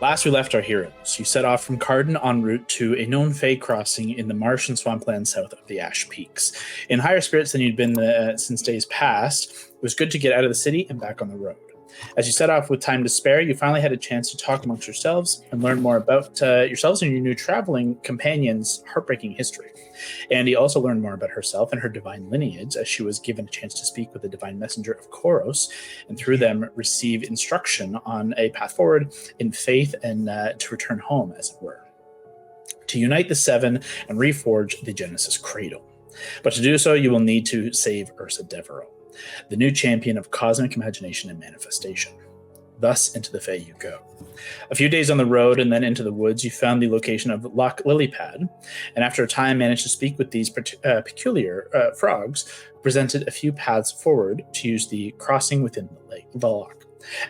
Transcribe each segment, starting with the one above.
Last we left our heroes. You set off from Karden en route to a known fey crossing in the marsh and swampland south of the Ash Peaks. In higher spirits than you'd been since days past, it was good to get out of the city and back on the road. As you set off with time to spare, you finally had a chance to talk amongst yourselves and learn more about yourselves and your new traveling companion's heartbreaking history. Andy also learned more about herself and her divine lineage as she was given a chance to speak with the divine messenger of Koros and through them receive instruction on a path forward in faith and to return home, as it were. To unite the seven and reforge the Genesis Cradle. But to do so, you will need to save Ursa Devereaux, the new champion of cosmic imagination and manifestation. Thus, into the Fae you go. A few days on the road and then into the woods, you found the location of Loch Lilypad, and after a time managed to speak with these peculiar frogs, presented a few paths forward to use the crossing within the loch.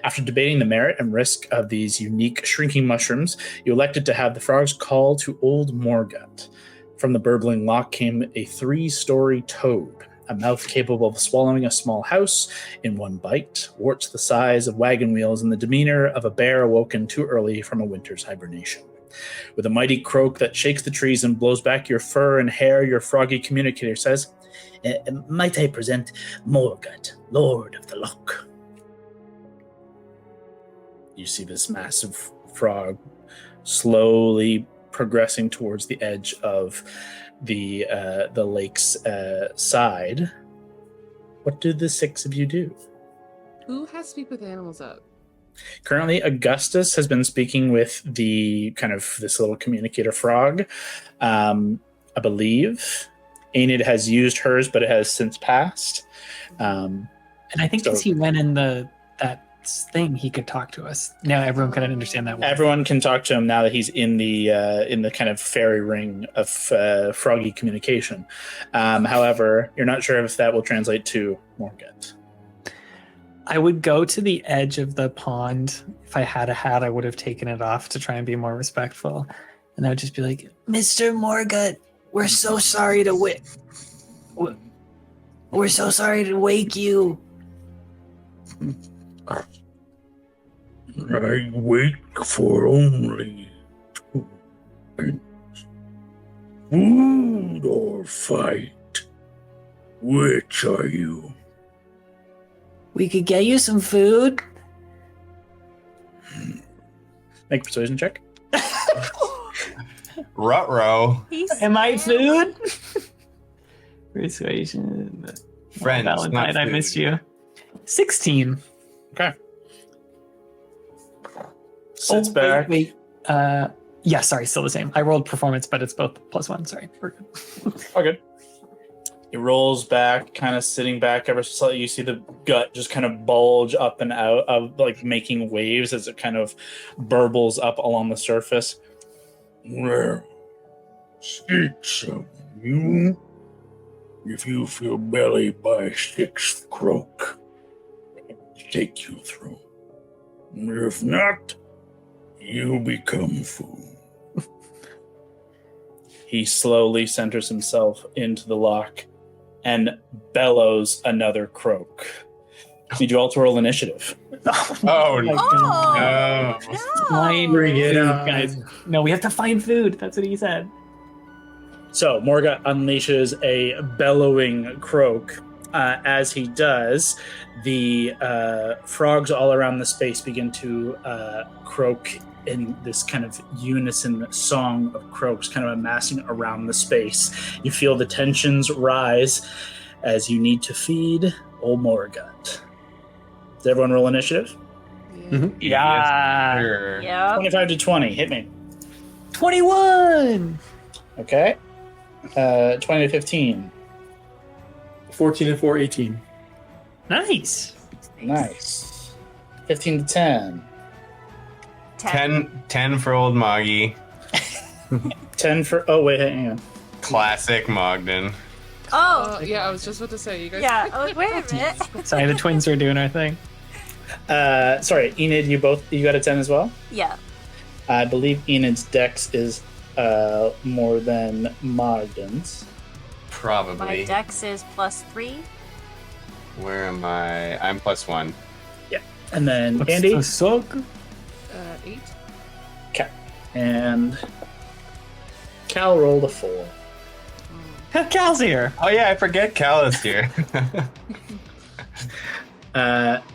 After debating the merit and risk of these unique shrinking mushrooms, you elected to have the frogs call to old Morgut. From the burbling loch came a 3-story toad, a mouth capable of swallowing a small house in one bite, warts the size of wagon wheels, and the demeanor of a bear awoken too early from a winter's hibernation. With a mighty croak that shakes the trees and blows back your fur and hair, your froggy communicator says, "Might I present Morgut, Lord of the Loch?" You see this massive frog slowly progressing towards the edge of the lake's side. What do the 6 of you do? Who has Speak with Animals up? Currently, Augustus has been speaking with the kind of this little communicator frog. I believe Enid has used hers, but it has since passed. And I think as he went in that thing, he could talk to us. Now everyone can understand that. Everyone can talk to him now that he's in the kind of fairy ring of froggy communication. However, you're not sure if that will translate to Morgut. I would go to the edge of the pond. If I had a hat, I would have taken it off to try and be more respectful. And I would just be like, "Mr. Morgut, we're so sorry to we're so sorry to wake you." I wait for only 2 things: food or fight. Which are you? We could get you some food. Make a persuasion check. Ruh-roh. Am I food? Persuasion. Friends, Valentine, not I food. missed you. 16. Okay. Sits back. Wait. Yeah, sorry, still the same. I rolled performance, but it's both +1. Sorry. We're good. All good. He rolls back, kind of sitting back ever so slightly. You see the gut just kind of bulge up and out, of like making waves as it kind of burbles up along the surface. Well, 6 of you. If you feel bellied by 6th croak, I'll take you through. If not, you become food. He slowly centers himself into the loch and bellows another croak. Need you all to roll initiative. Oh, no. No. Find Bring it food, on. guys. No, we have to find food. That's what he said. So Morgut unleashes a bellowing croak. As he does, the frogs all around the space begin to croak in this kind of unison song of croaks, kind of amassing around the space. You feel the tensions rise as you need to feed old Morgut. Does everyone roll initiative? Yeah. Sure. Yep. 25 to 20. Hit me. 21. Okay. 20 to 15. 14 and 4, 18. Nice. Nice. 15 to 10. 10 for old Moggy. 10 for... Oh, wait, hang on. Classic Mogden. Oh, Yeah, I was just about to say, you guys. yeah. I was like, wait a minute. Sorry, the twins are doing our thing. Sorry, Enid, you got a 10 as well? Yeah. I believe Enid's dex is more than Mogden's. My Probably. dex is +3. Where am I? I'm +1. And then Andy, So 8. And Cal rolled a 4. Cal's here. Oh yeah, I forget Cal is here.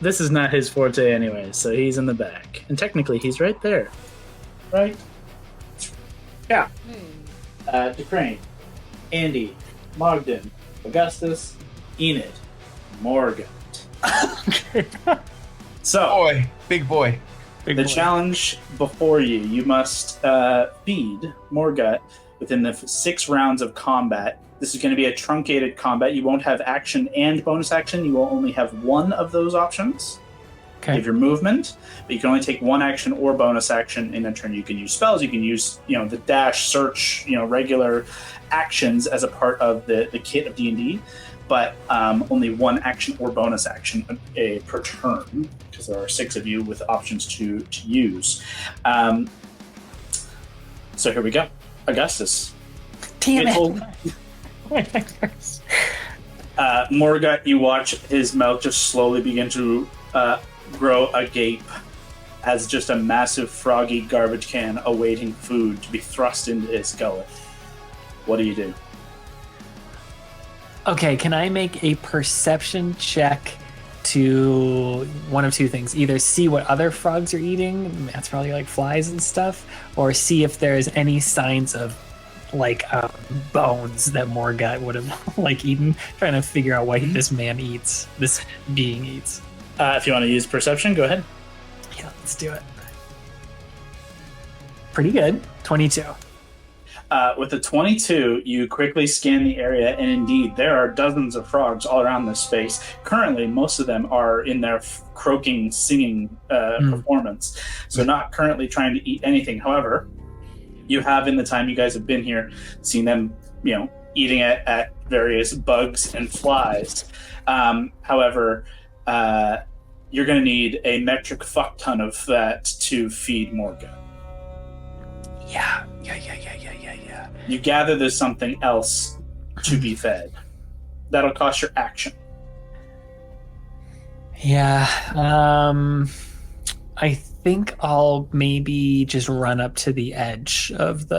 This is not his forte anyway, so he's in the back. And technically, he's right there. Right? Yeah. Hey. Dufresne, Andy, Mogden, Augustus, Enid, Morgut. So, Boy, big boy. the challenge before you, you must feed Morgut within the 6 rounds of combat. This is going to be a truncated combat. You won't have action and bonus action. You will only have one of those options. Okay. You have your movement, but you can only take one action or bonus action in a turn. You can use spells. You can use, the dash, search, regular actions as a part of the kit of D&D, but only one action or bonus action per turn, because there are 6 of you with options to use. So here we go. Augustus. Damn it. Morgut, you watch his mouth just slowly begin to grow agape as just a massive froggy garbage can awaiting food to be thrust into his gullet. What do you do? Okay, can I make a perception check to one of two things? Either see what other frogs are eating, that's probably like flies and stuff, or see if there's any signs of bones that Morgut would have eaten, trying to figure out what this being eats. If you want to use perception, go ahead. Yeah, let's do it. Pretty good. 22. With the 22, you quickly scan the area, and indeed, there are dozens of frogs all around this space. Currently, most of them are in their croaking, singing performance, so not currently trying to eat anything. However, you have, in the time you guys have been here, seen them, eating at various bugs and flies. However, you're going to need a metric fuck ton of that to feed Morgut. Yeah. You gather there's something else to be fed. That'll cost your action. Yeah. I think I'll maybe just run up to the edge of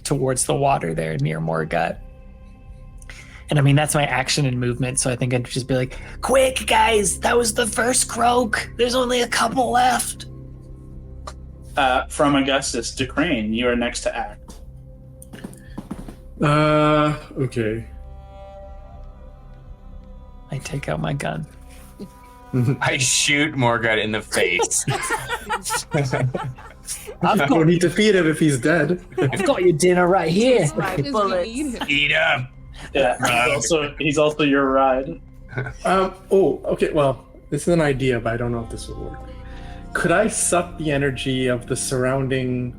towards the water there near Morgut. And I mean, that's my action and movement, so I think I'd just be like, quick, guys, that was the first croak. There's only a couple left. From Augustus to Crane, you are next to act. Okay. I take out my gun. I shoot Morgut in the face. I don't need to feed him if he's dead. I've got your dinner right here. Right as we Bullets. eat him. Eat him. Yeah, he's also your ride. Okay, well, this is an idea, but I don't know if this will work. Could I suck the energy of the surrounding,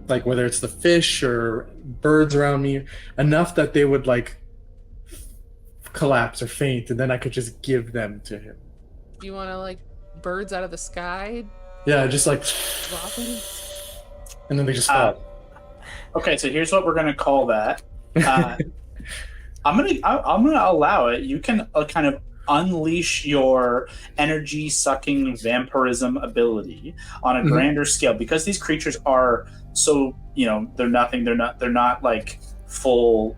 whether it's the fish or birds around me, enough that they would, collapse or faint, and then I could just give them to him? Do you want to birds out of the sky Yeah, just dropping? and then they just fall. Okay, so here's what we're gonna call that. I'm gonna allow it. You can kind of unleash your energy sucking vampirism ability on a grander scale, because these creatures are so they're nothing. They're not like full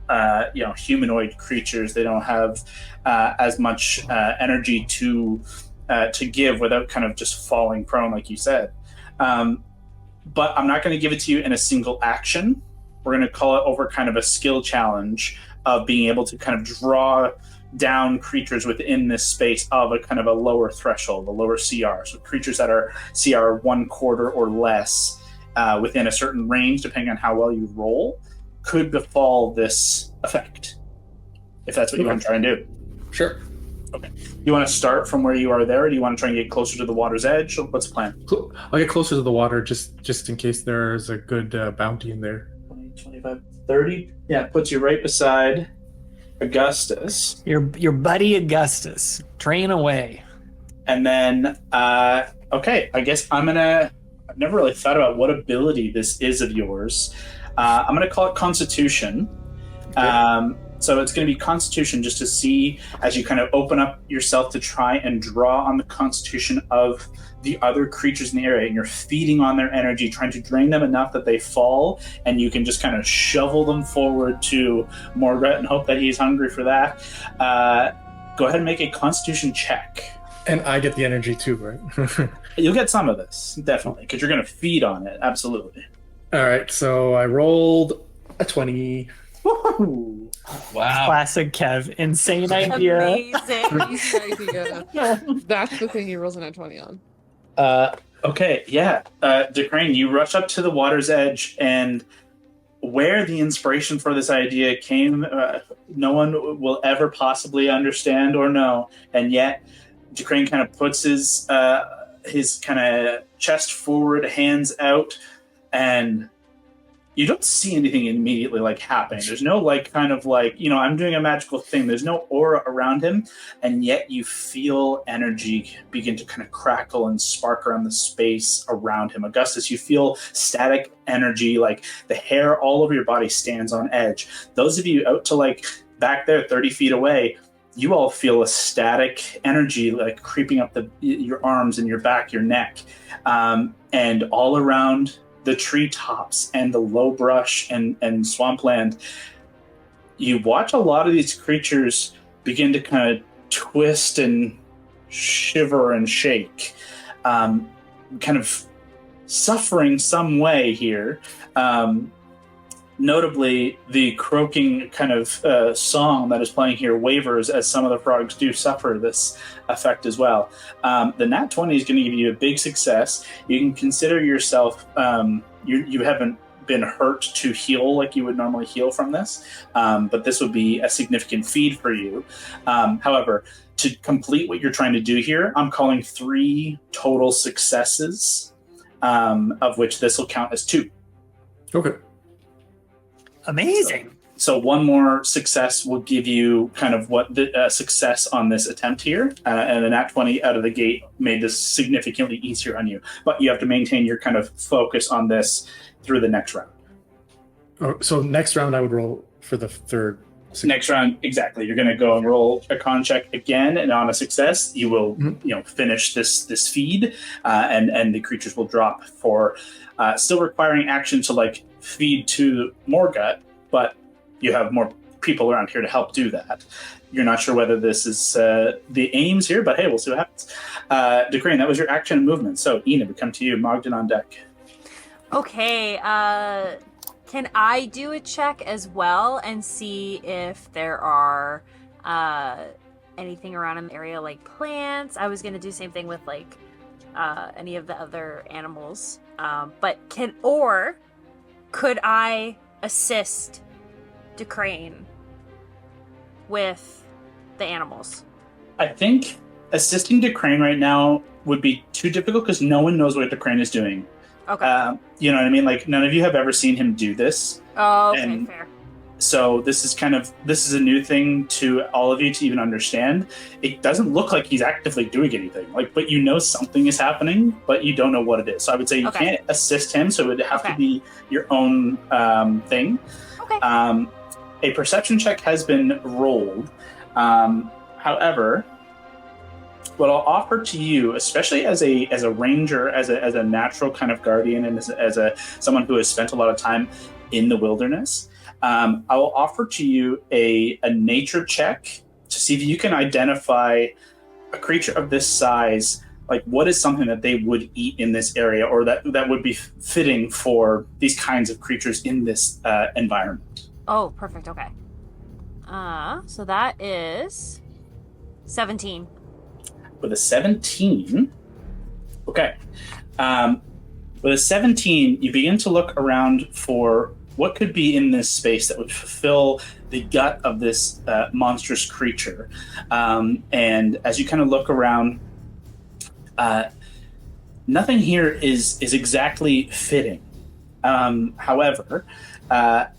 humanoid creatures. They don't have as much energy to give without kind of just falling prone, like you said. But I'm not going to give it to you in a single action. We're going to call it over kind of a skill challenge of being able to kind of draw down creatures within this space of a kind of a lower threshold, a lower CR. So creatures that are CR 1/4 or less within a certain range, depending on how well you roll, could befall this effect. If that's what you want to try and do. Sure. Okay. You want to start from where you are there, or do you want to try and get closer to the water's edge? What's the plan? I'll get closer to the water just in case there's a good bounty in there. 20, 25, 30? Yeah, it puts you right beside Augustus. Your buddy Augustus. Train away. And then, okay, I guess I've never really thought about what ability this is of yours. I'm going to call it Constitution. So it's going to be Constitution, just to see as you kind of open up yourself to try and draw on the Constitution of the other creatures in the area, and you're feeding on their energy, trying to drain them enough that they fall, and you can just kind of shovel them forward to Morgut and hope that he's hungry for that. Go ahead and make a Constitution check. And I get the energy too, right? You'll get some of this, definitely, because you're going to feed on it, absolutely. All right, so I rolled a 20. Woo-hoo. Wow. Classic Kev. Insane idea. Amazing. Easy idea. That's the thing he rolls an at 20 on. Okay, yeah. DeCrane, you rush up to the water's edge, and where the inspiration for this idea came, no one will ever possibly understand or know. And yet, DeCrane kind of puts his kind of chest forward, hands out, and you don't see anything immediately like happening. There's no I'm doing a magical thing. There's no aura around him, and yet you feel energy begin to kind of crackle and spark around the space around him. Augustus, you feel static energy, like the hair all over your body stands on edge. Those of you out to back there 30 feet away, you all feel a static energy like creeping up your arms and your back, your neck, and all around the treetops and the low brush and swampland. You watch a lot of these creatures begin to kind of twist and shiver and shake, kind of suffering some way here. Notably, the croaking kind of song that is playing here wavers as some of the frogs do suffer this effect as well. The Nat 20 is going to give you a big success. You can consider yourself, you haven't been hurt to heal like you would normally heal from this, but this would be a significant feed for you. However, to complete what you're trying to do here, I'm calling 3 total successes, of which this will count as 2. Okay. Amazing. So 1 more success will give you kind of what the success on this attempt here, and the Nat 20 out of the gate made this significantly easier on you. But you have to maintain your kind of focus on this through the next round. Oh, so next round I would roll for the third. Next round, exactly. You're going to go and roll a con check again, and on a success, you will finish this feed, and the creatures will drop for still requiring action to feed to Morgut, but you have more people around here to help do that. You're not sure whether this is the aims here, but hey, we'll see what happens. DeCrane, that was your action and movement. So, Enid, we come to you. Mogden on deck. Okay, can I do a check as well and see if there are anything around in the area like plants? I was going to do the same thing with any of the other animals. But could I assist DeCrane with the animals? I think assisting DeCrane right now would be too difficult because no one knows what DeCrane is doing. Okay. You know what I mean? None of you have ever seen him do this. Oh, okay, and fair. So this is a new thing to all of you to even understand. It doesn't look like he's actively doing anything, but you know something is happening, but you don't know what it is. So I would say you can't assist him, so it would have to be your own thing. Okay. A perception check has been rolled. However, what I'll offer to you, especially as a ranger, as a natural kind of guardian, and as someone who has spent a lot of time in the wilderness, I will offer to you a nature check to see if you can identify a creature of this size. What is something that they would eat in this area, or that would be fitting for these kinds of creatures in this environment? Oh, perfect. Okay. So that is 17. With a 17, okay. With a 17, you begin to look around for what could be in this space that would fulfill the gut of this monstrous creature. And as you kind of look around, nothing here is exactly fitting. However, there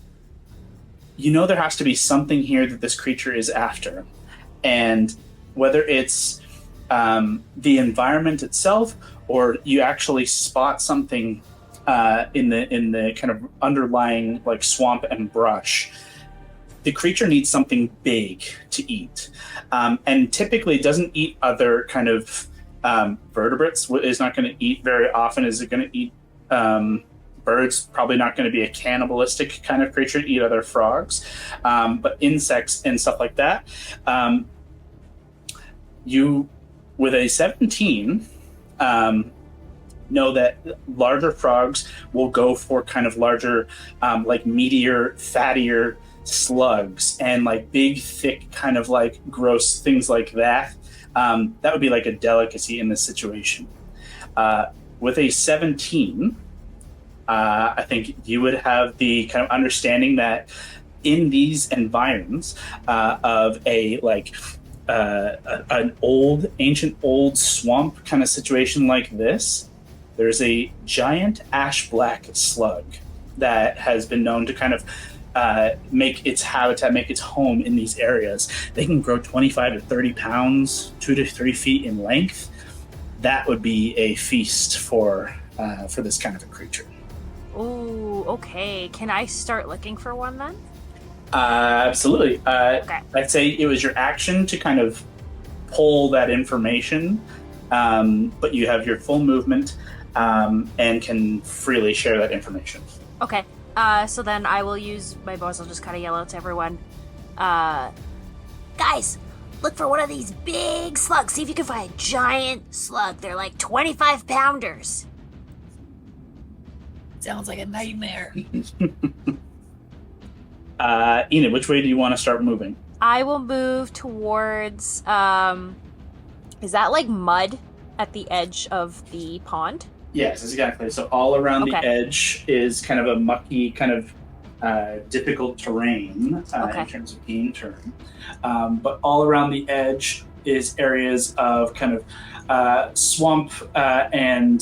has to be something here that this creature is after. And whether it's the environment itself, or you actually spot something in the kind of underlying swamp and brush, the creature needs something big to eat, and typically doesn't eat other kind of vertebrates. Is not going to eat very often. Is it going to eat birds? Probably not going to be a cannibalistic kind of creature to eat other frogs, but insects and stuff like that. You, with a 17, know that larger frogs will go for kind of larger, like meatier, fattier slugs and like big, thick, kind of like gross things like that. That would be like a delicacy in this situation. With a 17, I think you would have the kind of understanding that in these environs of a like an ancient old swamp kind of situation like this, there's a giant ash black slug that has been known to kind of make its habitat, make its home in these areas. They can grow 25 to 30 pounds, 2 to 3 feet in length. That would be a feast for this kind of a creature. Ooh, okay. Can I start looking for one then? Absolutely. Okay. I'd say it was your action to kind of pull that information, but you have your full movement and can freely share that information. Okay. So then I will use my bows. I'll just kind of yell out to everyone. Guys, look for one of these big slugs. See if you can find a giant slug. They're like 25 pounders. Sounds like a nightmare. Enid, which way do you want to start moving? I will move towards, is that like mud at the edge of the pond? Yes, exactly. So all around the Okay. edge is kind of a mucky, kind of difficult terrain Okay. in terms of game term. But all around the edge is areas of kind of swamp and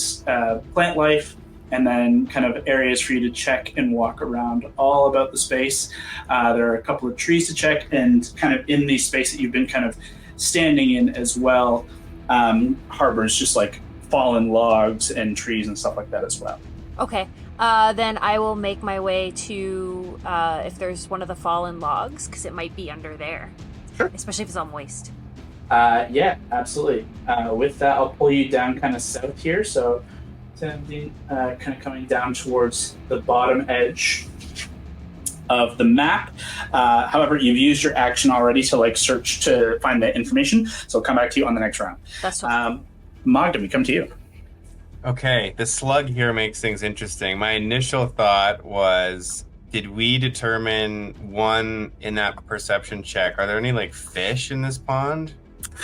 plant life, and then kind of areas for you to check and walk around all about the space. There are a couple of trees to check, and kind of in the space that you've been kind of standing in as well, harbors just like fallen logs and trees and stuff like that as well. Okay. Then I will make my way to, if there's one of the fallen logs, because it might be under there. Sure. Especially if it's all moist. Yeah, absolutely. With that, I'll pull you down kind of south here. So 17, kind of coming down towards the bottom edge of the map. However, you've used your action already to like search to find that information. So I'll come back to you on the next round. That's what. Mogden, we come to you. Okay, the slug here makes things interesting. My initial thought was, did we determine one in that perception check? Are there any like fish in this pond?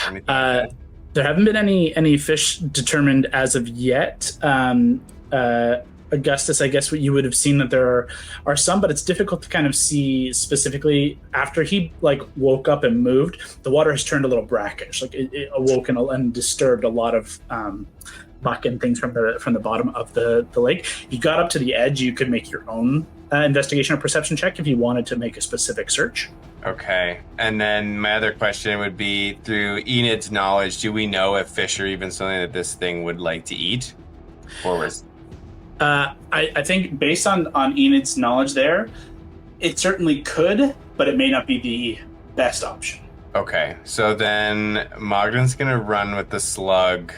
Or anything like that? There haven't been any fish determined as of yet. Augustus, I guess what you would have seen that there are some, but it's difficult to kind of see specifically. After he like woke up and moved, the water has turned a little brackish. Like it awoke and disturbed a lot of muck and things from the bottom of the lake. If you got up to the edge, you could make your own investigation or perception check if you wanted to make a specific search. Okay, and then my other question would be, through Enid's knowledge, do we know if fish are even something that this thing would like to eat? Or was... I think based on Enid's knowledge there, it certainly could, but it may not be the best option. Okay, so then Mogden's gonna run with the slug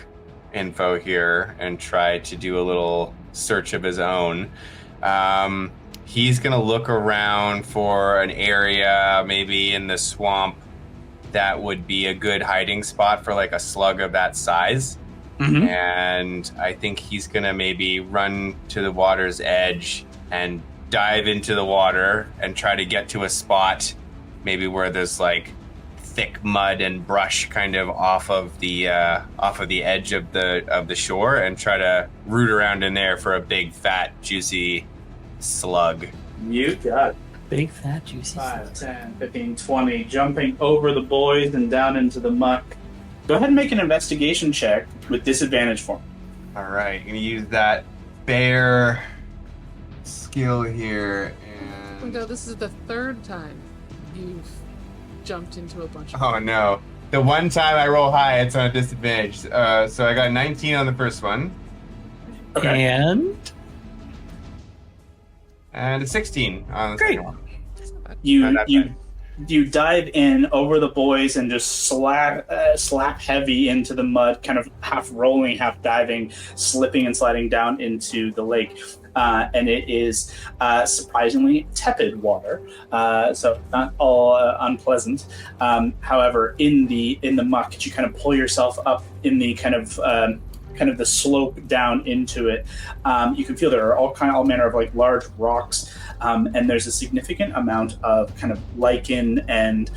info here and try to do a little search of his own. He's gonna look around for an area maybe in the swamp that would be a good hiding spot for like a slug of that size. Mm-hmm. And I think he's gonna maybe run to the water's edge and dive into the water and try to get to a spot maybe where there's like thick mud and brush kind of off of the edge of the shore, and try to root around in there for a big fat juicy slug. You got it. Big fat juicy. 5, 10, 15, 20, jumping over the boys and down into the muck. Go ahead and make an investigation check with disadvantage for me. All right, gonna use that bear skill here. Oh my god, this is the third time you've jumped into a bunch of... Oh no. The one time I roll high, it's on a disadvantage. So I got 19 on the first one. Okay. And a 16 on the Great. second one. You Not that you bad. you dive in over the boys and just slap heavy into the mud, kind of half rolling, half diving, slipping and sliding down into the lake. And it is surprisingly tepid water, so not all unpleasant. However, in the muck, you kind of pull yourself up in the kind of the slope down into it. You can feel there are all manner of like large rocks, and there's a significant amount of kind of lichen and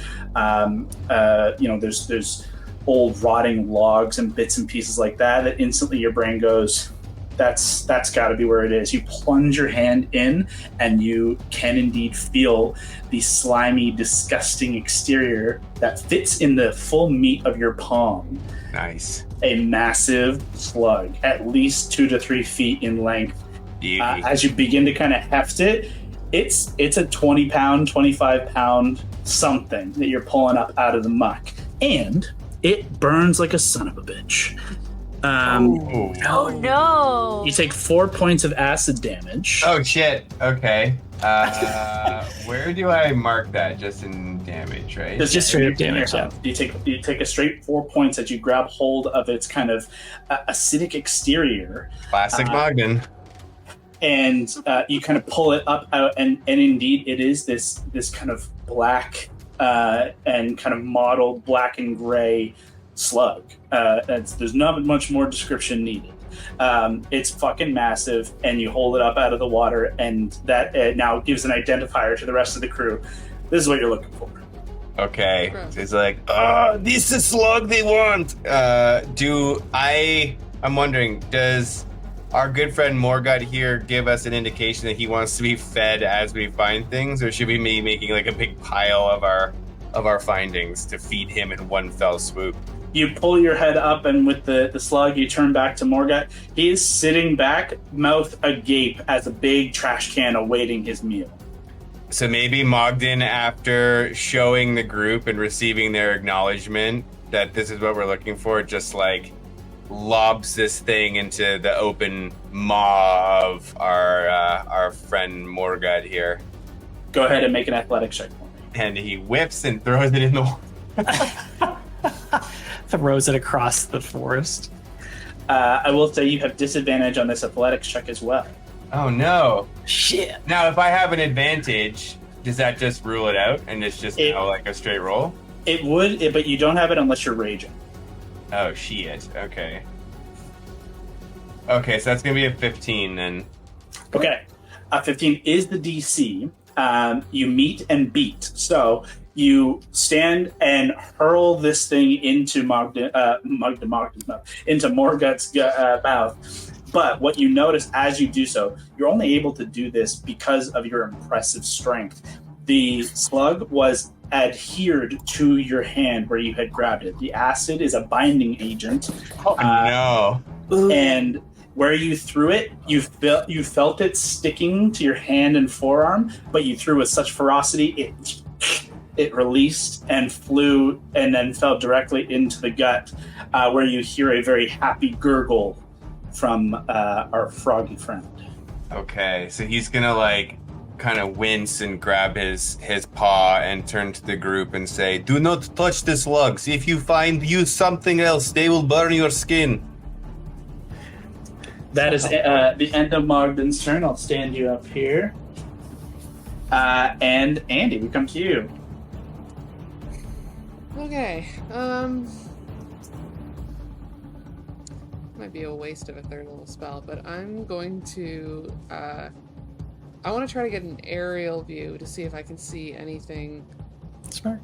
there's old rotting logs and bits and pieces like that. That instantly your brain goes, that's got to be where it is. You plunge your hand in, and you can indeed feel the slimy, disgusting exterior that fits in the full meat of your palm. Nice. A massive slug, at least 2 to 3 feet in length. As you begin to kind of heft it, it's a 20-pound, 25-pound something that you're pulling up out of the muck, and it burns like a son of a bitch. Oh no! You take 4 points of acid damage. Oh shit. Okay. Where do I mark that? Just in damage, right? Just straight up damage. Yeah. You take a straight 4 points as you grab hold of its kind of acidic exterior. Classic Mogden. And you kind of pull it up out, and indeed it is this kind of black and kind of mottled black and gray slug. There's not much more description needed. It's fucking massive, and you hold it up out of the water, and that now gives an identifier to the rest of the crew. This is what you're looking for. Okay. So it's like, this is slug they want. I'm wondering, does our good friend Morgut here give us an indication that he wants to be fed as we find things, or should we be making like a big pile of our findings to feed him in one fell swoop? You pull your head up, and with the slug, you turn back to Morgut. He is sitting back, mouth agape, as a big trash can awaiting his meal. So maybe Mogden, after showing the group and receiving their acknowledgement that this is what we're looking for, just like lobs this thing into the open maw of our friend Morgut here. Go ahead and make an athletics check for me. And he whips and throws it in the water. Throws it across the forest. I will say you have disadvantage on this athletics check as well. Oh no. Shit. Now, if I have an advantage, does that just rule it out and it's just like a straight roll? It would, but you don't have it unless you're raging. Oh, shit. Okay. Okay, so that's going to be a 15 then. Okay. 15 is the DC. You meet and beat. So you stand and hurl this thing into Morgut's mouth. But what you notice as you do so, you're only able to do this because of your impressive strength. The slug was adhered to your hand where you had grabbed it. The acid is a binding agent. Oh, no. And where you threw it, you felt it sticking to your hand and forearm, but you threw with such ferocity, it released and flew and then fell directly into the gut, where you hear a very happy gurgle from our froggy friend. Okay, so he's gonna like kind of wince and grab his paw and turn to the group and say, "Do not touch the slugs. If you use something else, they will burn your skin." That is the end of Mogden's turn. I'll stand you up here. And Andy, we come to you. Okay. Might be a waste of a third level spell, but I'm going to I want to try to get an aerial view to see if I can see anything. Smart.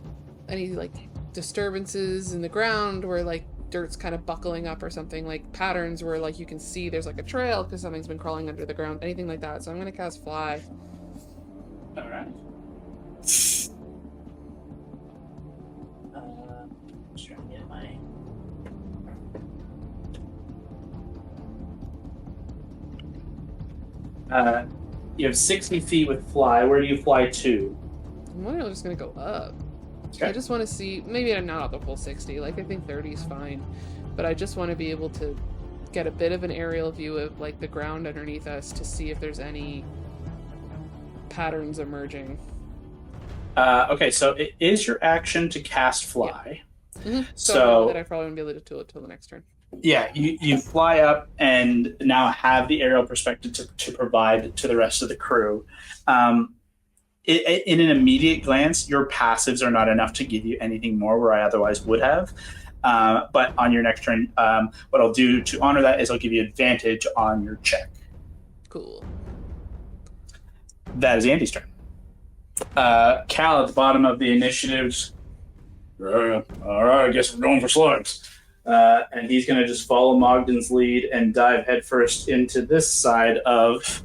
Any like disturbances in the ground where like dirt's kind of buckling up or something, like patterns where like you can see there's like a trail because something's been crawling under the ground, anything like that. So I'm going to cast Fly. All right. Just trying to get my... you have 60 feet with Fly. Where do you fly to? I'm just going to go up. Okay. I just want to see, maybe I'm not at the full 60, like I think 30 is fine, but I just want to be able to get a bit of an aerial view of like the ground underneath us to see if there's any patterns emerging. Okay, so it is your action to cast fly. Mm-hmm. So that I probably won't be able to do it till the next turn. Yeah, you fly up and now have the aerial perspective to provide to the rest of the crew. In an immediate glance, your passives are not enough to give you anything more where I otherwise would have. But on your next turn, what I'll do to honor that is I'll give you advantage on your check. Cool. That is Andy's turn. Cal at the bottom of the initiatives. All right, I guess we're going for slugs. And he's going to just follow Mogden's lead and dive headfirst into this side of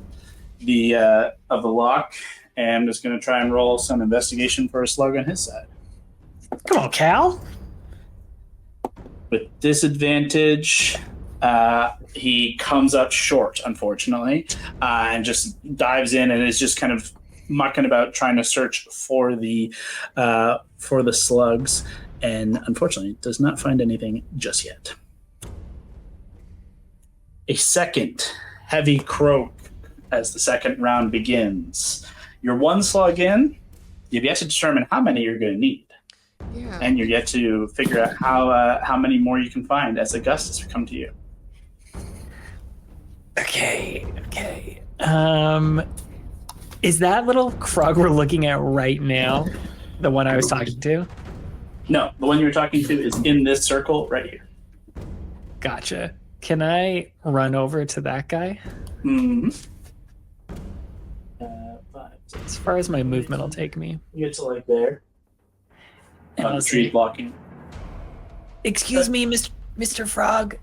the lock. And I'm just going to try and roll some investigation for a slug on his side. Come on, Cal. With disadvantage, he comes up short, unfortunately, and just dives in and is just kind of mucking about trying to search for the slugs. And unfortunately does not find anything just yet. A second heavy croak as the second round begins. You're one slug in. You've yet to determine how many you're going to need. Yeah. And you're yet to figure out how many more you can find as Augustus come to you. Okay. Is that little frog we're looking at right now the one I was talking to? No, the one you were talking to is in this circle right here. Gotcha. Can I run over to that guy? Mm-hmm. As far as my movement will take me. You get to like there. And I'll The tree's say, blocking. excuse me, Mr. Frog.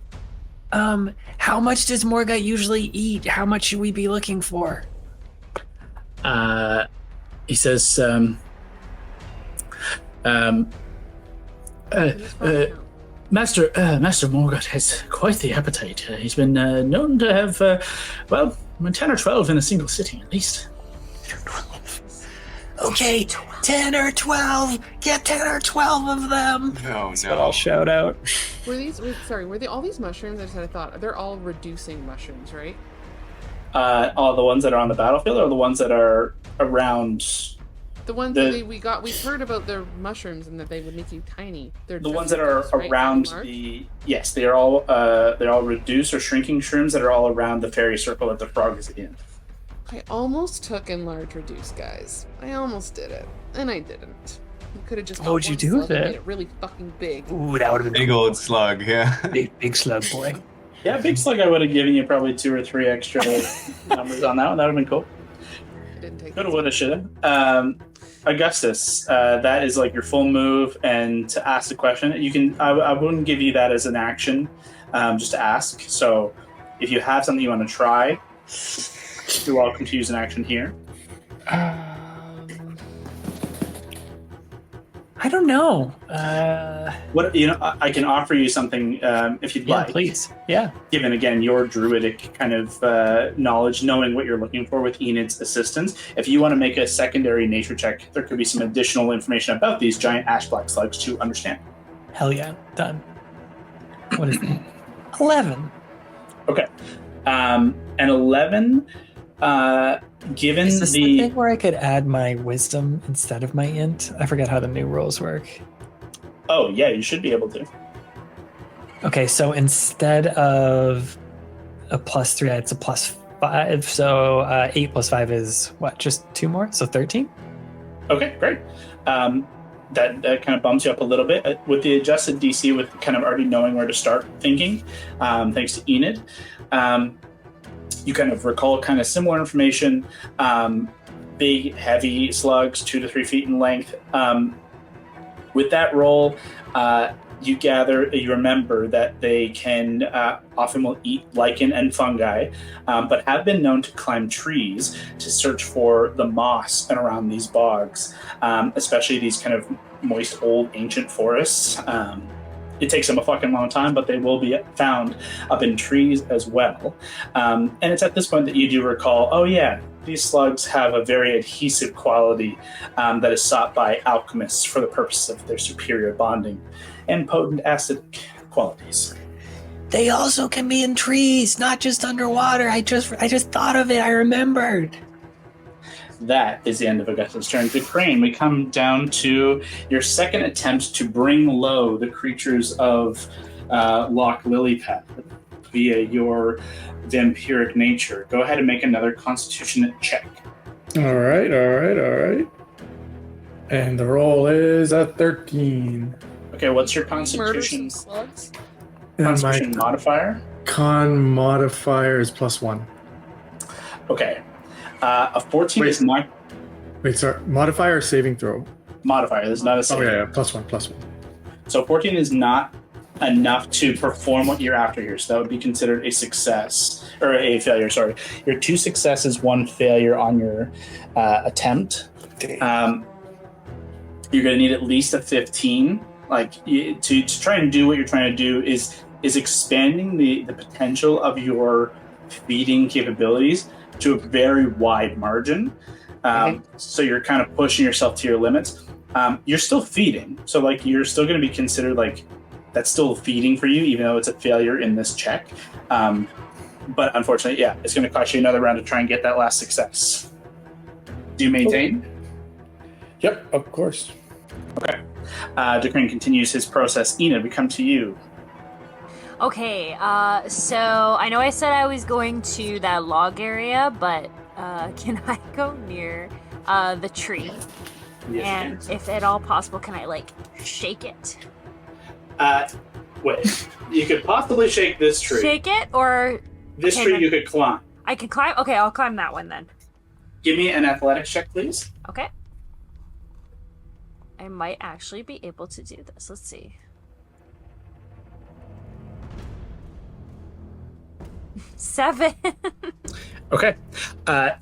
How much does Morgut usually eat? How much should we be looking for? He says, Master Morgut has quite the appetite. He's been known to have, 10 or 12 in a single sitting, at least. 12. Okay, 10 or 12. Get 10 or 12 of them. No, That's what I'll shout out. Were they all these mushrooms? I just had a thought. They're all reducing mushrooms, right? All the ones that are on the battlefield or the ones that are around... The ones that we've heard about their mushrooms and that they would make you tiny. They're the ones that are right? around yes, they're all reduced or shrinking shrooms that are all around the fairy circle that the frog is in. I almost took enlarge reduce, guys. I almost did it, and I didn't. I could have just. What would you do with it? Made it really fucking big. Ooh, that would have been big old slug, yeah. big slug boy. Yeah, big slug. I would have given you probably 2 or 3 extra numbers on that one. That would have been cool. I didn't take. Coulda, woulda, shoulda. Augustus, that is like your full move, and to ask the question, you can. I wouldn't give you that as an action, just to ask. So, if you have something you want to try, you're welcome to use an action here. I don't know. What I can offer you something if you'd like. Please. Yeah. Given again your druidic kind of knowledge, knowing what you're looking for with Enid's assistance, if you want to make a secondary nature check, there could be some additional information about these giant ash black slugs to understand. Hell yeah, done. What is that? 11. Okay, an 11. Given Is this the thing where I could add my wisdom instead of my int? I forget how the new rules work. Oh yeah, you should be able to. Okay, so instead of a +3, it's a +5. So 8 + 5 is what? Just 2 more? So 13? Okay, great. That kind of bumps you up a little bit with the adjusted DC, with kind of already knowing where to start thinking. Thanks to Enid. You kind of recall kind of similar information, big, heavy slugs, 2 to 3 feet in length. With that roll, you remember that they can often will eat lichen and fungi, but have been known to climb trees to search for the moss and around these bogs, especially these kind of moist, old, ancient forests. It takes them a fucking long time, but they will be found up in trees as well. And it's at this point that you do recall, oh yeah, these slugs have a very adhesive quality that is sought by alchemists for the purpose of their superior bonding and potent acidic qualities. They also can be in trees, not just underwater. I just thought of it. I remembered. that is the end of Augusta's turn. To Crane, we come down to your second attempt to bring low the creatures of Loch Lilypad via your vampiric nature. Go ahead and make another Constitution check. All right. And the roll is a 13. Okay, what's your Murder Constitution? some slugs. And my Constitution modifier? con modifier is +1. Okay. A 14 is not Wait, sorry. Modifier or saving throw? modifier. There's not a Oh, saving. yeah, +1. So 14 is not enough to perform what you're after here. So that would be considered a success or a failure. Sorry, your 2 successes, 1 failure on your attempt. You're going to need at least a 15. To try and do what you're trying to do is expanding the potential of your feeding capabilities to a very wide margin. So you're kind of pushing yourself to your limits. You're still feeding, so you're still going to be considered that's still feeding for you, even though it's a failure in this check. But unfortunately, it's going to cost you another round to try and get that last success. Do you maintain? Yep, of course. Okay. Decrane continues his process. Enid, we come to you. Okay, so I know I said I was going to that log area, but can I go near the tree? Yes, And if at all possible, can I shake it? Wait. You could possibly shake this tree. Shake it, or This tree you could climb. I can climb? Okay, I'll climb that one then. Give me an athletics check, please. Okay. I might actually be able to do this. Let's see. 7. Okay.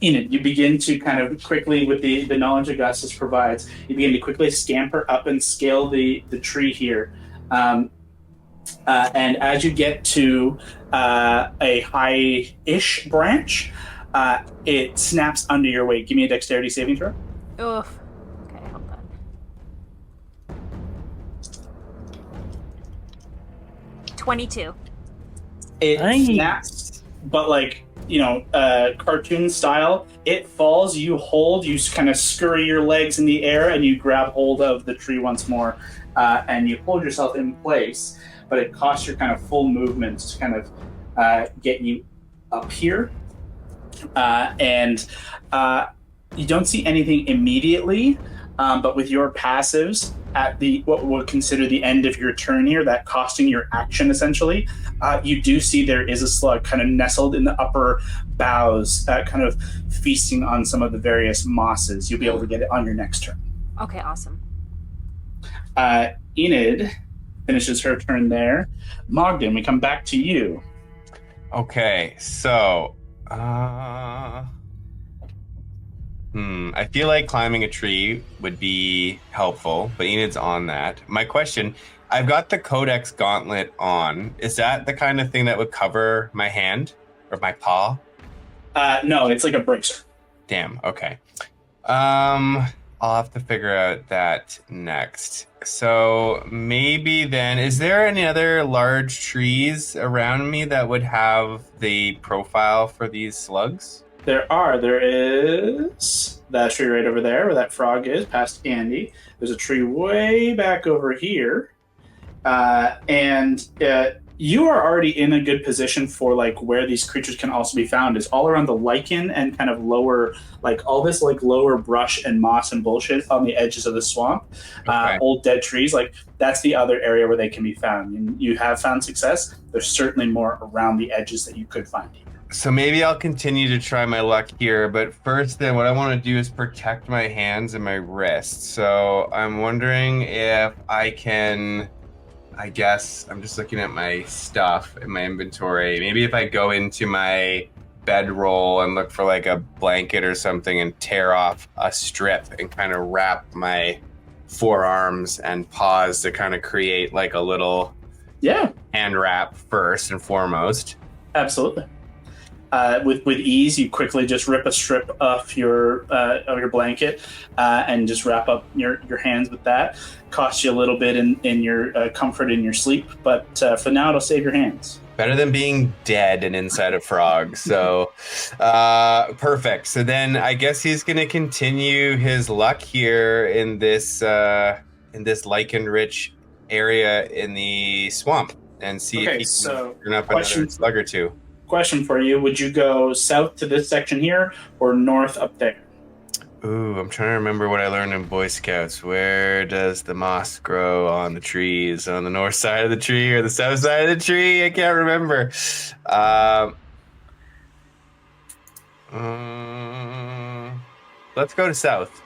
Enid, you begin to kind of quickly, with the knowledge Augustus provides, you begin to quickly scamper up and scale the tree here. And as you get to a high-ish branch, it snaps under your weight. Give me a dexterity saving throw. Oof. Okay, hold on. 22. It Nice. snaps, but cartoon style. It falls, you hold, you kind of scurry your legs in the air, and you grab hold of the tree once more, and you hold yourself in place. But it costs your kind of full movements to kind of get you up here. And you don't see anything immediately, but with your passives at what we'll consider the end of your turn here, that costing your action essentially, you do see there is a slug kind of nestled in the upper boughs, kind of feasting on some of the various mosses. You'll be able to get it on your next turn. Okay, awesome. Enid finishes her turn there. Mogden, we come back to you. Okay, so I feel like climbing a tree would be helpful, but Enid's on that. My question, I've got the Codex Gauntlet on. Is that the kind of thing that would cover my hand or my paw? No, it's like a bracer. Damn, okay. I'll have to figure out that next. So maybe then, is there any other large trees around me that would have the profile for these slugs? There is that tree right over there where that frog is, past Andy. There's a tree way back over here. And you are already in a good position for where these creatures can also be found is all around the lichen and kind of lower, all this lower brush and moss and bullshit on the edges of the swamp. Okay. Old dead trees, that's the other area where they can be found. And you have found success. There's certainly more around the edges that you could find. So maybe I'll continue to try my luck here, but first then what I want to do is protect my hands and my wrists. So I'm wondering if I can, I guess, I'm just looking at my stuff in my inventory. Maybe if I go into my bedroll and look for a blanket or something and tear off a strip and kind of wrap my forearms and paws to kind of create a little Yeah, hand wrap first and foremost. absolutely. with ease. You quickly just rip a strip of your blanket and just wrap up your hands with that. Costs you a little bit in your comfort in your sleep, but for now it'll save your hands. Better than being dead and inside a frog. So, perfect. So then I guess he's going to continue his luck here in this lichen-rich area in the swamp and see if he can turn up another slug or two. Question for you. Would you go south to this section here or north up there? Ooh, I'm trying to remember what I learned in Boy Scouts. Where does the moss grow on the trees? On the north side of the tree or the south side of the tree? I can't remember. Let's go to south.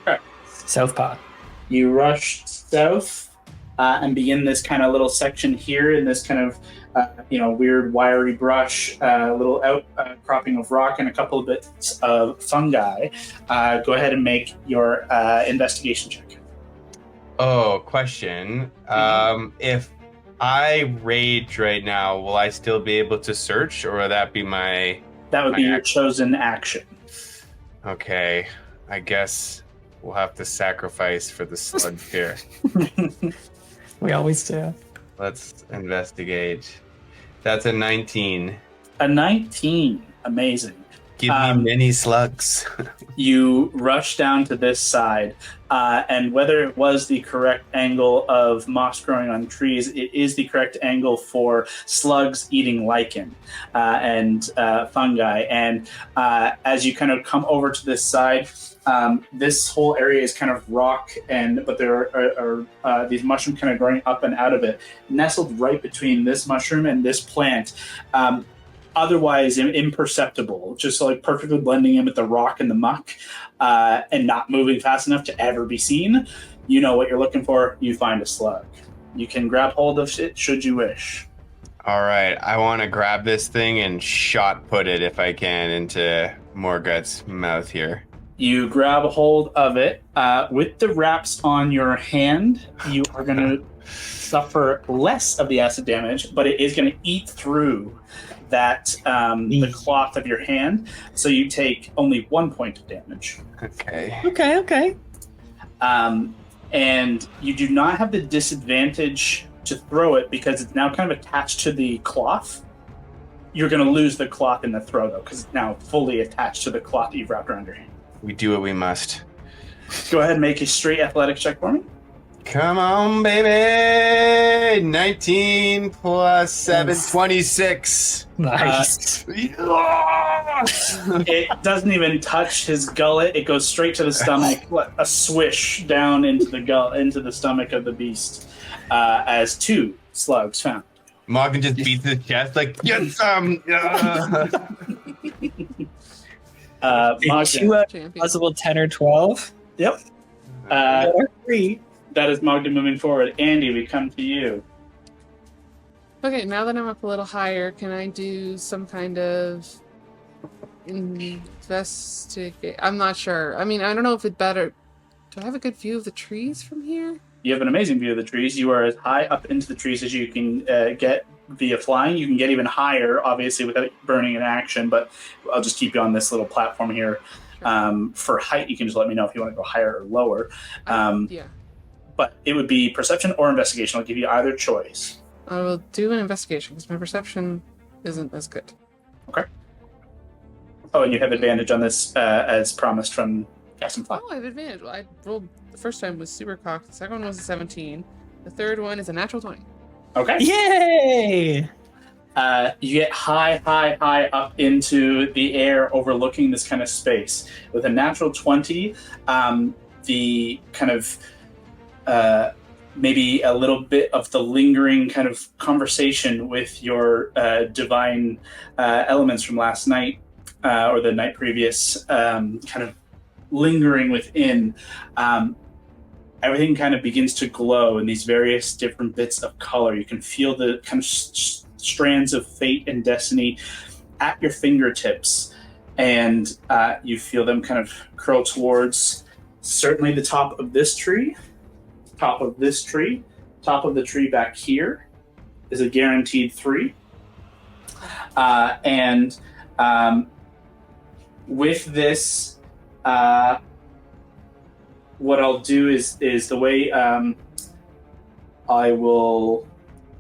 Okay. Southpaw. You rush south and begin this kind of little section here in this kind of weird wiry brush, little outcropping of rock and a couple of bits of fungi. Go ahead and make your investigation check. Oh, question. If I rage right now, will I still be able to search, or will that be my... That would be your chosen action. Okay. I guess we'll have to sacrifice for the slug here. We always do. Let's investigate. That's a 19. A 19. Amazing. Give me many slugs. You rush down to this side, and whether it was the correct angle of moss growing on trees, it is the correct angle for slugs eating lichen and fungi. And as you kind of come over to this side, this whole area is kind of rock, but there are these mushrooms kind of growing up and out of it, nestled right between this mushroom and this plant. Otherwise imperceptible, just like perfectly blending in with the rock and the muck, and not moving fast enough to ever be seen. You know what you're looking for. You find a slug. You can grab hold of it should you wish. All right, I want to grab this thing and shot put it if I can into Morgut's mouth here. You grab a hold of it. With the wraps on your hand, you are going to suffer less of the acid damage, but it is going to eat through that the cloth of your hand, so you take only 1 point of damage. Okay. And you do not have the disadvantage to throw it because it's now kind of attached to the cloth. You're going to lose the cloth in the throw, though, because it's now fully attached to the cloth that you've wrapped around your hand. We do what we must. Go ahead and make a straight athletics check for me. Come on, baby! 19 plus 7, 26. Nice. It doesn't even touch his gullet. It goes straight to the stomach, a swish down into the stomach of the beast, as 2 slugs found. Morgan just beats his chest like, get some! Morgan. Possible 10 or 12? Yep. 3. That is Mogden moving forward. Andy, we come to you. Okay, now that I'm up a little higher, can I do some kind of investigate? I'm not sure. I mean, I don't know if it's better. Do I have a good view of the trees from here? You have an amazing view of the trees. You are as high up into the trees as you can get via flying. You can get even higher, obviously, without burning in action, but I'll just keep you on this little platform here. Sure. For height, you can just let me know if you want to go higher or lower. Yeah. But it would be perception or investigation. I'll give you either choice. I will do an investigation because my perception isn't as good. Okay. Oh, and you have advantage on this as promised from Cast and Fly. Oh, I have advantage. Well, I rolled the first time was super cocked. The second one was a 17. The third one is a natural 20. Okay. Yay! You get high up into the air overlooking this kind of space. With a natural 20, the kind of maybe a little bit of the lingering kind of conversation with your divine elements from last night or the night previous, kind of lingering within. Everything kind of begins to glow in these various different bits of color. You can feel the kind of strands of fate and destiny at your fingertips, and you feel them kind of curl towards certainly the top of this tree, top of this tree, top of the tree back here is a guaranteed 3. And With this, what I'll do is the way I will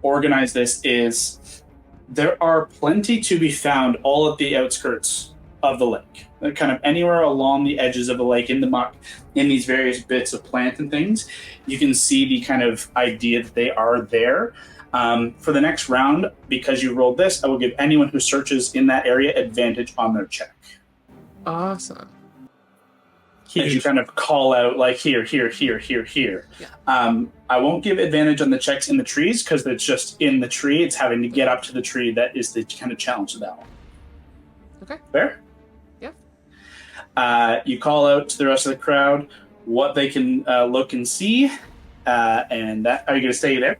organize this is there are plenty to be found all at the outskirts of the lake. Kind of anywhere along the edges of the lake, in the muck, in these various bits of plant and things, you can see the kind of idea that they are there. For the next round, because you rolled this, I will give anyone who searches in that area advantage on their check. Awesome. As you kind of call out, like, here. Yeah. I won't give advantage on the checks in the trees, because it's just in the tree. It's having to get up to the tree that is the kind of challenge of that one. Okay. Fair? Yeah. You call out to the rest of the crowd what they can look and see, and that, are you going to stay there?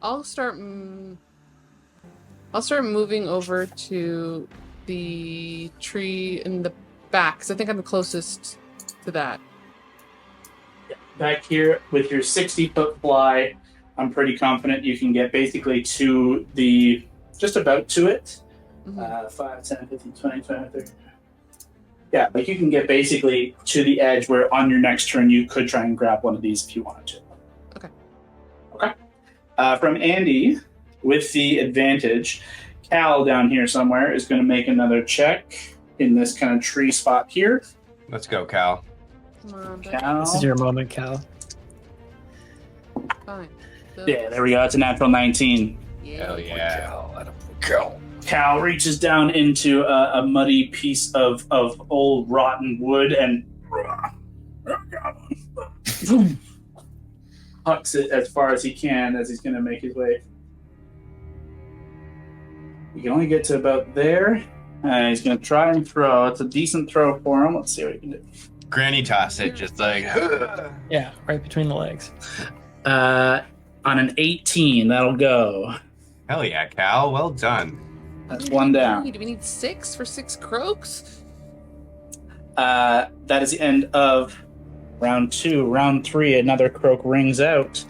I'll start moving over to the tree in the back, because I think I'm the closest to that. Back here with your 60-foot fly, I'm pretty confident you can get basically to the, just about to it. 5, 10, 15, 20, 30. Yeah, like you can get basically to the edge where on your next turn you could try and grab one of these if you wanted to. Okay. From Andy, with the advantage, Cal down here somewhere is going to make another check in this kind of tree spot here. Let's go, Cal. Come on, Cal. This is your moment, Cal. fine. So, Yeah, there we go. It's a natural 19. yeah. Hell yeah. Cal reaches down into a muddy piece of old rotten wood and hucks it as far as he can as he's going to make his way. You can only get to about there. He's going to try and throw. It's a decent throw for him. Let's see what he can do. Granny toss it, just like. Yeah, right between the legs. On an 18, that'll go. Hell yeah, Cal. Well done. That's one down. Do we need 6 for 6 croaks? That is the end of round 2. Round 3, another croak rings out.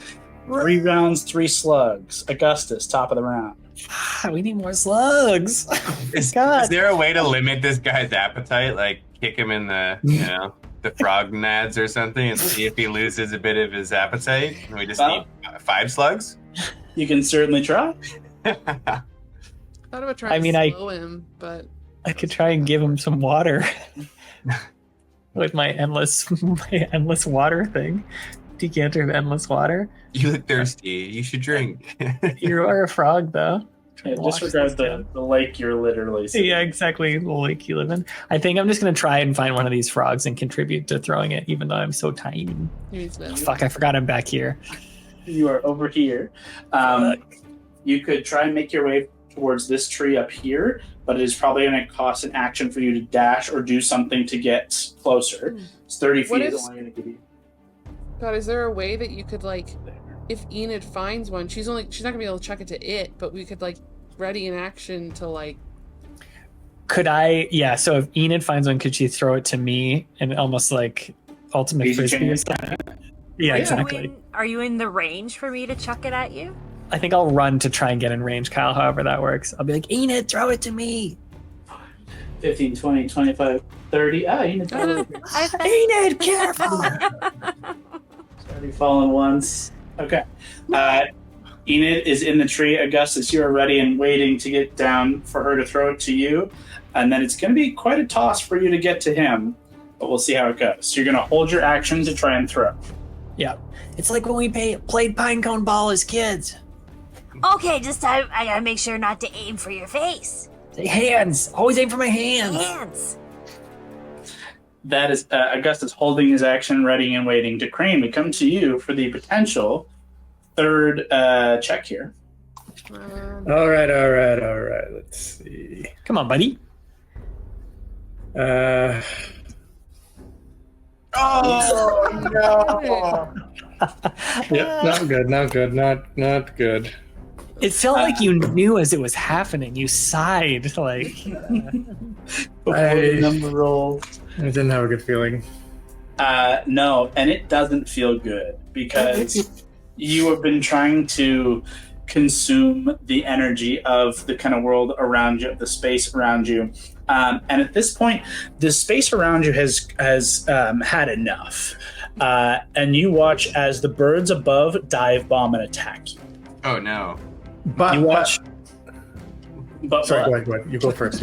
3 rounds, 3 slugs. Augustus, top of the round. We need more slugs. Is God. there a way to limit this guy's appetite? Like kick him in the, the frog nads or something and see if he loses a bit of his appetite? We just need 5 slugs? You can certainly try. I thought about trying to slow him, but I could try and give him some water with my endless water thing. Decanter of endless water. You look thirsty. You should drink. You are a frog, though. Yeah, disregard the lake you're literally seeing. Yeah, exactly. The lake you live in. I think I'm just going to try and find one of these frogs and contribute to throwing it, even though I'm so tiny. Fuck, I forgot I'm back here. You are over here. You could try and make your way towards this tree up here, but it is probably going to cost an action for you to dash or do something to get closer. It's 30 feet is only going to give you. God, is there a way that you could, like, if Enid finds one, she's not gonna be able to chuck it to it, but we could, like, ready an action to, like... Could I, so if Enid finds one, could she throw it to me and almost like ultimate frisbee or something? Yeah, exactly. Are you in the range for me to chuck it at you? I think I'll run to try and get in range, Kyle, however that works. I'll be like, Enid, throw it to me. 15, 20, 25, 30. Enid. Enid, careful. Already fallen once. Okay. Enid is in the tree. Augustus, you are ready and waiting to get down for her to throw it to you. And then it's going to be quite a toss for you to get to him. But we'll see how it goes. So you're going to hold your action to try and throw. Yeah. It's like when we played pinecone ball as kids. Okay, just I gotta make sure not to aim for your face. Hands. Always aim for my hands. Hands. That is Augustus holding his action, ready and waiting. To Crane, we come to you for the potential third check here. All right. Let's see. Come on, buddy. Oh, no. Yeah, not good. It felt like you knew as it was happening. You sighed, like... Before the number roll. I didn't have a good feeling. No, and it doesn't feel good because you have been trying to consume the energy of the kind of world around you, the space around you. And at this point, the space around you has had enough. And you watch as the birds above dive bomb and attack you. Oh no. But You watch. But sorry, go ahead. You go first.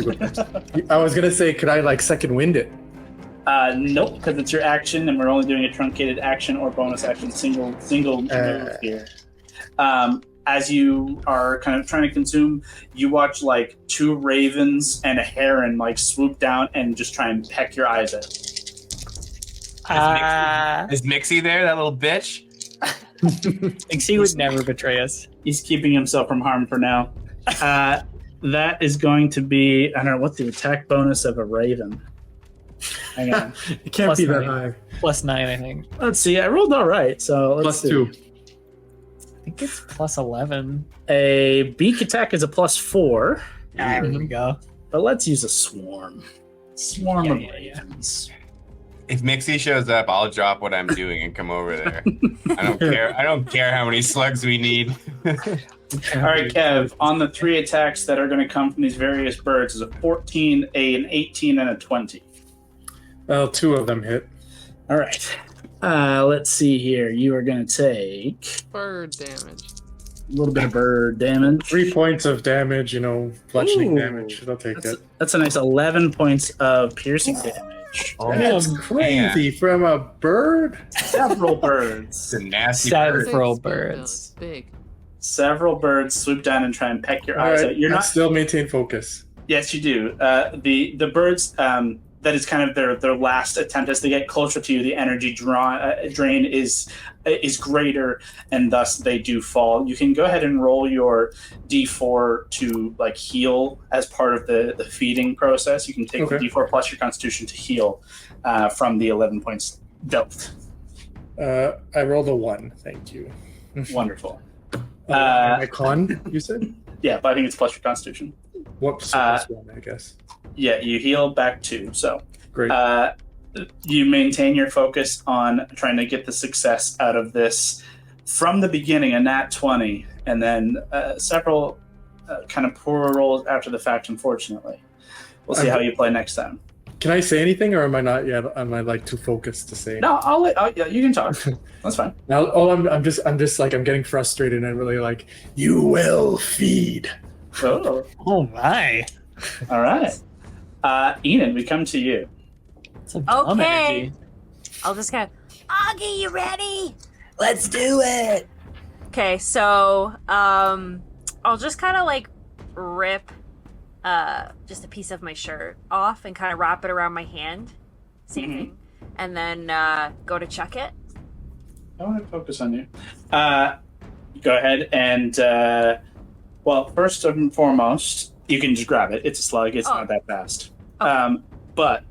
I was gonna say, could I like second wind it? Nope, because it's your action, and we're only doing a truncated action or bonus action, single move here. As you are kind of trying to consume, you watch like 2 ravens and a heron like swoop down and just try and peck your eyes out. Is Mixie there, that little bitch? He would never betray us. He's keeping himself from harm for now. That is going to be, I don't know, what's the attack bonus of a raven? Hang on. It can't Plus be that 9. high. Plus 9, I think. Let's see, I rolled all right, so let's Plus see. 2. I think it's plus 11. A beak attack is a plus 4, There we go. but let's use a swarm. Swarm of Yeah. ravens. If Mixie shows up, I'll drop what I'm doing and come over there. I don't care. I don't care how many slugs we need. All right, Kev, on the 3 attacks that are going to come from these various birds is a 14, an 18, and a 20. Well, 2 of them hit. All right. Let's see here. You are going to take Bird damage. a little bit of bird damage. 3 points of damage, bludgeoning Ooh. damage. I'll take that. That's a nice 11 points of piercing damage. That's crazy from a bird. Several birds. It's a nasty bird. Several Big spoon bill, birds. it's big. Several birds swoop down and try and peck your All eyes right, out. You're not. still maintain focus. Yes, you do. The birds, that is kind of their last attempt. As they get closer to you, the energy drain is greater, and thus they do fall. You can go ahead and roll your D4 to like heal as part of the feeding process. You can take the D4 plus your Constitution to heal from the 11 points dealt. I rolled a 1. Thank you. Wonderful. My con, you said? Yeah, but I think it's plus your Constitution. Whoops. Plus 1, I guess. Yeah, you heal back 2. So Great. you maintain your focus on trying to get the success out of this from the beginning, a nat 20, and then several kind of poor rolls after the fact, unfortunately. We'll see how you play next time. Can I say anything, or am I not yet? Am I like too focused to say? No, yeah, you can talk. That's fine. Now, I'm just like I'm getting frustrated and really like you will feed. Oh, Oh my. all right. Enid, we come to you. It's a dumb Okay. energy. I'll just kind of, Augie, you ready? Let's do it. Okay, so I'll just kind of like rip just a piece of my shirt off and kind of wrap it around my hand, same thing, and then go to check it. I want to focus on you. Go ahead and, well, first and foremost, you can just grab it. It's a slug. It's not that fast. Okay. But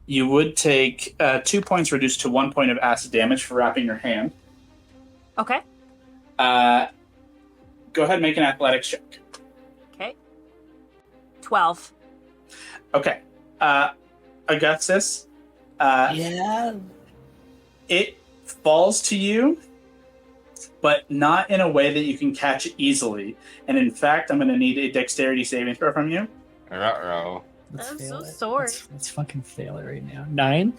you would take 2 points reduced to 1 point of acid damage for wrapping your hand. Okay. Go ahead and make an athletics check. Okay. 12. Okay. Augustus, Yeah. it falls to you, but not in a way that you can catch it easily. And in fact, I'm going to need a dexterity saving throw from you. Uh-oh. Let's I'm fail so it. sorry. Let's fucking fail it right now. 9.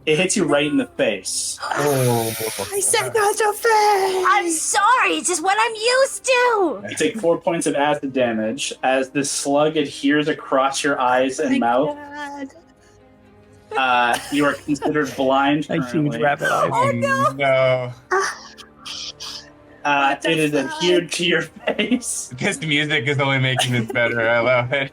It hits you right in the face. Oh. I said not to fail. I'm sorry, it's just what I'm used to. You take 4 points of acid damage as the slug adheres across your eyes and mouth. You are considered blind A huge currently. rabbit eye. Oh no. It is adhered to your face. This music is only making this better. I love it.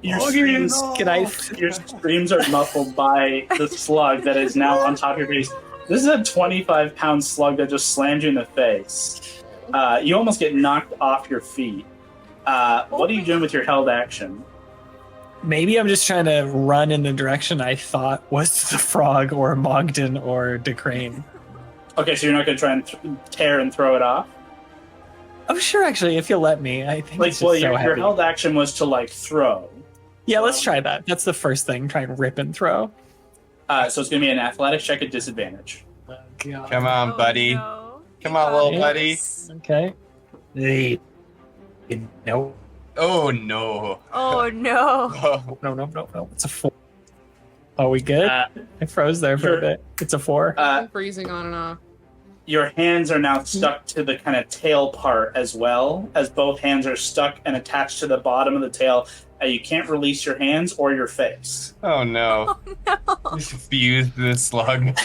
Your Augie, screams, your screams are muffled by the slug that is now on top of your face. This is a 25-pound slug that just slammed you in the face. You almost get knocked off your feet. What are you doing with your held action? Maybe I'm just trying to run in the direction I thought was the frog or Mogden or DeCrane. Okay, so you're not going to try and tear and throw it off? Oh, sure, actually, if you'll let me. I think Like, it's well, just so your heavy. held action was to, like, throw. Yeah, let's try that. That's the first thing. Try and rip and throw. So it's going to be an athletics check at disadvantage. Oh, God. Come on, buddy. No. Come on, little buddy. Yes. Okay. No. Oh no. Oh no. Oh, No. It's a 4. Are we good? Uh, I froze there for a bit. It's a 4. I'm freezing on and off. your hands are now stuck to the kind of tail part as well, as both hands are stuck and attached to the bottom of the tail. You can't release your hands or your face. oh no. Just fused the slug.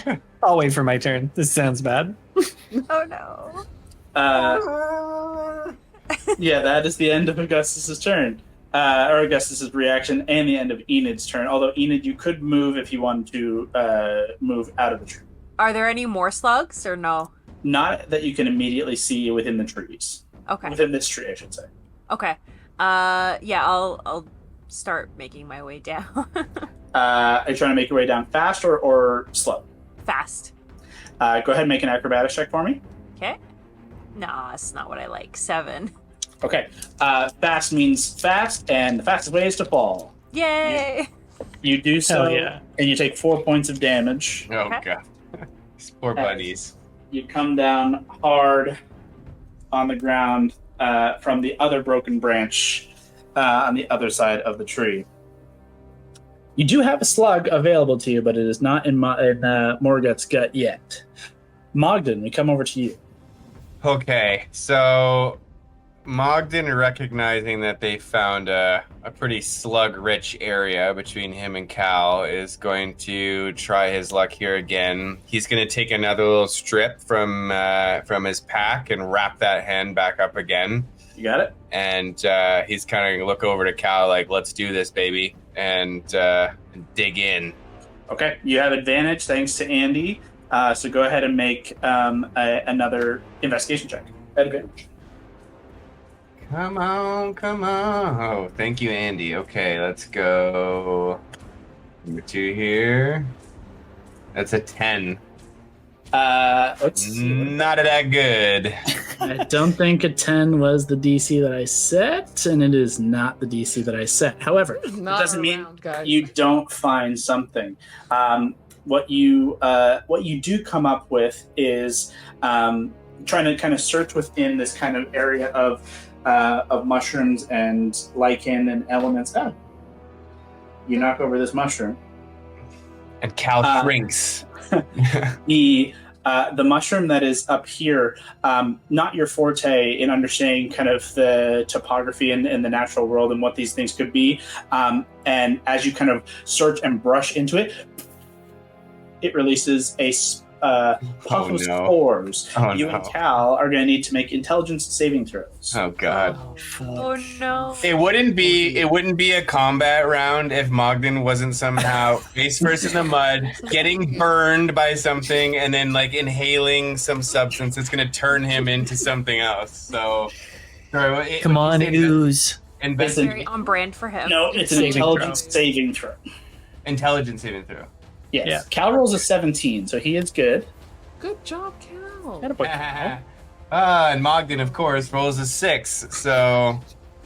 I'll wait for my turn. This sounds bad. Oh no. Yeah, that is the end of Augustus's turn. Or Augustus's reaction, and the end of Enid's turn. Although, Enid, you could move if you wanted to move out of the tree. Are there any more slugs or no? Not that you can immediately see within the trees. Okay. Within this tree, I should say. Okay. Yeah, I'll start making my way down. Are you trying to make your way down fast or slow? Fast. Go ahead and make an acrobatics check for me. Okay. No, that's not what I like. 7. Okay. Fast means fast, and the fastest way is to fall. Yay! You do so, Hell yeah. and you take 4 points of damage. Oh god. These poor buddies. You come down hard on the ground from the other broken branch on the other side of the tree. You do have a slug available to you, but it is not in Morgut's gut yet. Mogden, we come over to you. Okay, so Mogden, recognizing that they found a pretty slug-rich area between him and Cal, is going to try his luck here again. He's going to take another little strip from his pack and wrap that hand back up again. You got it? And he's kind of going to look over to Cal like, let's do this, baby, and dig in. Okay, you have advantage thanks to Andy. So go ahead and make another investigation check at advantage. Come on. Oh, thank you, Andy. Okay, let's go. Number 2 here. That's a 10. Let's see. Not that good. I don't think a 10 was the DC that I set, and it is not the DC that I set. However, it Not doesn't mean around, guys. you don't find something. What you do come up with is trying to kind of search within this kind of area of mushrooms and lichen and elements. Oh, you knock over this mushroom. And Cal shrinks. The mushroom that is up here, not your forte in understanding kind of the topography and the natural world and what these things could be. And as you kind of search and brush into it, it releases a puff of spores. You and Cal are going to need to make intelligence saving throws. Oh god. Oh no. It wouldn't be a combat round if Mogden wasn't somehow face first in the mud, getting burned by something, and then like inhaling some substance that's going to turn him into something else. So, Come on, ooze. Very on brand for him. No, it's an intelligence saving throw. Intelligence saving throw. Yes. Yeah. Cal rolls a 17, so he is good. Good job, Cal. Attaboy, Cal. And Mogden, of course, rolls a 6. So,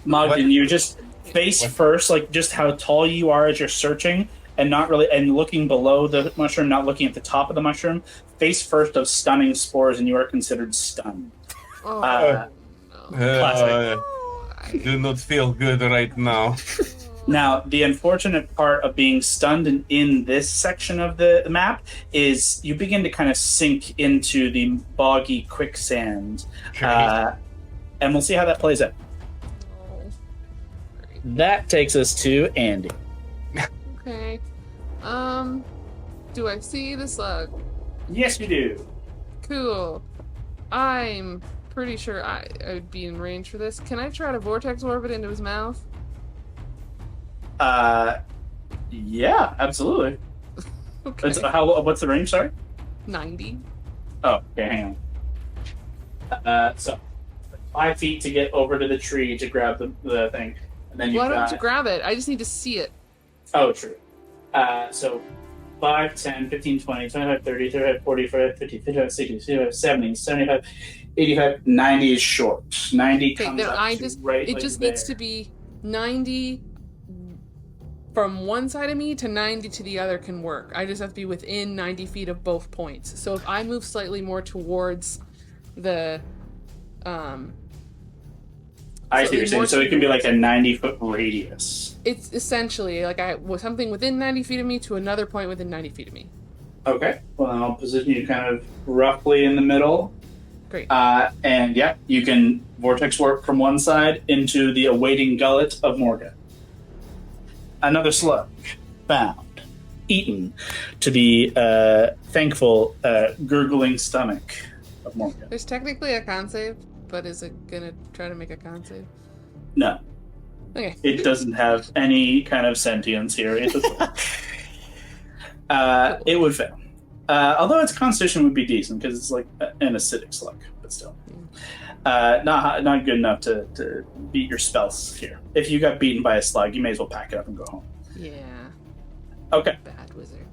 Mogden, you just face first, like just how tall you are as you're searching, and not really, and looking below the mushroom, not looking at the top of the mushroom. Face first of stunning spores, and you are considered stunned. Oh, no. do not feel good right now. Now, the unfortunate part of being stunned in this section of the map is you begin to kind of sink into the boggy quicksand. And we'll see how that plays out. Oh. That takes us to Andy. Okay. Do I see the slug? Yes, you do. Cool. I'm pretty sure I'd be in range for this. Can I try to vortex orbit into his mouth? Yeah, absolutely. Okay. What's the range, sorry? 90. Oh, okay, hang on. So 5 feet to get over to the tree to grab the thing. And then Why don't you grab it? I just need to see it. Oh, true. So 5, 10, 15, 20, 25, 30, 35, 40, 45, 50, 55, 60, 65, 70, 75, 85, 90 is short. 90 comes up to right it like just there. needs to be 90 from one side of me to 90 to the other can work. I just have to be within 90 feet of both points. So if I move slightly more towards the I So see what you're saying. So it can be like a 90-foot radius. it's essentially like I was something within 90 feet of me to another point within 90 feet of me. Okay. Well, then I'll position you kind of roughly in the middle. Great. And yeah, you can vortex warp from one side into the awaiting gullet of Morgut. Another slug found, eaten to the thankful gurgling stomach of Morgut. There's technically a con save, but is it gonna try to make a con save? No, Okay. it doesn't have any kind of sentience here. It would fail. Although its constitution would be decent because it's like an acidic slug, but still. Not good enough to beat your spells here. If you got beaten by a slug, you may as well pack it up and go home. Yeah. Okay, Bad wizard.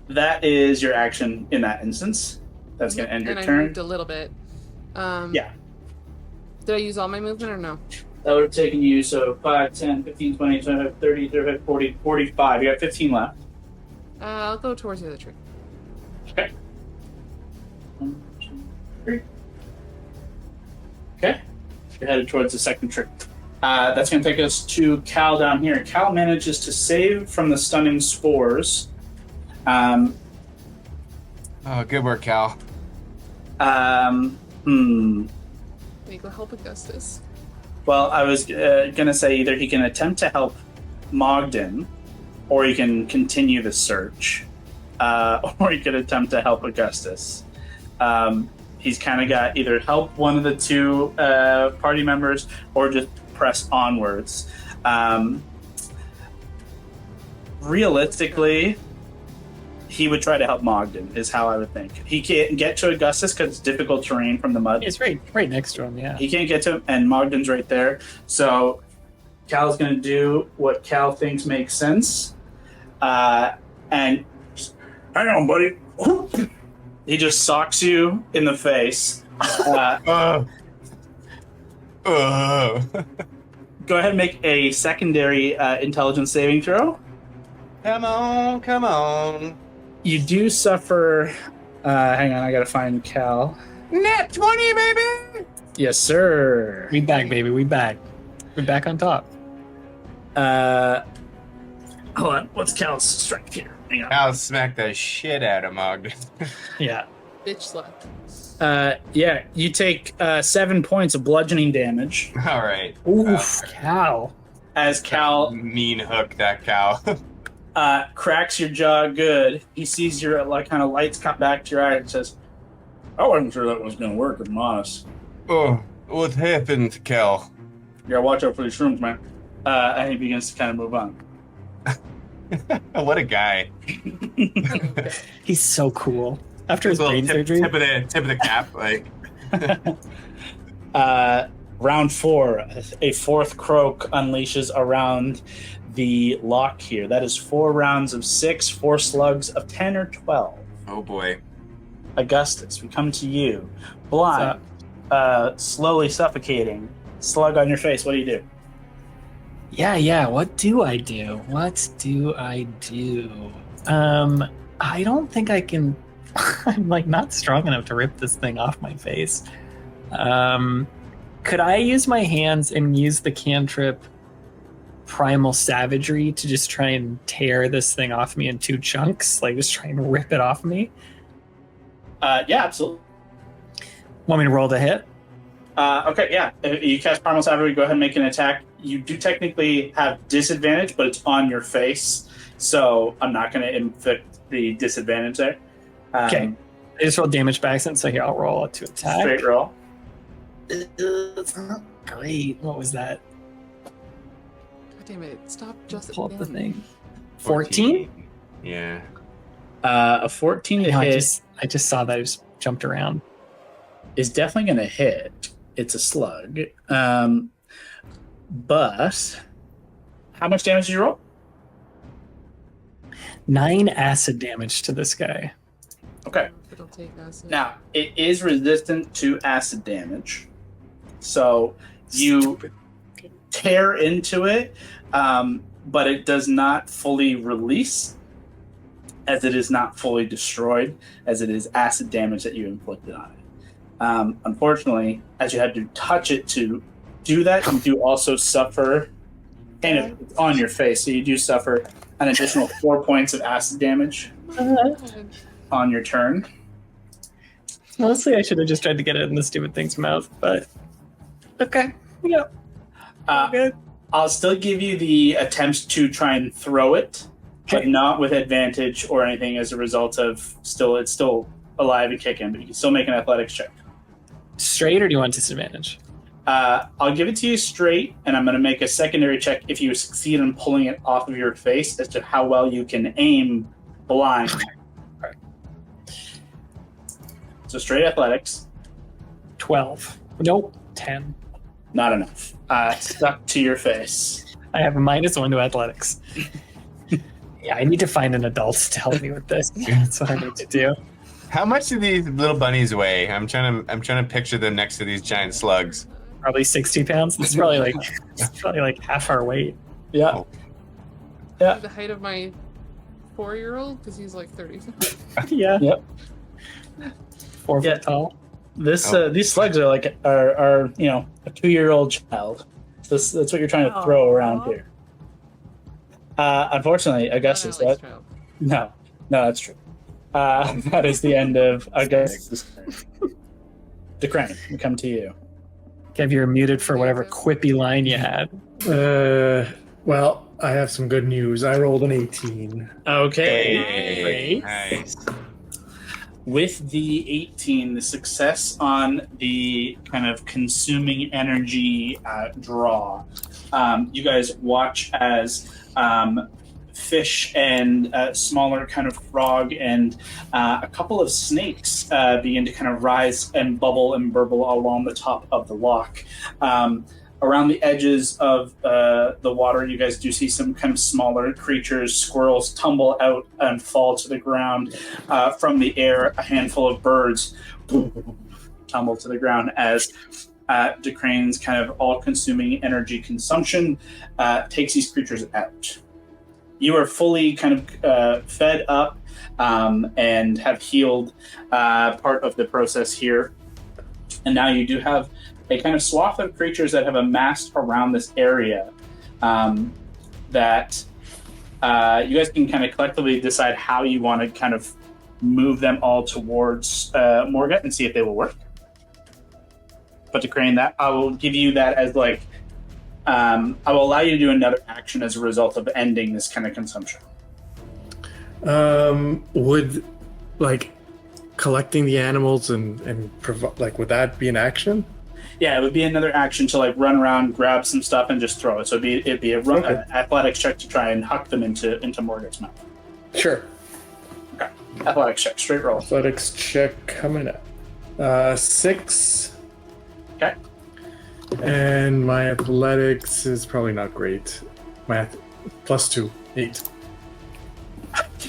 that is your action in that instance. That's going to end your and I turn. moved a little bit. Yeah. Did I use all my movement or no? That would have taken you, 5, 10, 15, 20, 25, 30, 35, 40, 45. You got 15 left. I'll go towards the other tree. Okay. 1, 2, 3. Okay. You're headed towards the second tree. That's going to take us to Cal down here. Cal manages to save from the stunning spores. Oh, good work, Cal. Can you go help Augustus? Well, I was going to say either he can attempt to help Mogden, or he can continue the search, or he could attempt to help Augustus. He's kind of got either help one of the two party members, or just press onwards. Realistically, he would try to help Mogden, is how I would think. He can't get to Augustus because it's difficult terrain from the mud. It's right next to him, yeah. He can't get to him, and Mogden's right there. So Cal's going to do what Cal thinks makes sense. And just, hang on, buddy. He just socks you in the face. Go ahead and make a secondary intelligence saving throw. Come on. You do suffer... hang on, I gotta find Cal. Net 20, baby! Yes, sir. We back, baby. We back. We're back on top. Hold on. What's Cal's strength here? Hang on. Cal smacked the shit out of Mogden. Yeah. Bitch slut. Yeah, you take 7 points of bludgeoning damage All right. Oof, cow. as Cal Mean hook, that cow. cracks your jaw good. He sees your kind of lights come back to your eye and says, I wasn't sure that was going to work, if I'm honest. Oh, what happened, Cal? You gotta watch out for these shrooms, man. And he begins to kind of move on. What a guy. He's so cool. After his brain surgery. Tip of the cap, like. Round 4, a fourth croak unleashes around the lock here. That is 4 rounds of 6, 4 slugs of 10 or 12. Oh boy. Augustus, we come to you. Blind, slowly suffocating, slug on your face. What do you do? Yeah. What do I do? I don't think I can. I'm not strong enough to rip this thing off my face. Could I use my hands and use the cantrip Primal Savagery to just try and tear this thing off me in 2 chunks? Just try and rip it off me? Yeah, absolutely. Want me to roll the hit? Okay, yeah. You cast Primal Savagery, go ahead and make an attack. You do technically have disadvantage, but it's on your face, so I'm not going to inflict the disadvantage there. Okay. I just rolled damage by accident, so here, I'll roll it to attack. Straight roll. It's not great. What was that? God damn it. Stop just Pull up the again. thing. 14? Yeah. A 14 to No, hit I just saw that. I just jumped around. is definitely going to hit. It's a slug. But how much damage did you roll? 9 acid damage to this guy. Okay. It'll take us. Now, it is resistant to acid damage. So you tear into it, but it does not fully release, as it is not fully destroyed, as it is acid damage that you inflicted on it. Unfortunately, as you had to touch it to do that, you do also suffer, kind of on your face, so you do suffer an additional 4 points of acid damage on your turn. Mostly, I should have just tried to get it in the stupid thing's mouth, but okay. Yeah. Good. I'll still give you the attempt to try and throw it, but not with advantage or anything as a result of it's still alive and kicking, but you can still make an athletics check. Straight, or do you want disadvantage? I'll give it to you straight, and I'm going to make a secondary check if you succeed in pulling it off of your face as to how well you can aim blind. Okay. So straight athletics. 12. Nope. 10. Not enough. Stuck to your face. I have a -1 to athletics. Yeah, I need to find an adult to help me with this. That's what I need to do. How much do these little bunnies weigh? I'm trying to picture them next to these giant slugs. Probably 60 pounds. It's probably like half our weight. Yeah. Oh. Yeah. The height of my 4-year-old, because he's like 30. Yeah. Yep. 4 Yeah. foot tall. These slugs are like are a 2-year-old child. That's what you're trying to throw around here. Unfortunately, Augustus, no, that's true. That is the end of Augustus. DeCrane, we come to you. Kev, you're muted for whatever quippy line you had. Well, I have some good news. I rolled an 18. Okay. Nice. With the 18, the success on the kind of consuming energy draw, you guys watch as fish and smaller kind of frog and a couple of snakes begin to kind of rise and bubble and burble along the top of the lock. Around the edges of the water, you guys do see some kind of smaller creatures. Squirrels tumble out and fall to the ground. From the air, a handful of birds tumble to the ground as DeCrane's kind of all-consuming energy consumption takes these creatures out. You are fully kind of fed up and have healed part of the process here. And now you do have a kind of swath of creatures that have amassed around this area that you guys can kind of collectively decide how you want to kind of move them all towards Morgut and see if they will work. But to crane that, I will give you that as like, I will allow you to do another action as a result of ending this kind of consumption. Would like collecting the animals and would that be an action? Yeah, it would be another action to like run around, grab some stuff, and just throw it. So it'd be an athletics check to try and huck them into Morgut's mouth. Sure. Okay. Athletics check, straight roll. Athletics check coming up. 6. Okay. And my athletics is probably not great. My +2, 8.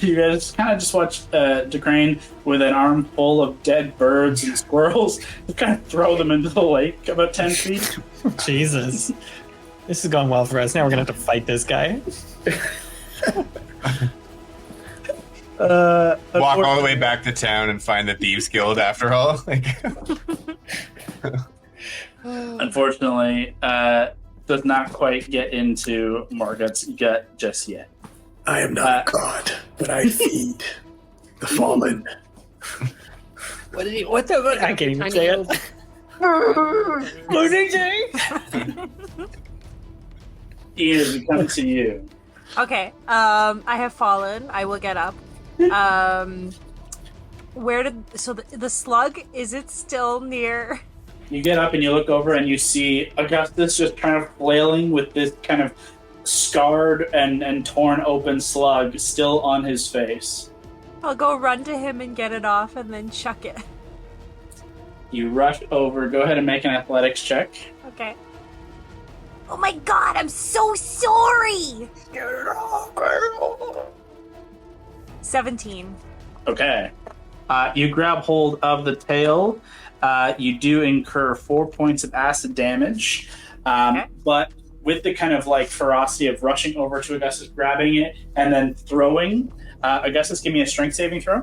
You guys kind of just watch DeCrane with an arm full of dead birds and squirrels kind of throw them into the lake about 10 feet. Jesus. This has gone well for us. Now we're going to have to fight this guy. Walk all the way back to town and find the Thieves Guild after all. Unfortunately, does not quite get into Morgut's gut just yet. I am not God, but I feed the fallen. What the? I can't even say it. What did he say? Ian, we come to you. Okay. I have fallen. I will get up. The slug, is it still near? You get up and you look over and you see Augustus just kind of flailing with this kind of scarred and torn open slug still on his face. I'll go run to him and get it off and then chuck it. You rush over. Go ahead and make an athletics check. Okay. Oh my god, I'm so sorry! 17. Okay. You grab hold of the tail. You do incur 4 points of acid damage. Okay. But with the kind of like ferocity of rushing over to Augustus, grabbing it, and then throwing, Augustus, give me a strength saving throw.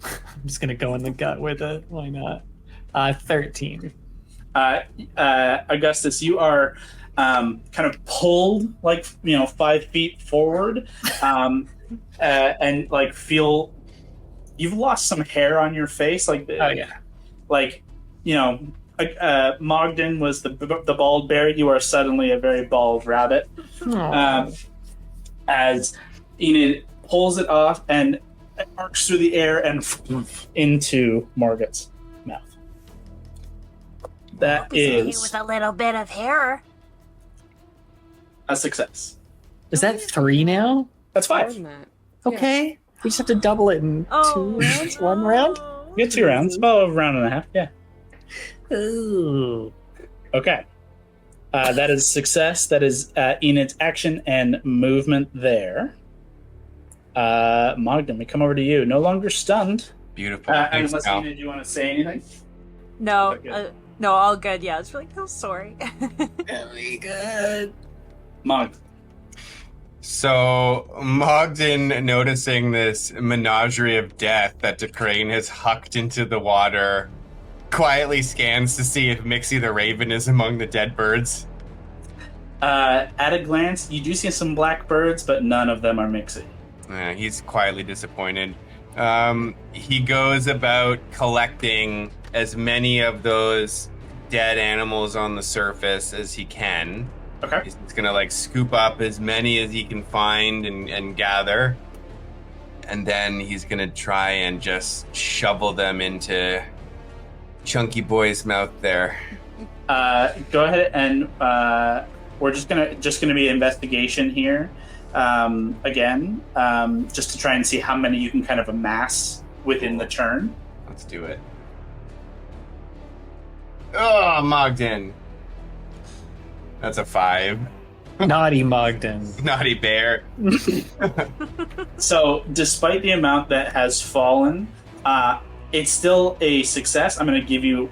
I'm just going to go in the gut with it. Why not? 13. Augustus, you are kind of pulled 5 feet forward, and like feel you've lost some hair on your face. Mogden was the bald bear. You are suddenly a very bald rabbit. As Enid pulls it off and it arcs through the air and into Morgut's mouth. That is with a little bit of hair. a success. Is that 3 now? That's More 5. than that. Okay. We just have to double it in 2 rounds, 1 round? You get 2 rounds, about a round and a half. Yeah. Ooh. Okay. That is success. That is Enid's action and movement there. Mogden, we come over to you. No longer stunned. Beautiful. Thanks, Unless Cal. Enid, you want to say anything? No, Okay. no, all good. Yeah, it's really cool. Sorry. Very good. Mogden. So Mogden, noticing this menagerie of death that DeCrane has hucked into the water, quietly scans to see if Mixie the Raven is among the dead birds. At a glance, you do see some black birds, but none of them are Mixie. He's quietly disappointed. He goes about collecting as many of those dead animals on the surface as he can. Okay. He's gonna scoop up as many as he can find and gather. And then he's gonna try and just shovel them into Chunky Boy's mouth there. Go ahead and we're just gonna be investigation here. Again, just to try and see how many you can kind of amass within the turn. Let's do it. Oh, Mogden. That's a 5. Naughty Mogden. Naughty bear. So, despite the amount that has fallen, it's still a success. I'm going to give you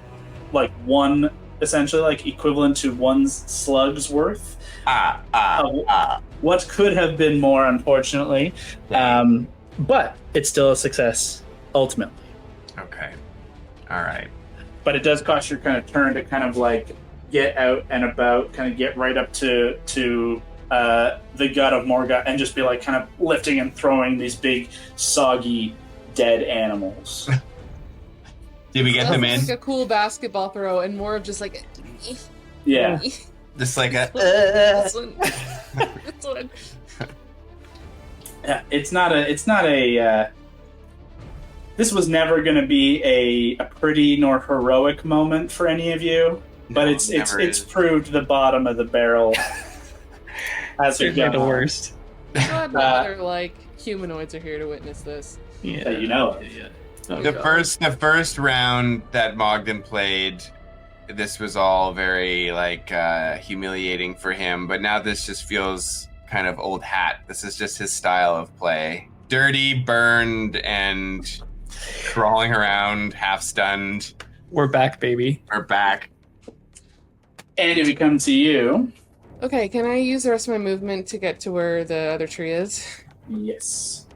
one, essentially, equivalent to 1 slug's worth. What could have been more, unfortunately. But it's still a success, ultimately. Okay. All right. But it does cost your kind of turn to kind of get out and about, kind of get right up to the gut of Morgut and just be kind of lifting and throwing these big, soggy, dead animals. Did we get them in? Like a cool basketball throw and more of just Yeah. Just like a... this one. This one. Yeah, it's not a this was never going to be a pretty nor heroic moment for any of you, but No, it's never is. proved the bottom of the barrel as we Certainly go. the worst. God, no other humanoids are here to witness this. Yeah. That you know of. Yeah. The first round that Mogden played, this was all very humiliating for him, but now this just feels kind of old hat. This is just his style of play. Dirty, burned, and crawling around, half stunned. We're back, baby. We're back. And if we come to you, Okay, can I use the rest of my movement to get to where the other tree is? yes.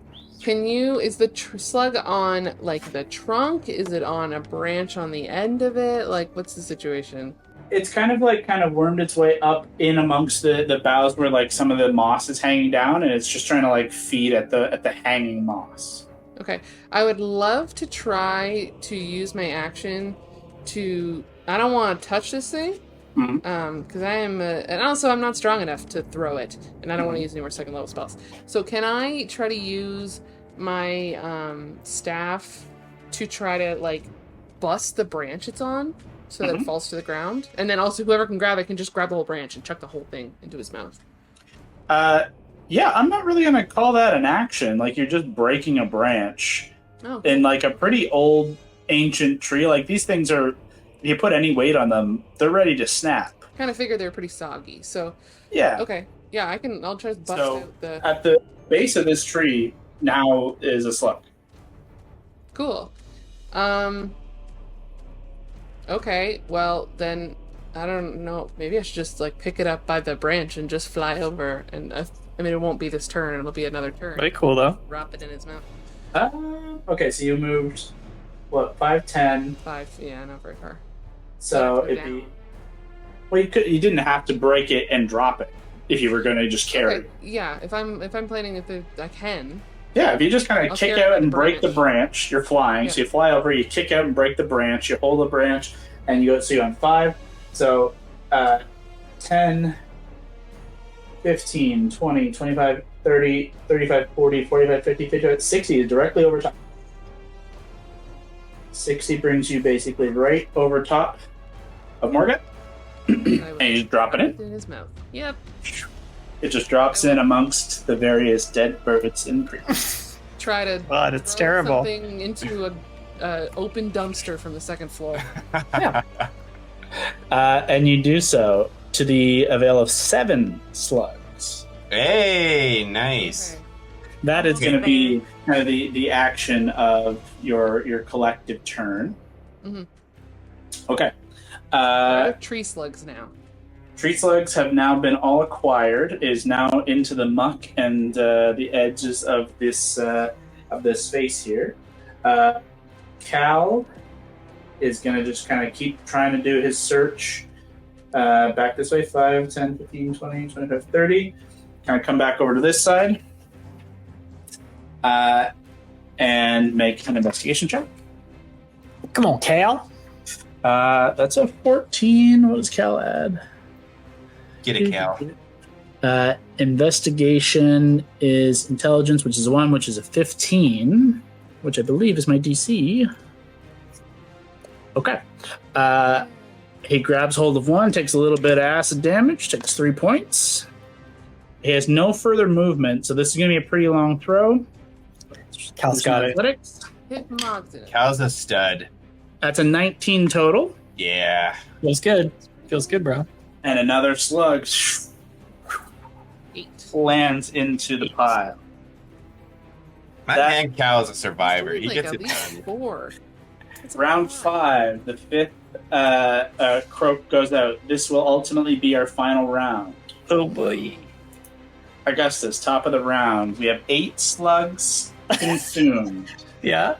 Is the slug on the trunk? Is it on a branch on the end of it? What's the situation? It's kind of wormed its way up in amongst the boughs where some of the moss is hanging down, and it's just trying to feed at the hanging moss. Okay, I would love to try to use my action to. I don't want to touch this thing, because I am, and also I'm not strong enough to throw it, and I don't want to use any more 2nd level spells. So can I try to use my staff to try to bust the branch it's on so that it falls to the ground, and then also whoever can grab it can just grab the whole branch and chuck the whole thing into his mouth? Yeah, I'm not really gonna call that an action. You're just breaking a branch in a pretty old ancient tree. These things are, if you put any weight on them, they're ready to snap. Kind of figured they're pretty soggy. So Yeah. okay, yeah, I'll try to bust So out the. at the base of this tree now is a slug. Cool. Okay, well then I don't know. Maybe I should just pick it up by the branch and just fly over. And I mean, it won't be this turn. It'll be another turn. Very cool, though. Drop it in his mouth. Okay, so you moved what, 5, 10. 5, yeah, not very far. So Go it'd be. down. Well, you didn't have to break it and drop it if you were going to just carry. Okay, yeah, if I'm planning I can. Yeah, if you just kind I'll of kick carry out the and break the branch, you're flying. Yeah. So you fly over, you kick out and break the branch, you hold the branch, and you go. So you're on 5. So 10, 15, 20, 25, 30, 35, 40, 45, 50, 55, 60 is directly over top. 60 brings you basically right over top of Morgut. And you just drop it in. In his mouth. Yep. It just drops in amongst the various dead birds and creatures. Try to God, it's throw terrible. something into a open dumpster from the second floor. And you do so to the avail of 7 slugs. Hey, nice. Okay. That is going to be kind of the action of your collective turn. Mhm. Okay. I have tree slugs now. Tree slugs have now been all acquired. It is now into the muck and the edges of this space here. Cal is going to just kind of keep trying to do his search back this way. 5, 10, 15, 20, 25, 30. Kind of come back over to this side. And make an investigation check. Come on, Cal. That's a 14. What does Cal add? Get it, Cal. Investigation is intelligence, which is a 1, which is a 15, which I believe is my DC. Okay. He grabs hold of 1, takes a little bit of acid damage, takes 3 points. He has no further movement, so this is going to be a pretty long throw. Cal's got it. Athletics. Hit Mogden. Cal's a stud. That's a 19 total. Yeah. Feels good. Feels good, bro. And another slug 8. lands into the pile. My That- man Cal is a survivor. He Like gets at it least done. 4. That's a Round lot. 5, the 5th croak goes out. This will ultimately be our final round. Oh boy. Augustus, top of the round. We have 8 slugs consumed. Yeah.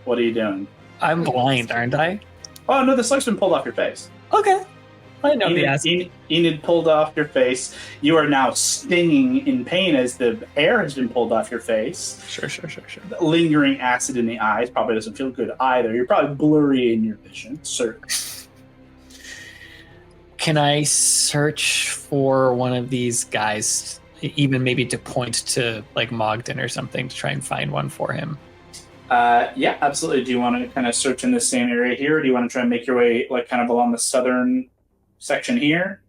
What are you doing? I'm blind, aren't I? Oh, no, the slug's been pulled off your face. Okay. I know the ass. Enid pulled off your face. You are now stinging in pain as the hair has been pulled off your face. Sure. Lingering acid in the eyes probably doesn't feel good either. You're probably blurry in your vision, certainly. Can I search for one of these guys, even maybe to point to like Mogden or something to try and find one for him? Yeah, absolutely. Do you want to kind of search in the same area here, or do you want to try and make your way like kind of along the southern section here?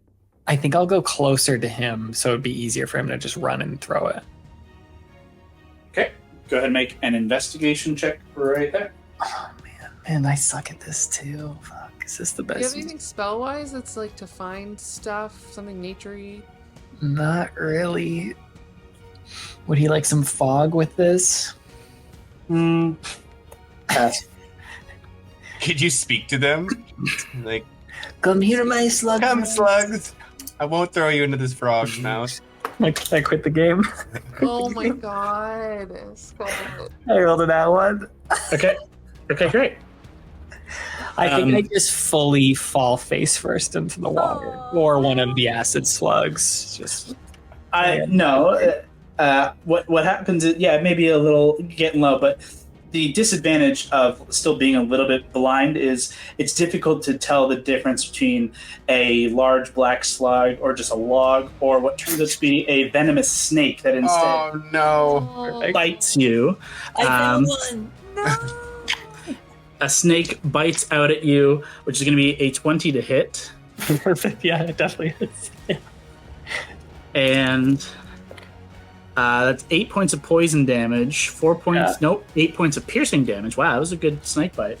I think I'll go closer to him so it'd be easier for him to just run and throw it. Okay, go ahead and make an investigation check right there. Oh man, I suck at this too. Fuck, is this the Do you have best? anything spell-wise that's like to find stuff, something nature-y? Not really. Would he like some fog with this? Pass. Could you speak to them? Like, Come here, my slug. come, slugs. I won't throw you into this frog's mouth. Like, I quit the game. Oh my god. Scarlet. I rolled a that one. Okay, great. I think I just fully fall face first into the water, or one of the acid slugs. Just What happens is, yeah, maybe a little getting low, but the disadvantage of still being a little bit blind is it's difficult to tell the difference between a large black slug or just a log or what turns out to be a venomous snake that instead Oh, no. Oh, bites you. I found Um, one. A snake bites out at you, which is going to be a 20 to hit. Perfect. Yeah, it definitely is. And that's 8 points of poison damage, 4 points, 8 points of piercing damage. Wow, that was a good snake bite.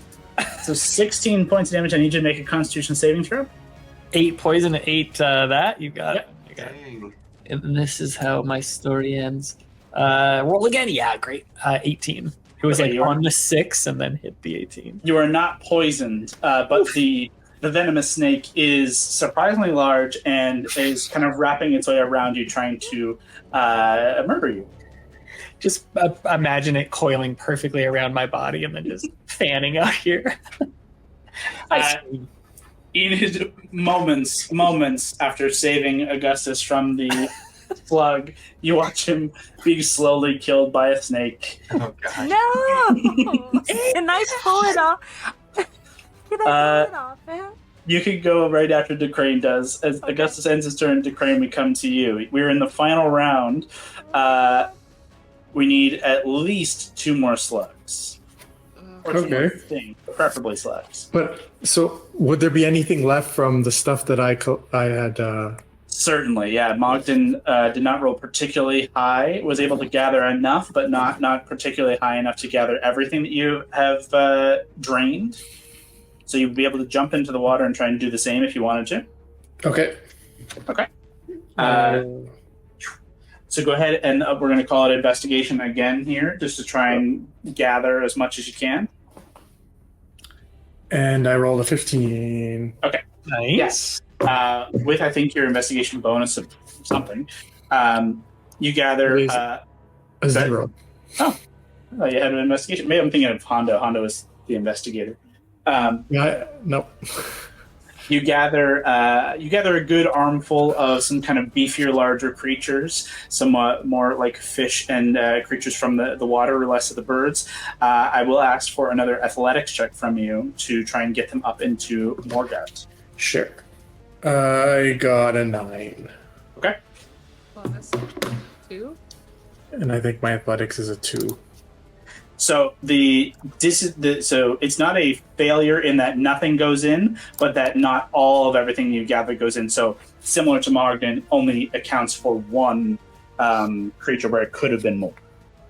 So 16 points of damage. I need you to make a constitution saving throw. 8 poison, 8 that. You got Yep. it. You got it. Dang. And this is how my story ends. Roll again. Yeah, great. 18. It was Okay, like you are- on the 6 and then hit the 18. You are not poisoned, but the venomous snake is surprisingly large and is kind of wrapping its way around you, trying to murder you. Just imagine it coiling perfectly around my body and then just fanning out here. Enid, moments after saving Augustus from the slug, you watch him being slowly killed by a snake. Oh god. No! Can I pull it off? Can I pull it off, man? You can go right after DeCrane does. As Augustus ends his turn, DeCrane, we come to you. We're in the final round. We need at least 2 more slugs. Or 2 more things, preferably slugs. But so, would there be anything left from the stuff that I had? Certainly, yeah. Mogden did not roll particularly high. Was able to gather enough, but not particularly high enough to gather everything that you have drained. So you'd be able to jump into the water and try and do the same if you wanted to. Okay. Okay. So go ahead and we're going to call it investigation again here, just to try and gather as much as you can. And I rolled a 15. Okay. Nice. Yes. With, I think, your investigation bonus of something, you gather... a 0. Oh, you had an investigation. Maybe I'm thinking of Hondo. Hondo is the investigator. Nope. You gather a good armful of some kind of beefier, larger creatures, somewhat more like fish and creatures from the water, or less of the birds. I will ask for another athletics check from you to try and get them up into Morgut. Sure. I got a 9. Okay. Plus 2. And I think my athletics is a 2. So so it's not a failure in that nothing goes in, but that not all of everything you gather goes in. So similar to Mogden, only accounts for 1 creature where it could have been more.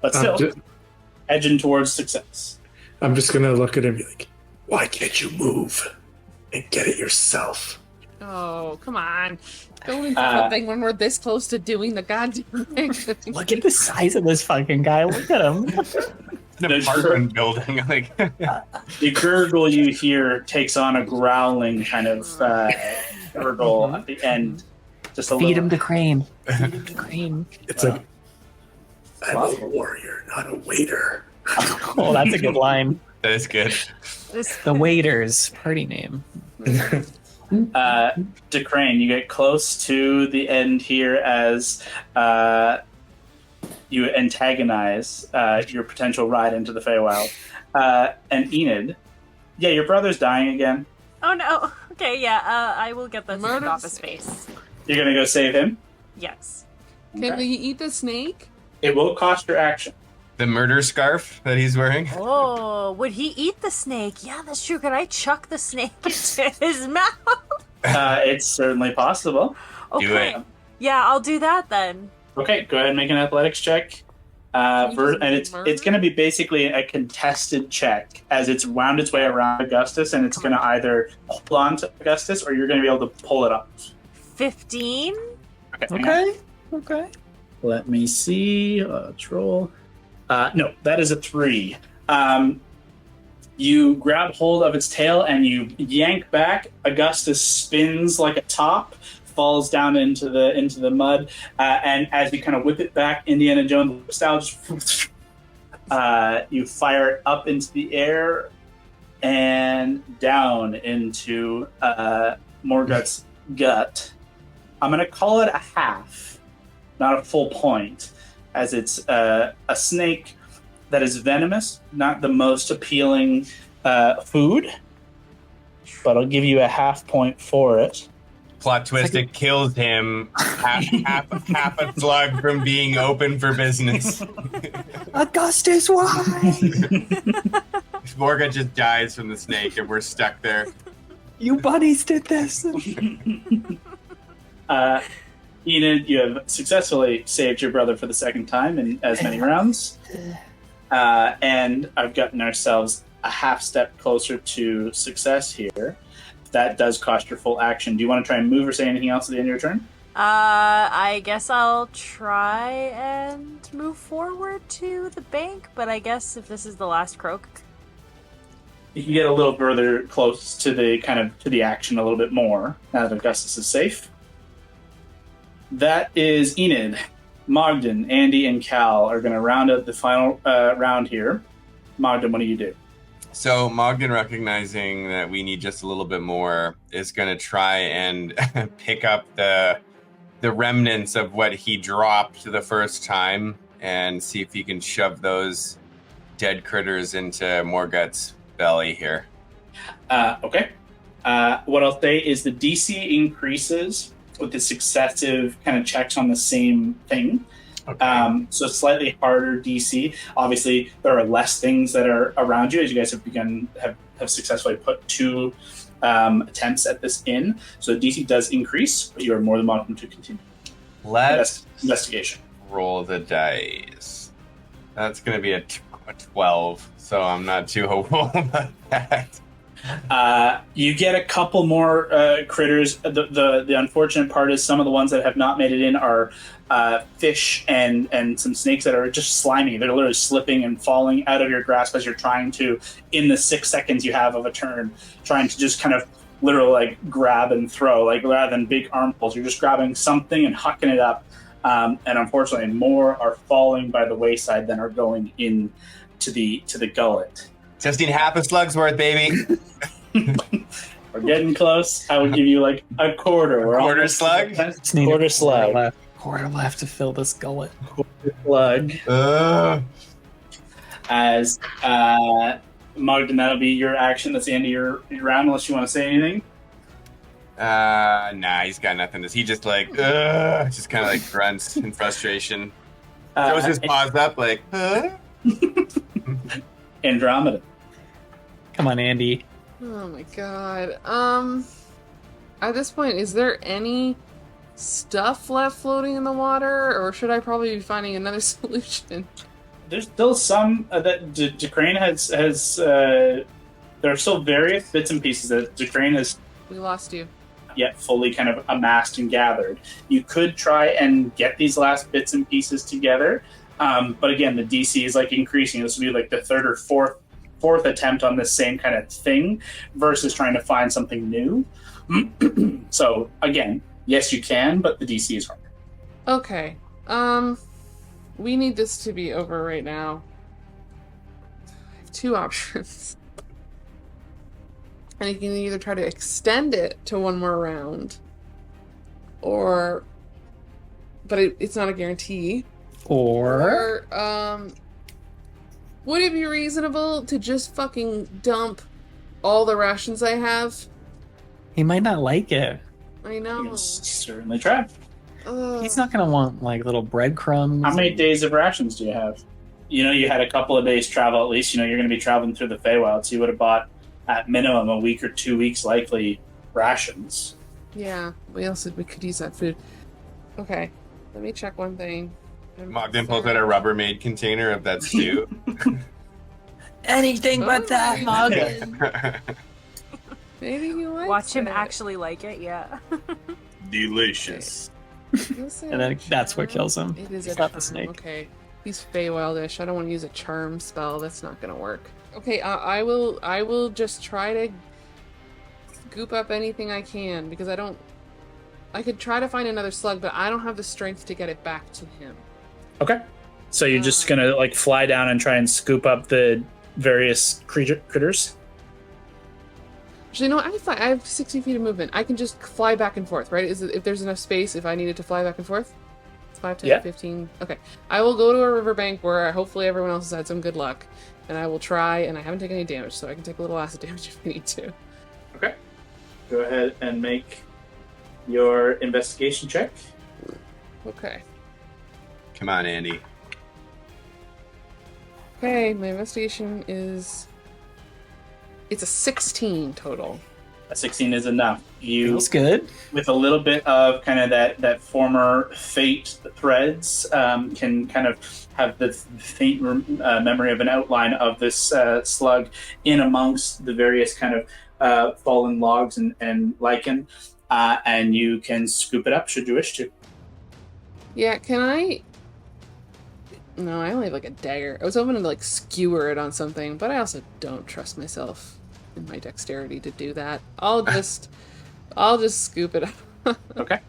But still, edging towards success. I'm just going to look at him and be like, why can't you move and get it yourself? Oh, come on. Don't do something when we're this close to doing the goddamn thing. Look at the size of this fucking guy. Look at him. An apartment building. Like the gurgle you hear takes on a growling kind of gurgle at the end. Just a Feed little. him to Crane. Feed him to Crane. It's like, I'm a warrior, not a waiter. Oh, that's a good line. that is good. The Waiters party name. DeCrane, you get close to the end here as you antagonize your potential ride into the Feywild. And Enid, yeah, your brother's dying again. Oh no. Okay, yeah, I will get the snake Murdered off his snake. face. You're going to go save him? Yes. Can we eat the snake? It will cost your action. The murder scarf that he's wearing. Oh, would he eat the snake? Yeah, that's true. Could I chuck the snake into his mouth? It's certainly possible. Okay. Do it. Yeah, I'll do that then. Okay, go ahead and make an athletics check. And it's going to be basically a contested check as it's wound its way around Augustus, and it's going to either hold on to Augustus or you're going to be able to pull it up. 15? hang on. Okay. Let me see. Let's roll. No, that is a 3. You grab hold of its tail and you yank back. Augustus spins like a top, falls down into the mud, and as you kind of whip it back, Indiana Jones style, just, you fire it up into the air and down into Morgut's gut. I'm going to call it a half, not a full point, as it's a snake that is venomous, not the most appealing food, but I'll give you a half point for it. Plot twist, it kills him half a slug from being open for business. Augustus, why? Morgut just dies from the snake and we're stuck there. You buddies did this. Enid, you have successfully saved your brother for the second time in as many rounds. And I've gotten ourselves a half step closer to success here. That does cost your full action. Do you want to try and move or say anything else at the end of your turn? I guess I'll try and move forward to the bank, but I guess if this is the last croak. You can get a little further close to the action a little bit more now that Augustus is safe. That is Enid. Mogden, Andy, and Cal are going to round out the final round here. Mogden, what do you do? So Mogden, recognizing that we need just a little bit more, is going to try and pick up the remnants of what he dropped the first time and see if he can shove those dead critters into Morgut's belly here. Okay. What I'll say is the DC increases with the successive kind of checks on the same thing. Okay. So slightly harder DC. Obviously, there are less things that are around you as you guys have successfully put 2 attempts at this in. So the DC does increase, but you are more than welcome to continue. Let's Investigation. roll the dice. That's going to be a 12, so I'm not too hopeful about that. You get a couple more critters. The unfortunate part is some of the ones that have not made it in are fish and some snakes that are just slimy. They're literally slipping and falling out of your grasp as you're trying to, in the 6 seconds you have of a turn, trying to just kind of literally like grab and throw. Like rather than big armfuls, you're just grabbing something and hucking it up. And unfortunately, more are falling by the wayside than are going in to the gullet. Just need half a slug's worth, baby. We're getting close. I would give you like a quarter. We're Quarter almost- slug? Just need Quarter slug. Quarter left to fill this gullet. Slug. As Mogden, that'll be your action. That's the end of your round, unless you want to say anything. Nah, he's got nothing. He just like, just kind of like grunts in frustration. Throws his paws up like, Andromeda. Come on, Andy. Oh my god. At this point, is there any stuff left floating in the water, or should I probably be finding another solution? There's still some that Decrane has. There are still various bits and pieces that Decrane has We lost you. yet fully kind of amassed and gathered. You could try and get these last bits and pieces together, but again, the DC is like increasing. This would be like the third or fourth attempt on this same kind of thing versus trying to find something new. So again, yes, you can, but the DC is harder. Okay. We need this to be over right now. I have 2 options. And you can either try to extend it to 1 more round, or, but it's not a guarantee. Or would it be reasonable to just fucking dump all the rations I have? he might not like it. I You know. can certainly try. He's not gonna want like little breadcrumbs. How many days of rations do you have? You know, you had a couple of days travel at least. You know, you're going to be traveling through the feywild, so you would have bought at minimum a week or 2 weeks likely rations. Yeah, we also we could use that food. Okay, let me check one thing. Mogden pulls out a Rubbermaid container of that stew. Anything but that, Oh. Morgan. Maybe you like Watch him it. actually like it, yeah. Delicious. Listen, And then that's what kills him. It is It's a not the charm. snake. Okay, he's Feywildish. I don't want to use a charm spell. That's not gonna work. Okay, I will just try to scoop up anything I can because I could try to find another slug, but I don't have the strength to get it back to him. Okay. So you're just going to like fly down and try and scoop up the various critters? Actually, no, I have 60 feet of movement. I can just fly back and forth, right? If there's enough space, if I needed to fly back and forth? It's 5, 10, Yeah. 15. Okay. I will go to a riverbank where hopefully everyone else has had some good luck. And I will try, and I haven't taken any damage, so I can take a little acid damage if I need to. Okay. Go ahead and make your investigation check. Okay. Come on, Andy. Okay, my investigation is... It's a 16 total. A 16 is enough. You, Feels good. with a little bit of kind of that former fate threads, can kind of have the faint memory of an outline of this slug in amongst the various kind of fallen logs and lichen, and you can scoop it up should you wish to. Yeah, can I... No, I only have like a dagger. I was hoping to like skewer it on something, but I also don't trust myself in my dexterity to do that. I'll just scoop it up. Okay.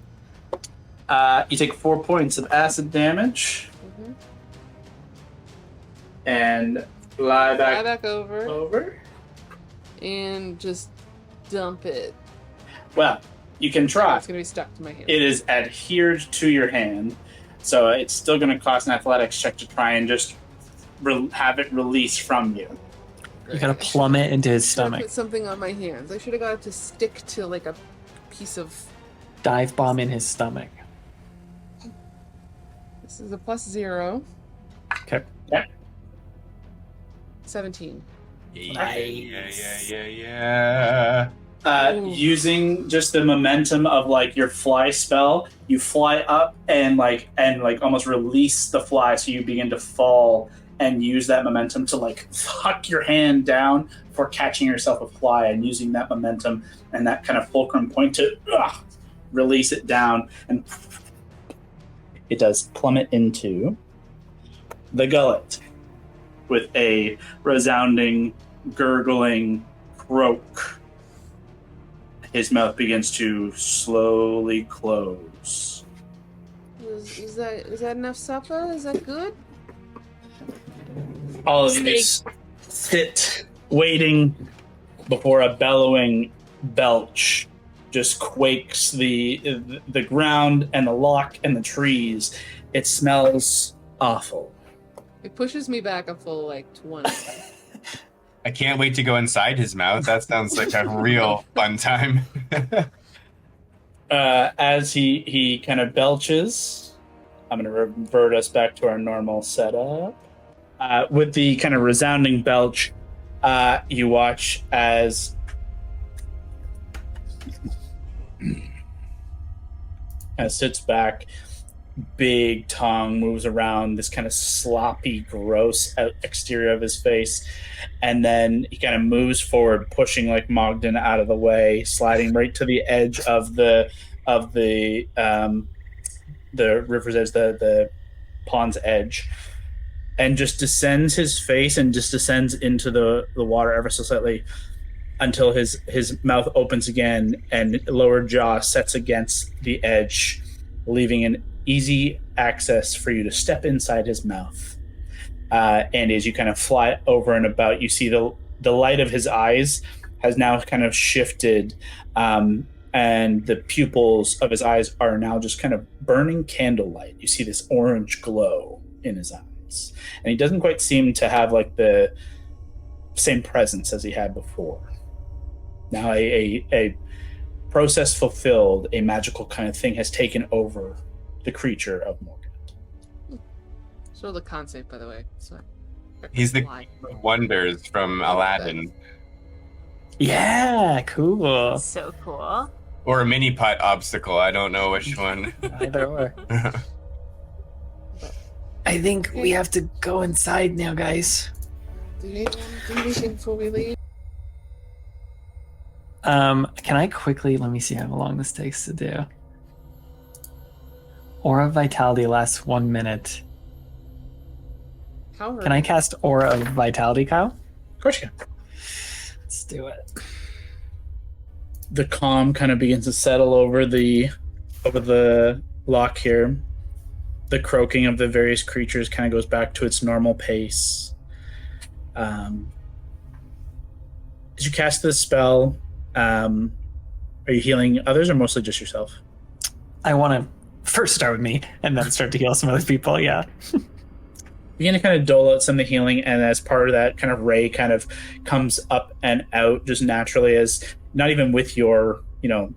You take 4 points of acid damage. Mhm. And fly Fly back back over over. and just dump it. Well, you can try. It's gonna be stuck to my hand. It is adhered to your hand, so it's still going to cost an athletics check to try and just have it release from you. You gotta plumb it into his I should have stomach. put something on my hands. I should have got it to stick to like a piece of. Dive bomb in his stomach. This is a +0. Okay. 17. Yeah. Ooh. Using just the momentum of like your fly spell, you fly up and almost release the fly, so you begin to fall and use that momentum to like huck your hand down for catching yourself a fly, and using that momentum and that kind of fulcrum point to release it down, and it does plummet into the gullet with a resounding, gurgling croak. His mouth begins to slowly close. Is that enough supper? Is that good? All of you sit waiting before a bellowing belch just quakes the ground and the lock and the trees. It smells awful. It pushes me back a full like 20. I can't wait to go inside his mouth. That sounds like a real fun time. As he kind of belches, I'm going to revert us back to our normal setup. With the kind of resounding belch, you watch as sits back, big tongue moves around this kind of sloppy, gross exterior of his face, and then he kind of moves forward, pushing like Mogden out of the way, sliding right to the edge of the river's edge, the pond's edge, and just descends his face and just descends into the water ever so slightly until his mouth opens again and lower jaw sets against the edge, leaving an easy access for you to step inside his mouth. And as you kind of fly over and about, you see the light of his eyes has now kind of shifted, and the pupils of his eyes are now just kind of burning candlelight. You see this orange glow in his eyes, and he doesn't quite seem to have like the same presence as he had before. Now a process fulfilled, a magical kind of thing has taken over the creature of Morgut. So the concept, by the way. So He's the Wonders from Aladdin. Yeah, cool. So cool. Or a mini putt obstacle. I don't know which one. Either or. I think we have to go inside now, guys. Do you want to do anything before we leave? Can I quickly, let me see how long this takes to do. Aura of Vitality lasts 1 minute. How Can I cast Aura of Vitality, Kyle? Of course you can. Let's do it. The calm kind of begins to settle over the lock here. The croaking of the various creatures kind of goes back to its normal pace. As you cast this spell, are you healing others or mostly just yourself? I want to first start with me and then start to heal some other people, yeah. Begin to kind of dole out some of the healing, and as part of that, kind of Ray kind of comes up and out just naturally, as not even with your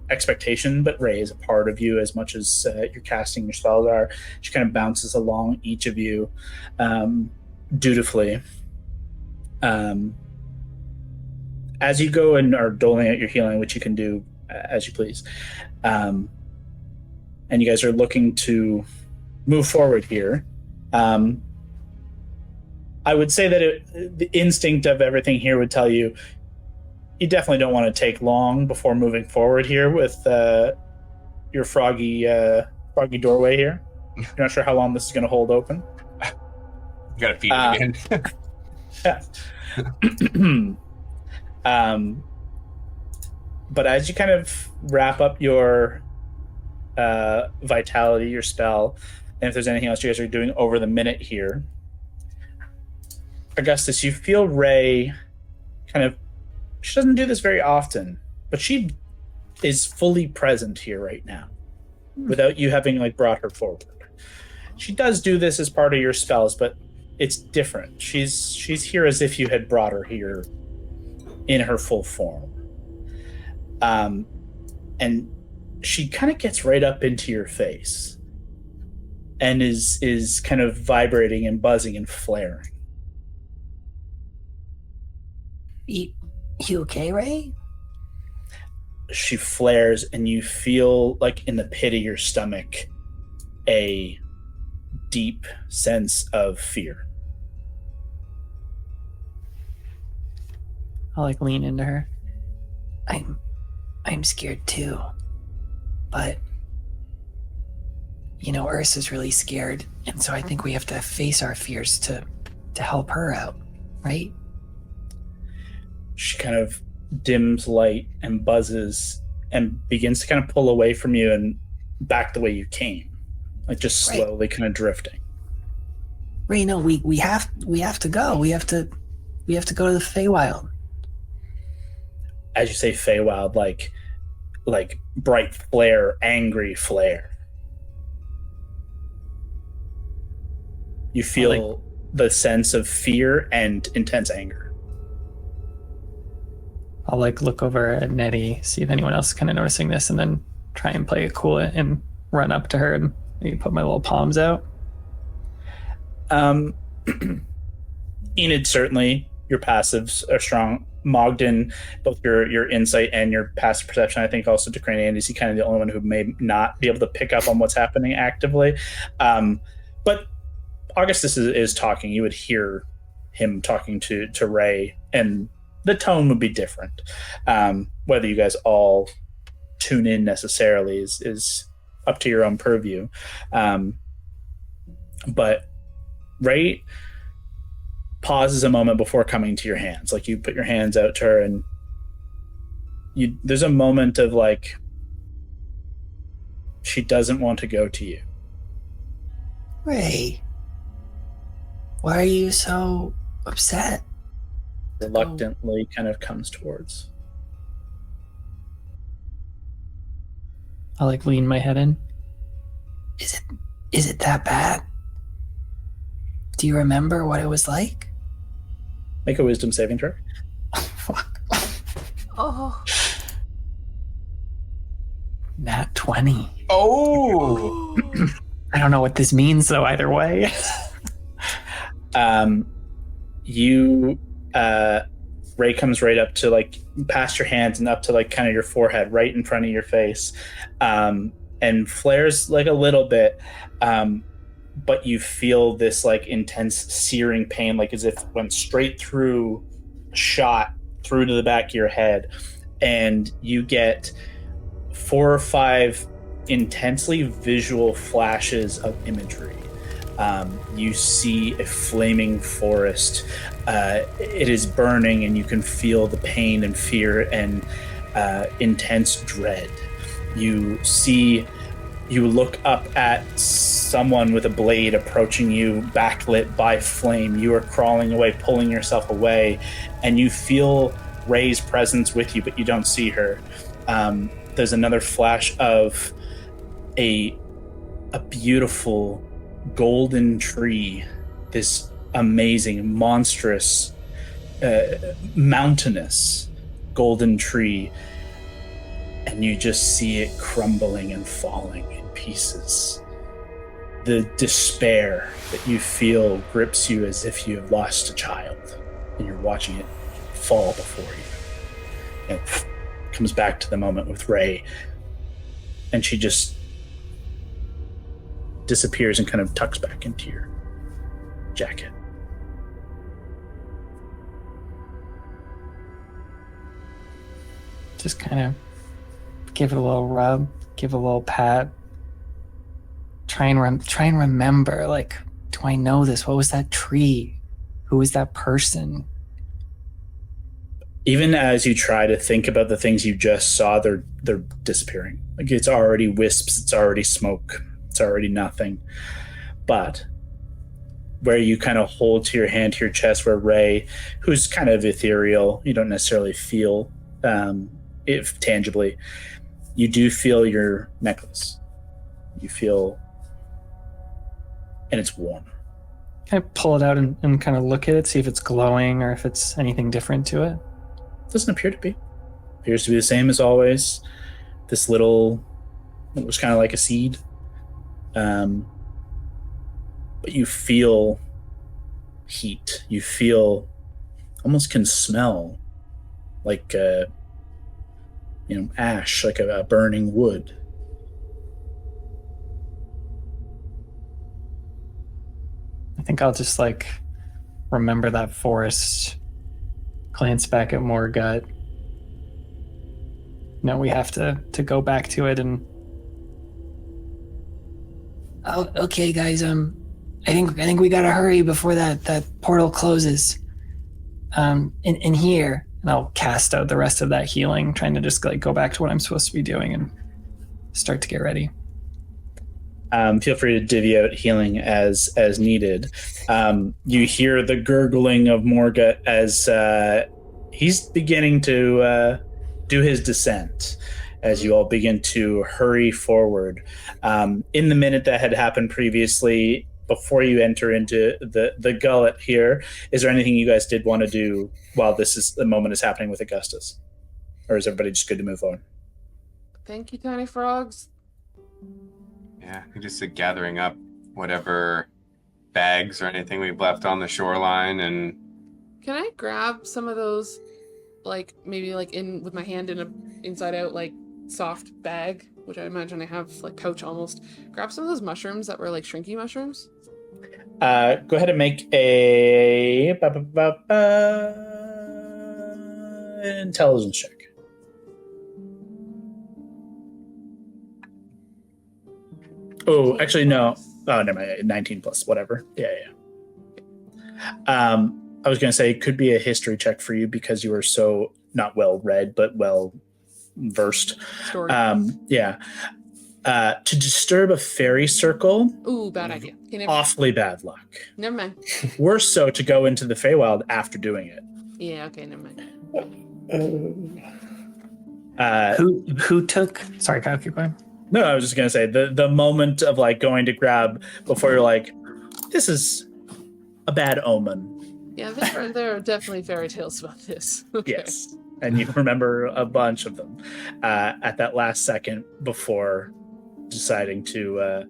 expectation, but Ray is a part of you as much as your casting your spells are. She kind of bounces along each of you dutifully. As you go and are doling out your healing, which you can do as you please, and you guys are looking to move forward here. I would say that the instinct of everything here would tell you definitely don't want to take long before moving forward here with your froggy doorway here. You're not sure how long this is going to hold open. You gotta feed it again. Yeah. But as you kind of wrap up your vitality, your spell, and if there's anything else you guys are doing over the minute here. Augustus, you feel Ray kind of, she doesn't do this very often, but she is fully present here right now without you having like brought her forward. She does do this as part of your spells, but it's different. She's here as if you had brought her here in her full form. And she kind of gets right up into your face and is kind of vibrating and buzzing and flaring. You okay, Ray? She flares, and you feel like in the pit of your stomach a deep sense of fear. I'll like lean into her. I'm scared too. But you know, Ursa's really scared, and so I think we have to face our fears to help her out, right? She kind of dims light and buzzes and begins to kind of pull away from you and back the way you came, like just slowly kind of drifting. Ray, no, we have to go. We have to go to the feywild. As you say feywild, like bright flare, angry flare. You feel the sense of fear and intense anger. I'll like look over at Nettie, see if anyone else is kind of noticing this, and then try and play it cool and run up to her and maybe put my little palms out. Enid, certainly your passives are strong. Mogden, both your insight and your passive perception. I think also Decranian is kind of the only one who may not be able to pick up on what's happening actively. But Augustus is talking. You would hear him talking to Ray, and the tone would be different. Whether you guys all tune in necessarily is up to your own purview. But Ray pauses a moment before coming to your hands. Like you put your hands out to her, and there's a moment of like, she doesn't want to go to you. Ray, why are you so upset? Reluctantly kind of comes towards. I'll like lean my head in. Is it that bad? Do you remember what it was like? Make a wisdom saving throw. Fuck. Oh. Nat 20. Oh! I don't know what this means though, either way. Ray comes right up to like past your hands and up to like kind of your forehead, right in front of your face, and flares like a little bit, but you feel this like intense searing pain, like as if it went straight through, shot through to the back of your head, and you get 4 or 5 intensely visual flashes of imagery. You see a flaming forest. It is burning, and you can feel the pain and fear and intense dread. You look up at someone with a blade approaching you, backlit by flame. You are crawling away, pulling yourself away, and you feel Ray's presence with you, but you don't see her. There's another flash of a beautiful golden tree, this amazing, monstrous, mountainous golden tree, and you just see it crumbling and falling in pieces. The despair that you feel grips you as if you have lost a child, and you're watching it fall before you. And it comes back to the moment with Ray, and she just disappears and kind of tucks back into your jacket. Just kind of give it a little rub, give it a little pat. Try and remember, like, do I know this? What was that tree? Who was that person? even as you try to think about the things you just saw, they're disappearing. Like it's already wisps, it's already smoke, it's already nothing. But where you kind of hold to your hand to your chest, where Ray, who's kind of ethereal, you don't necessarily feel if tangibly, you do feel your necklace. You feel, and it's warm. Can I pull it out and kind of look at it, see if it's glowing or if it's anything different to it? Doesn't appear to be. Appears to be the same as always. This little, it was kind of like a seed. But you feel heat. You feel, almost can smell like, ash, like a burning wood. I think I'll just remember that forest, glance back at Morgut. No, we have to go back to it and. Oh, okay, guys. I think we gotta hurry before that portal closes. In here, and I'll cast out the rest of that healing, trying to just go back to what I'm supposed to be doing and start to get ready. Feel free to divvy out healing as needed. You hear the gurgling of Morgut as he's beginning to do his descent, as you all begin to hurry forward. In the minute that had happened previously, before you enter into the gullet here, is there anything you guys did want to do while the moment is happening with Augustus? Or is everybody just good to move on? Thank you, tiny frogs. Yeah, we're just gathering up whatever bags or anything we've left on the shoreline, and Can I grab some of those, maybe in with my hand in a inside out soft bag, which I imagine I have pouch almost. Grab some of those mushrooms that were shrinky mushrooms. Go ahead and make a intelligence check. Oh, actually, no. Oh, never mind. 19 plus, whatever. Yeah. I was going to say it could be a history check for you because you were so not well read, but well versed. Story. Yeah. To disturb a fairy circle. Ooh, bad idea. Okay, Awfully bad luck. Never mind. Worse so to go into the feywild after doing it. Yeah, okay, never mind. Who took? Sorry, Kyle, keep going. No, I was just gonna say the moment of going to grab before you're this is a bad omen. Yeah, there are definitely fairy tales about this. Okay. Yes, and you remember a bunch of them at that last second before deciding to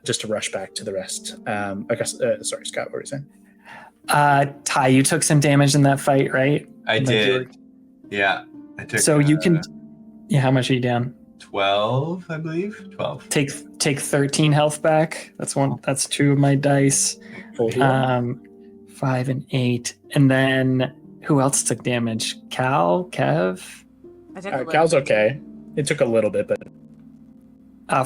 just to rush back to the rest. I guess. Sorry, Scott, what were you saying? Ty, you took some damage in that fight, right? I did. Yeah, I took. So you can. Yeah, how much are you down? 12, I believe. 12. Take 13 health back. That's 2 of my dice. 5 and 8, and then who else took damage? Kev. I took Cal's okay. It took a little bit, but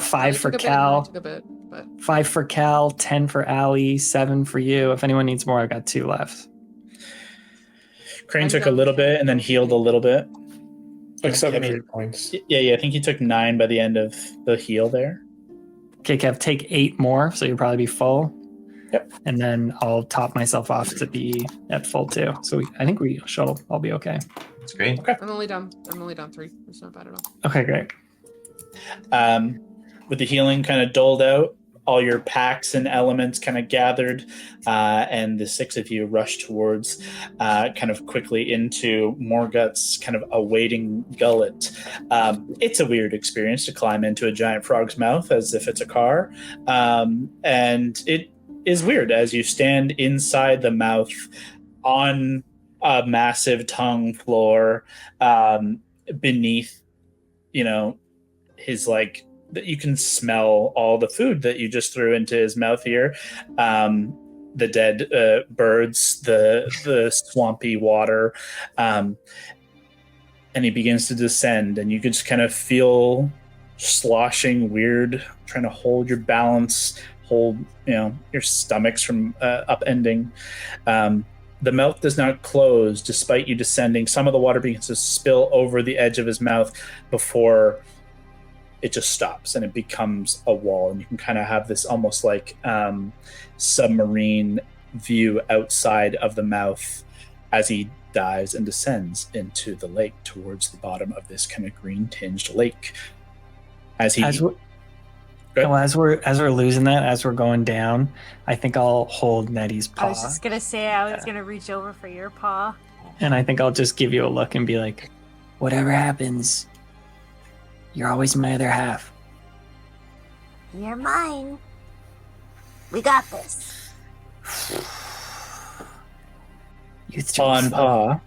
5 for Cal. Took a bit, but 5 for Cal, 10 for Allie, 7 for you. If anyone needs more, I've got 2 left. Crane took a little bit and then healed a little bit. 7 points. Yeah. I think he took 9 by the end of the heal there. Okay, Kev, take 8 more, so you'll probably be full. Yep. And then I'll top myself off to be at full too. So I think I'll be okay. That's great. Okay. I'm only down 3. It's not bad at all. Okay, great. With the healing kind of doled out, all your packs and elements kind of gathered, and the 6 of you rushed towards kind of quickly into Morgut's kind of awaiting gullet. It's a weird experience to climb into a giant frog's mouth as if it's a car. And it is weird as you stand inside the mouth on a massive tongue floor beneath, his that you can smell all the food that you just threw into his mouth here. The dead birds, the swampy water. And he begins to descend, and you can just kind of feel sloshing, weird, trying to hold your balance, hold, your stomachs from upending. the mouth does not close despite you descending. Some of the water begins to spill over the edge of his mouth before it just stops and it becomes a wall. And you can kind of have this almost like submarine view outside of the mouth as he dives and descends into the lake towards the bottom of this kind of green tinged lake. As we're losing that, as we're going down, I think I'll hold Nettie's paw. I was just gonna say I was gonna reach over for your paw. And I think I'll just give you a look and be like, Whatever happens, you're always my other half. You're mine. We got this. You threw Paw on paw.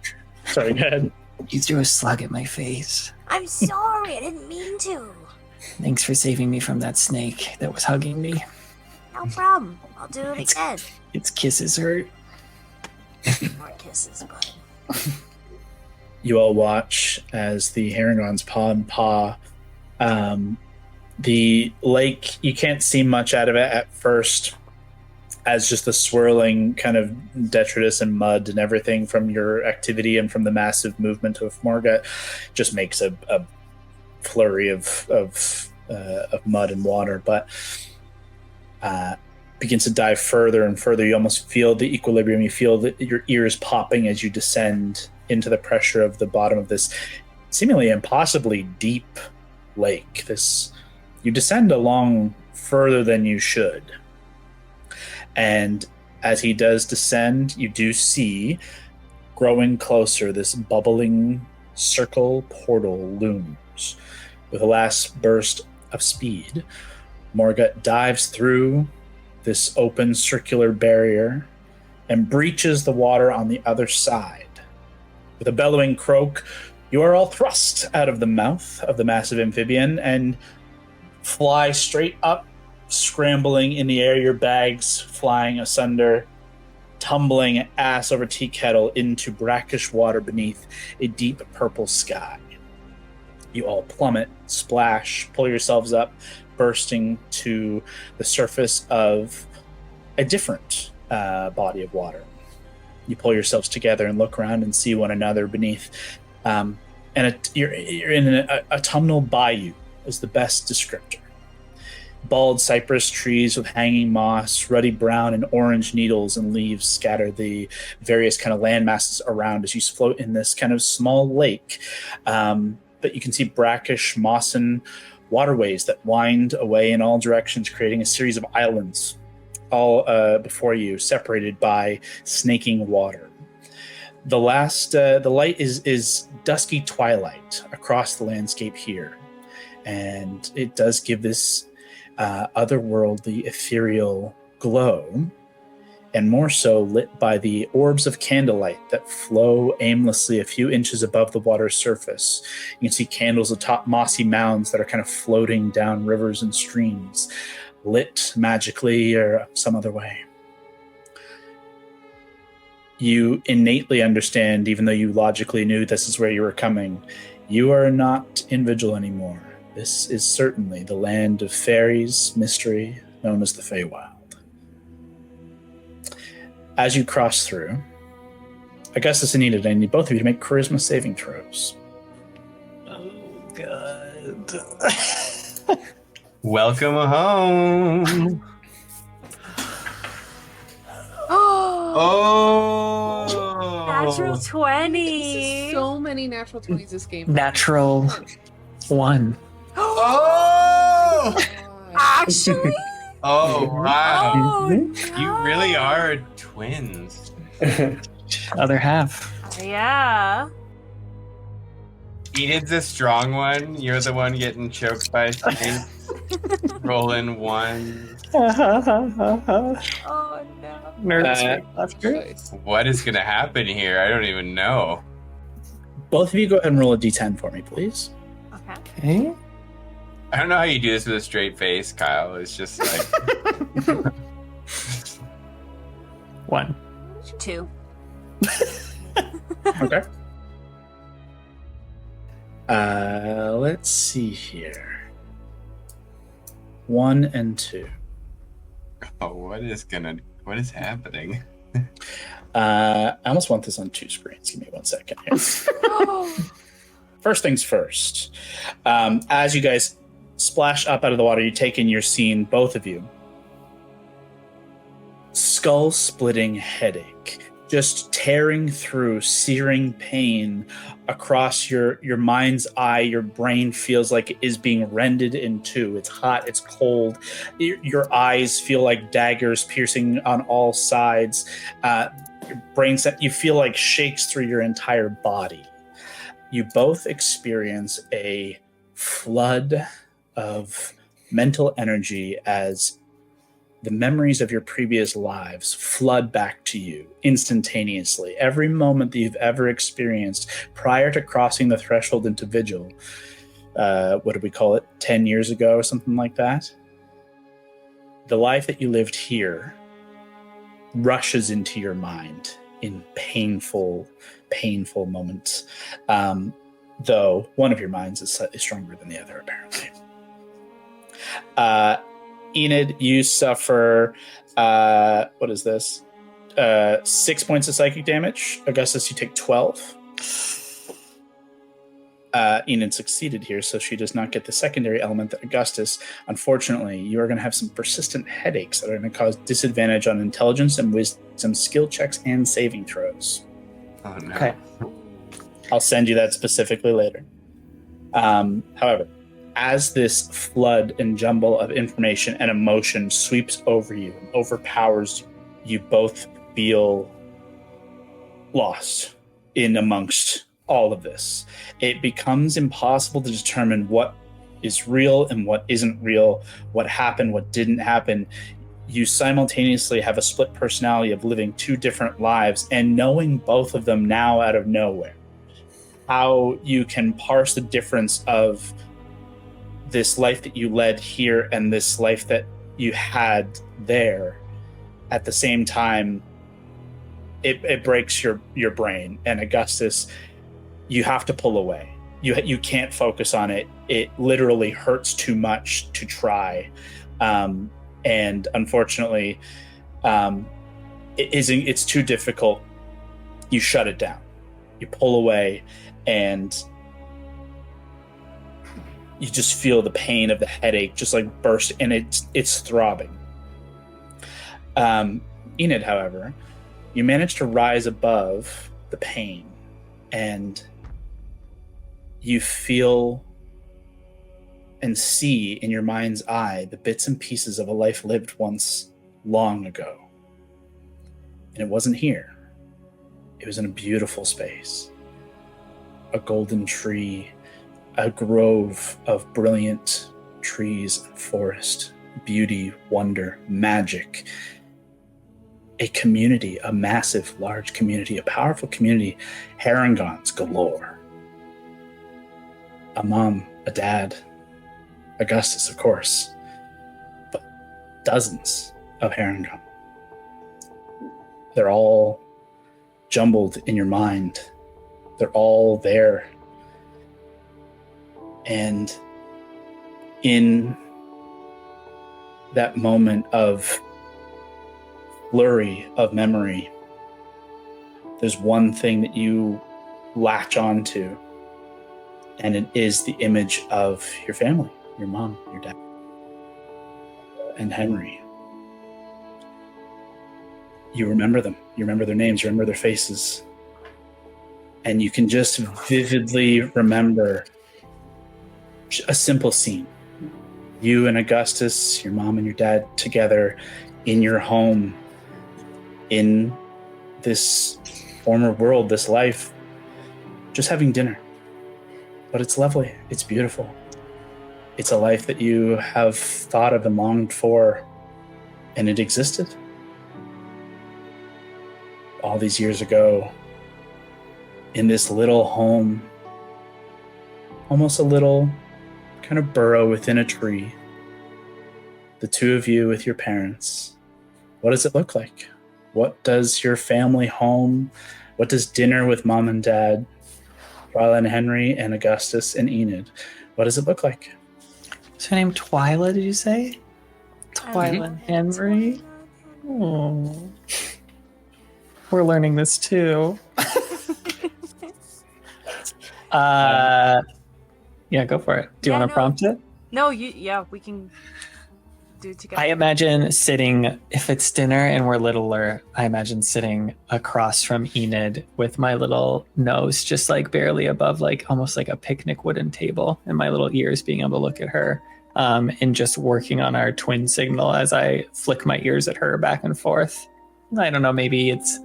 Sorry, go ahead. You threw a slug at my face. I'm sorry, I didn't mean to. Thanks for saving me from that snake that was hugging me. No problem. I'll do it again. Its kisses hurt. More kisses, bud. You all watch as the Harengon's paw and paw. The lake, you can't see much out of it at first, as just the swirling kind of detritus and mud and everything from your activity and from the massive movement of Morgut just makes a flurry of mud and water, but begins to dive further and further. You almost feel the equilibrium. You feel that your ears popping as you descend into the pressure of the bottom of this seemingly impossibly deep lake. You descend along further than you should. And as he does descend, you do see, growing closer, this bubbling circle portal looms. With a last burst of speed, Morgut dives through this open circular barrier and breaches the water on the other side. With a bellowing croak, you are all thrust out of the mouth of the massive amphibian and fly straight up, scrambling in the air, your bags flying asunder, tumbling ass over tea kettle into brackish water beneath a deep purple sky. You all plummet, splash, pull yourselves up, bursting to the surface of a different body of water. You pull yourselves together and look around and see one another beneath. You're in an autumnal bayou is the best descriptor. Bald cypress trees with hanging moss, ruddy brown and orange needles and leaves scatter the various kind of land masses around as you float in this kind of small lake. But you can see brackish, mossin waterways that wind away in all directions, creating a series of islands all before you, separated by snaking water. The light is dusky twilight across the landscape here, and it does give this otherworldly, ethereal glow, and more so lit by the orbs of candlelight that flow aimlessly a few inches above the water's surface. You can see candles atop mossy mounds that are kind of floating down rivers and streams, lit magically or some other way. You innately understand, even though you logically knew this is where you were coming, you are not in Vigil anymore. This is certainly the land of fairies, mystery, known as the Feywild. As you cross through, Augustus and Enid, I need both of you to make charisma saving throws. oh, God. Welcome home. Oh, Natural This 20. is so many natural 20s this game. Natural 1. Oh, Actually? oh, wow. Oh, You really are twins. Other half. Yeah. Enid's the strong one. You're the one getting choked by snakes. Rolling one. Oh no. Nervous. Choice. What is going to happen here? I don't even know. Both of you go ahead and roll a d10 for me, please. Okay. Okay. I don't know how you do this with a straight face, Kyle. It's just like 1. 2. Okay. Let's see here. 1 and 2. oh, what is happening? I almost want this on 2 screens. Give me 1 second here. First things first. As you guys splash up out of the water, you take in your scene, both of you. Skull-splitting headache, just tearing through, searing pain across your mind's eye. Your brain feels like it is being rended in two. It's hot, it's cold. Your eyes feel like daggers piercing on all sides. Your brain set, you feel like shakes through your entire body. You both experience a flood of mental energy as the memories of your previous lives flood back to you instantaneously. Every moment that you've ever experienced prior to crossing the threshold into Vigil, what did we call it, 10 years ago or something like that? The life that you lived here rushes into your mind in painful moments. Though one of your minds is slightly stronger than the other, apparently. Enid, you suffer, what is this? 6 points of psychic damage. Augustus, you take 12. Enid succeeded here, so she does not get the secondary element that Augustus. Unfortunately, you are going to have some persistent headaches that are going to cause disadvantage on intelligence and wisdom skill checks and saving throws. Oh, no. Okay. I'll send you that specifically later. However, as this flood and jumble of information and emotion sweeps over you and overpowers you, you both feel lost in amongst all of this. It becomes impossible to determine what is real and what isn't real, what happened, what didn't happen. You simultaneously have a split personality of living 2 different lives and knowing both of them now out of nowhere. How you can parse the difference of this life that you led here and this life that you had there at the same time, it breaks your brain. And Augustus, you have to pull away. You can't focus on it. It literally hurts too much to try. And unfortunately, it's too difficult. You shut it down. You pull away and you just feel the pain of the headache just like burst, and it's throbbing. Enid, however, you manage to rise above the pain, and you feel and see in your mind's eye the bits and pieces of a life lived once long ago. And it wasn't here. It was in a beautiful space. A golden tree, a grove of brilliant trees and forest, beauty, wonder, magic. A community, a massive, large community, a powerful community, Harangons galore. A mom, a dad, Augustus, of course, but dozens of Harangon. They're all jumbled in your mind. They're all there. And in that moment of flurry of memory, there's one thing that you latch onto, and it is the image of your family, your mom, your dad, and Henry. You remember them. You remember their names. You remember their faces. And you can just vividly remember a simple scene. You and Augustus, your mom and your dad together in your home, in this former world, this life, just having dinner. But it's lovely. It's beautiful. It's a life that you have thought of and longed for, and it existed. All these years ago, in this little home, almost a little kind of burrow within a tree, the two of you with your parents. What does it look like? What does your family home, what does dinner with mom and dad, Twyla and Henry and Augustus and Enid, what does it look like? Is her name Twyla, did you say? Twyla and Henry? Oh. We're learning this too. Yeah, go for it. Do you want to prompt it? No, we can do it together. I imagine sitting, if it's dinner and we're littler, I imagine sitting across from Enid with my little nose just like barely above, like almost like a picnic wooden table, and my little ears being able to look at her, and just working on our twin signal as I flick my ears at her back and forth. I don't know, maybe it's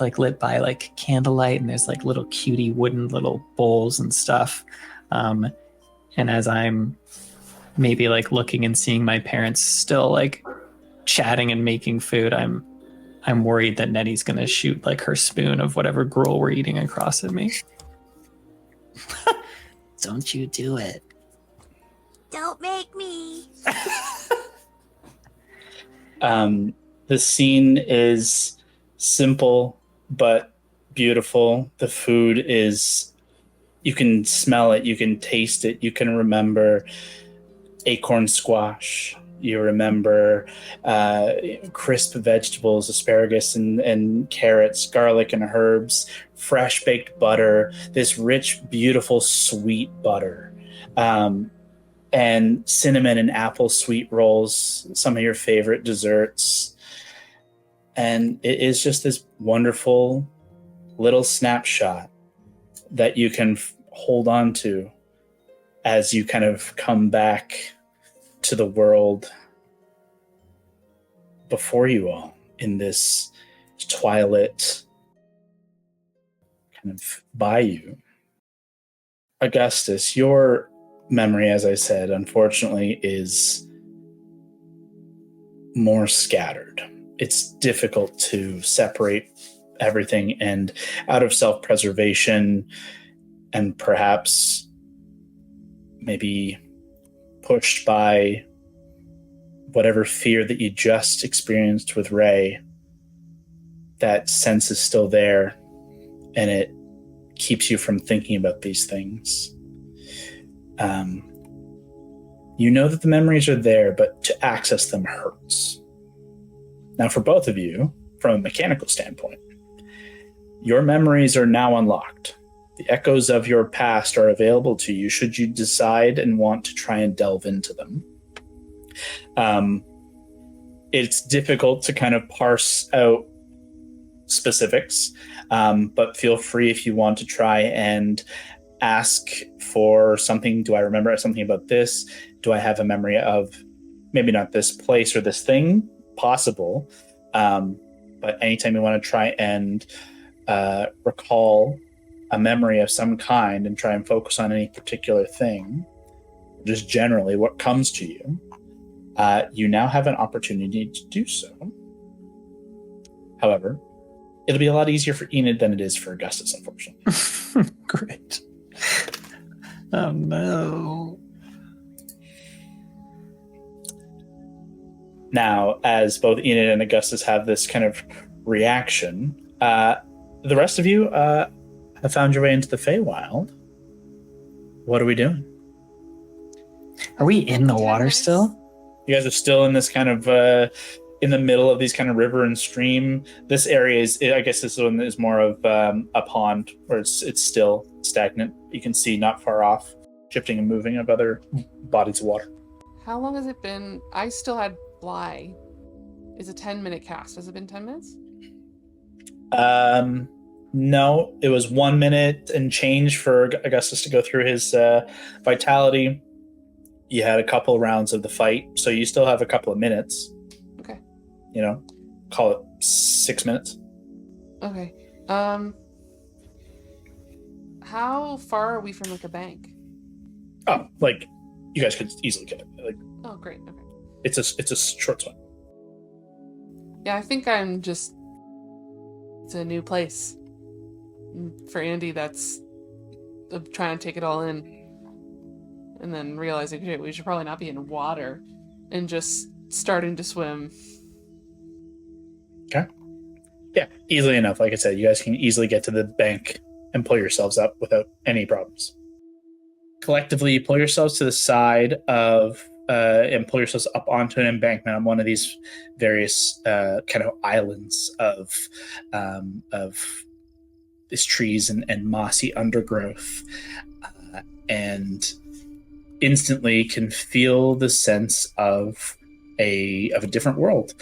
like lit by like candlelight and there's like little cutie wooden little bowls and stuff. And as I'm maybe like looking and seeing my parents still like chatting and making food, I'm worried that Nettie's gonna shoot like her spoon of whatever gruel we're eating across at me. Don't you do it. Don't make me. The scene is simple but beautiful. The food is, you can smell it, you can taste it, you can remember acorn squash, you remember crisp vegetables, asparagus and carrots, garlic and herbs, fresh baked butter, this rich, beautiful, sweet butter, and cinnamon and apple sweet rolls, some of your favorite desserts. And it is just this wonderful little snapshot that you can hold on to as you kind of come back to the world before you all in this twilight kind of bayou. Augustus, your memory, as I said, unfortunately is more scattered. It's difficult to separate everything, and out of self-preservation and perhaps maybe pushed by whatever fear that you just experienced with Ray, that sense is still there and it keeps you from thinking about these things. You know that the memories are there, but to access them hurts. Now, for both of you, from a mechanical standpoint, your memories are now unlocked. The echoes of your past are available to you should you decide and want to try and delve into them. It's difficult to kind of parse out specifics, but feel free if you want to try and ask for something. Do I remember something about this? Do I have a memory of maybe not this place or this thing? Possible. But anytime you want to try and recall a memory of some kind and try and focus on any particular thing, just generally what comes to you, you now have an opportunity to do so. However, it'll be a lot easier for Enid than it is for Augustus, unfortunately. Great. Oh no. Now, as both Enid and Augustus have this kind of reaction, the rest of you have found your way into the feywild. What are we doing? Are we in the water still? You guys are still in this kind of in the middle of these kind of river and stream. This area is, I guess, this one is more of a pond where it's still stagnant. You can see not far off, shifting and moving of other bodies of water. How long has it been? I still had Bly. It's a 10-minute cast. Has it been 10 minutes? No, it was 1 minute and change for Augustus to go through his vitality. You had a couple rounds of the fight, so you still have a couple of minutes. Okay. You know, call it 6 minutes. Okay. How far are we from like a bank? Oh, like you guys could easily get it. Like, oh, great. Okay. It's a short swim. Yeah, I think I'm just. It's a new place. For Andy, that's trying to take it all in. And then realizing, hey, we should probably not be in water. And just starting to swim. Okay. Yeah, easily enough. Like I said, you guys can easily get to the bank and pull yourselves up without any problems. Collectively, you pull yourselves to the side of and pull yourselves up onto an embankment on one of these various kind of islands of these trees and mossy undergrowth, and instantly can feel the sense of a different world.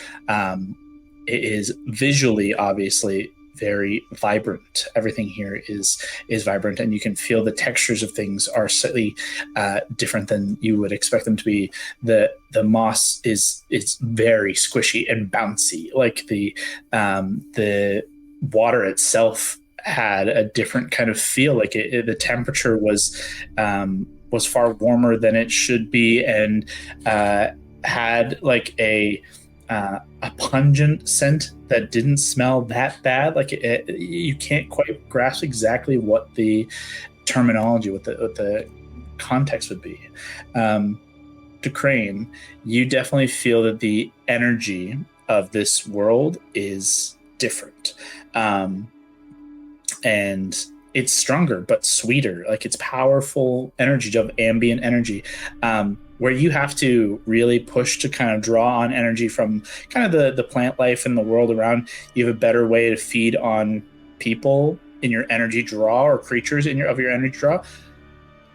It is visually, obviously, very vibrant. Everything here is vibrant, and you can feel the textures of things are slightly different than you would expect them to be. The moss is very squishy and bouncy, like the water itself had a different kind of feel. Like the temperature was far warmer than it should be, and had like a pungent scent that didn't smell that bad. Like you can't quite grasp exactly what the terminology, what the context would be. To Crane, you definitely feel that the energy of this world is different. And it's stronger but sweeter. Like it's powerful energy, of ambient energy, where you have to really push to kind of draw on energy from kind of the plant life and the world around. You have a better way to feed on people in your energy draw, or creatures in your energy draw.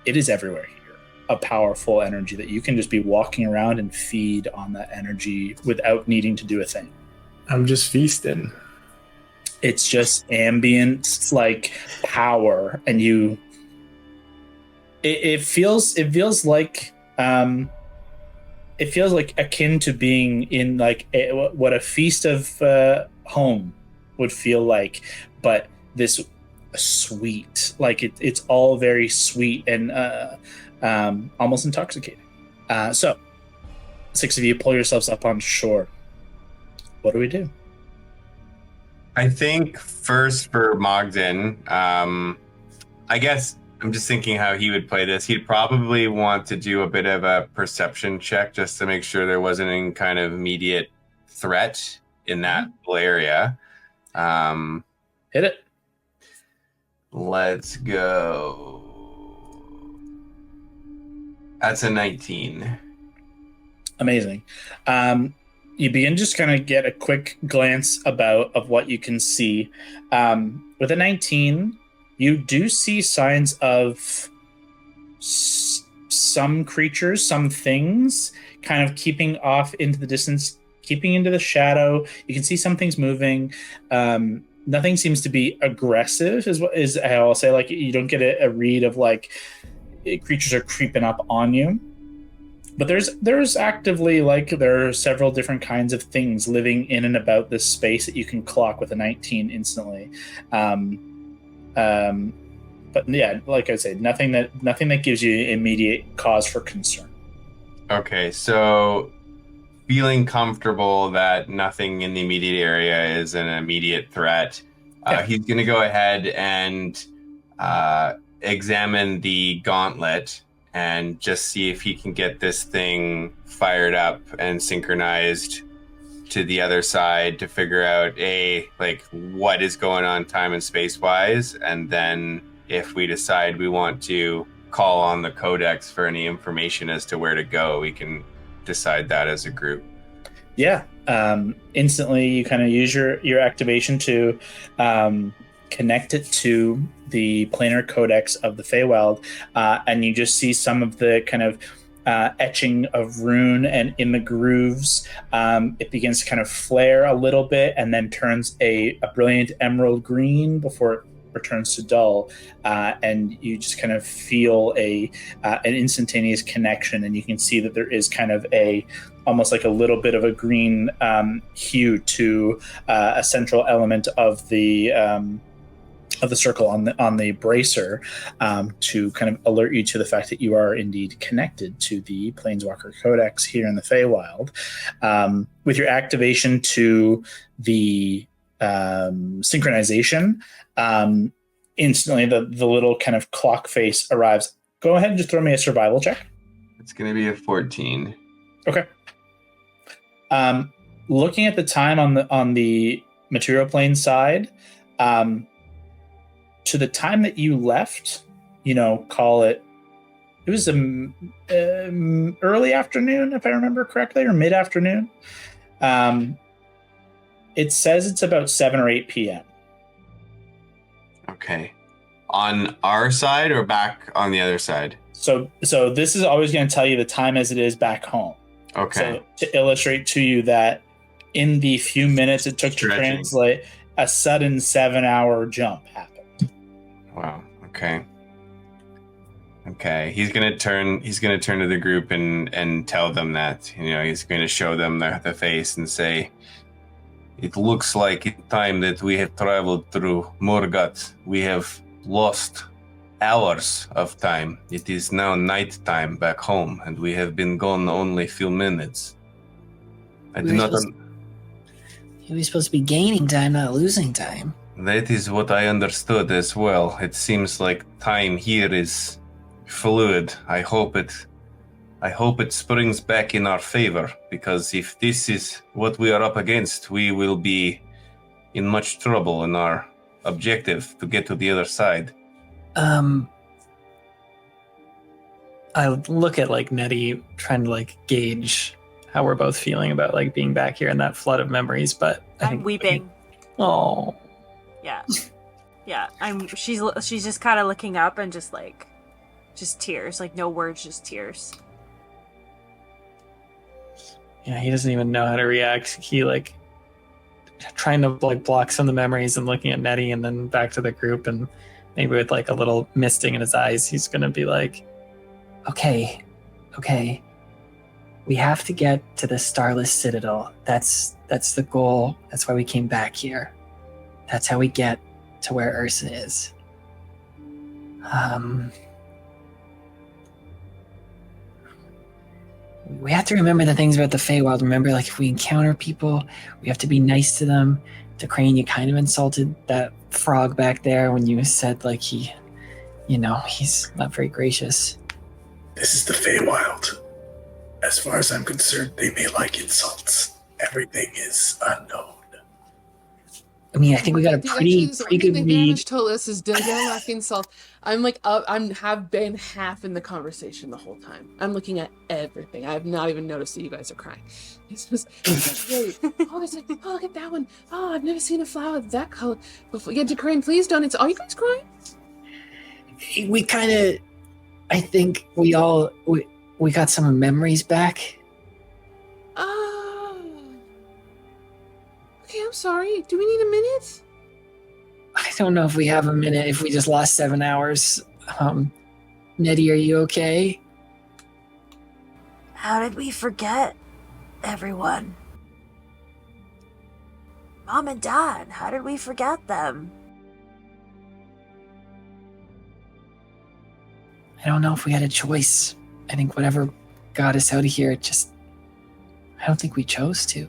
It is everywhere here, a powerful energy that you can just be walking around and feed on that energy without needing to do a thing. I'm just feasting. It's just ambient, like power, and it feels like akin to being in like what a feast of home would feel like, but this sweet, like it's all very sweet and almost intoxicating. So 6 of you pull yourselves up on shore. What do we do? I think first for Mogden, I guess I'm just thinking how he would play this. He'd probably want to do a bit of a perception check just to make sure there wasn't any kind of immediate threat in that whole area. Hit it. Let's go. That's a 19. Amazing. You begin just kind of get a quick glance of what you can see. With a 19, you do see signs of some creatures, some things kind of keeping off into the distance, keeping into the shadow. You can see some things moving. Nothing seems to be aggressive, is how I'll say. Like you don't get a read of like creatures are creeping up on you. But there's actively, like, there are several different kinds of things living in and about this space that you can clock with a 19 instantly. But yeah, like I said, nothing that gives you immediate cause for concern. Okay, so feeling comfortable that nothing in the immediate area is an immediate threat, he's going to go ahead and examine the gauntlet and just see if he can get this thing fired up and synchronized to the other side to figure out what is going on time and space wise, and then if we decide we want to call on the codex for any information as to where to go, we can decide that as a group. Yeah. Instantly you kind of use your activation to connect it to the planar codex of the feywild, and you just see some of the kind of etching of rune, and in the grooves it begins to kind of flare a little bit and then turns a brilliant emerald green before it returns to dull, and you just kind of feel an instantaneous connection, and you can see that there is kind of almost like a little bit of a green hue to a central element of the circle on the bracer, to kind of alert you to the fact that you are indeed connected to the Planeswalker Codex here in the Feywild. With your activation to the synchronization, instantly the little kind of clock face arrives. Go ahead and just throw me a survival check. It's going to be a 14. Okay. Looking at the time on the material plane side, to the time that you left, call it It was early afternoon, if I remember correctly, or mid-afternoon. It says it's about 7 or 8 p.m. Okay. On our side or back on the other side? So this is always going to tell you the time as it is back home. Okay. So to illustrate to you that in the few minutes it took to translate, a sudden 7-hour jump happened. Wow. Okay. Okay. He's gonna turn to the group and tell them that, he's gonna show them the face and say, it looks like in time that we have traveled through Morgut, we have lost hours of time. It is now night time back home, and we have been gone only a few minutes. We're supposed to be gaining time, not losing time. That is what I understood as well. It seems like time here is fluid. I hope it springs back in our favor, because if this is what we are up against, we will be in much trouble in our objective to get to the other side. I look at Nettie, trying to gauge how we're both feeling about being back here in that flood of memories, but I'm weeping. Oh. Yeah. Yeah. She's just kind of looking up and just tears, no words, just tears. Yeah, he doesn't even know how to react. He trying to block some of the memories and looking at Nettie and then back to the group, and maybe with a little misting in his eyes, he's gonna be okay. We have to get to the Starless Citadel. That's the goal. That's why we came back here. That's how we get to where Ursa is. We have to remember the things about the Feywild. Remember, if we encounter people, we have to be nice to them. To Crane, you kind of insulted that frog back there when you said he's not very gracious. This is the Feywild. As far as I'm concerned, they may like insults. Everything is unknown. I mean, I think we got a pretty good The read. Vanish told us is don't lack insult. I'm have been half in the conversation the whole time. I'm looking at everything. I have not even noticed that you guys are crying. It's just great. Oh, it's oh, look at that one. Oh, I've never seen a flower that color before. Yeah, Crane, please don't. Are you guys crying? We kind of, I think we got some memories back. Okay, I'm sorry. Do we need a minute? I don't know if we have a minute if we just lost 7 hours. Nettie, are you okay? How did we forget everyone? Mom and Dad, how did we forget them? I don't know if we had a choice. I think whatever got us out of here, I don't think we chose to.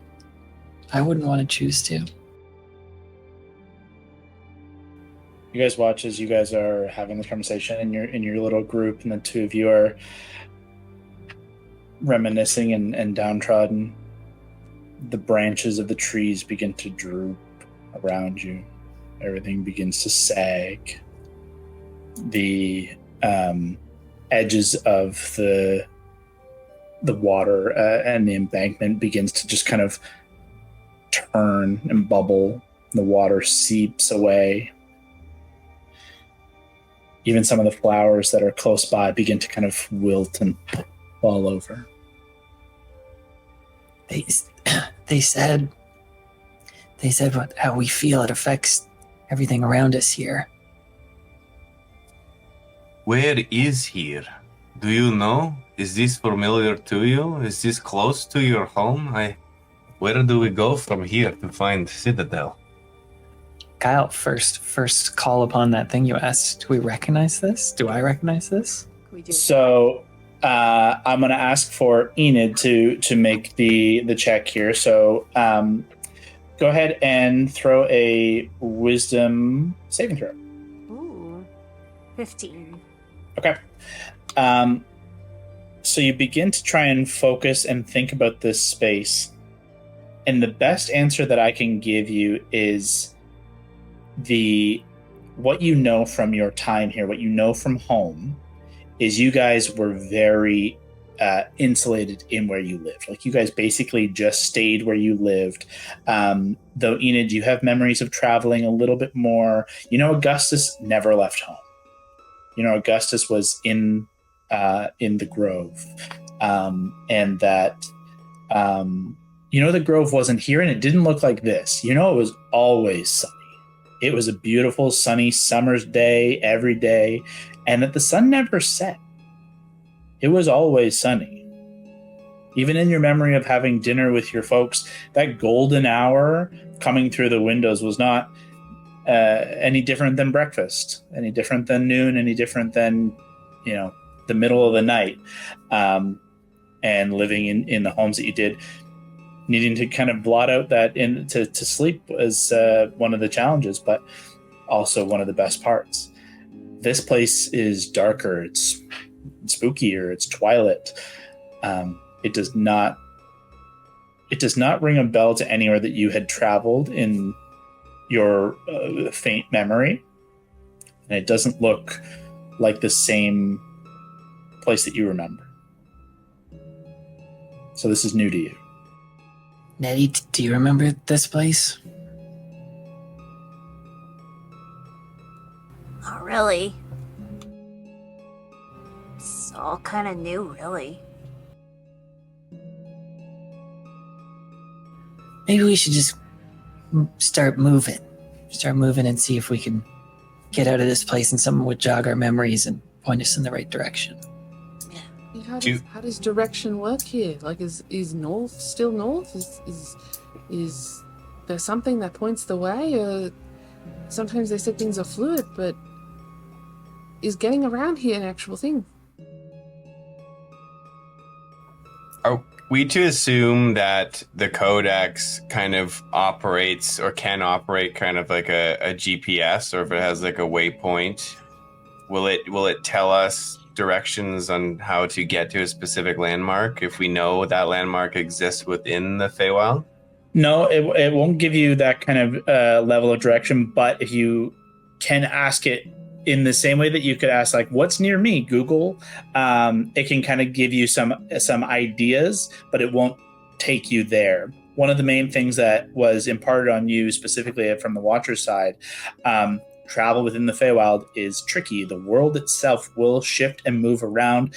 I wouldn't want to choose to. You guys watch as you guys are having this conversation in your little group, and the two of you are reminiscing and downtrodden. The branches of the trees begin to droop around you. Everything begins to sag. The edges of the water and the embankment begins to just kind of turn and bubble. The water seeps away. Even some of the flowers that are close by begin to kind of wilt and fall over. They said how we feel, it affects everything around us here. Where is here? Do you know? Is this familiar to you? Is this close to your home? Where do we go from here to find Citadel? Kyle, first call upon that thing you asked. Do we recognize this? Do I recognize this? So I'm going to ask for Enid to make the check here. So go ahead and throw a wisdom saving throw. Ooh, 15. Okay. So you begin to try and focus and think about this space. And the best answer that I can give you is what you know from your time here, what you know from home, is you guys were very insulated in where you lived. Like, you guys basically just stayed where you lived. Though, Enid, you have memories of traveling a little bit more. You know, Augustus never left home. You know, Augustus was in the Grove. And that, you know, the Grove wasn't here, and it didn't look like this. You know, it was always sunny. It was a beautiful, sunny summer's day every day, and that the sun never set. It was always sunny. Even in your memory of having dinner with your folks, that golden hour coming through the windows was not any different than breakfast, any different than noon, any different than, you know, the middle of the night. And living in the homes that you did, needing to kind of blot out that to sleep was one of the challenges, but also one of the best parts. This place is darker. It's spookier. It's twilight. It does not ring a bell to anywhere that you had traveled in your faint memory, and it doesn't look like the same place that you remember. So this is new to you. Nettie, do you remember this place? Not really. It's all kind of new, really. Maybe we should just start moving. Start moving and see if we can get out of this place and someone would jog our memories and point us in the right direction. How does direction work here? Like, is north still north? Is there something that points the way? Or sometimes they say things are fluid, but is getting around here an actual thing? Are we to assume that the Codex kind of operates or can operate kind of like a GPS, or if it has like a waypoint, will it tell us directions on how to get to a specific landmark if we know that landmark exists within the Feywild? No, it won't give you that kind of level of direction, but if you can ask it in the same way that you could ask, like, what's near me, Google, it can kind of give you some ideas, but it won't take you there. One of the main things that was imparted on you specifically from the Watcher's side, travel within the Feywild is tricky. The world itself will shift and move around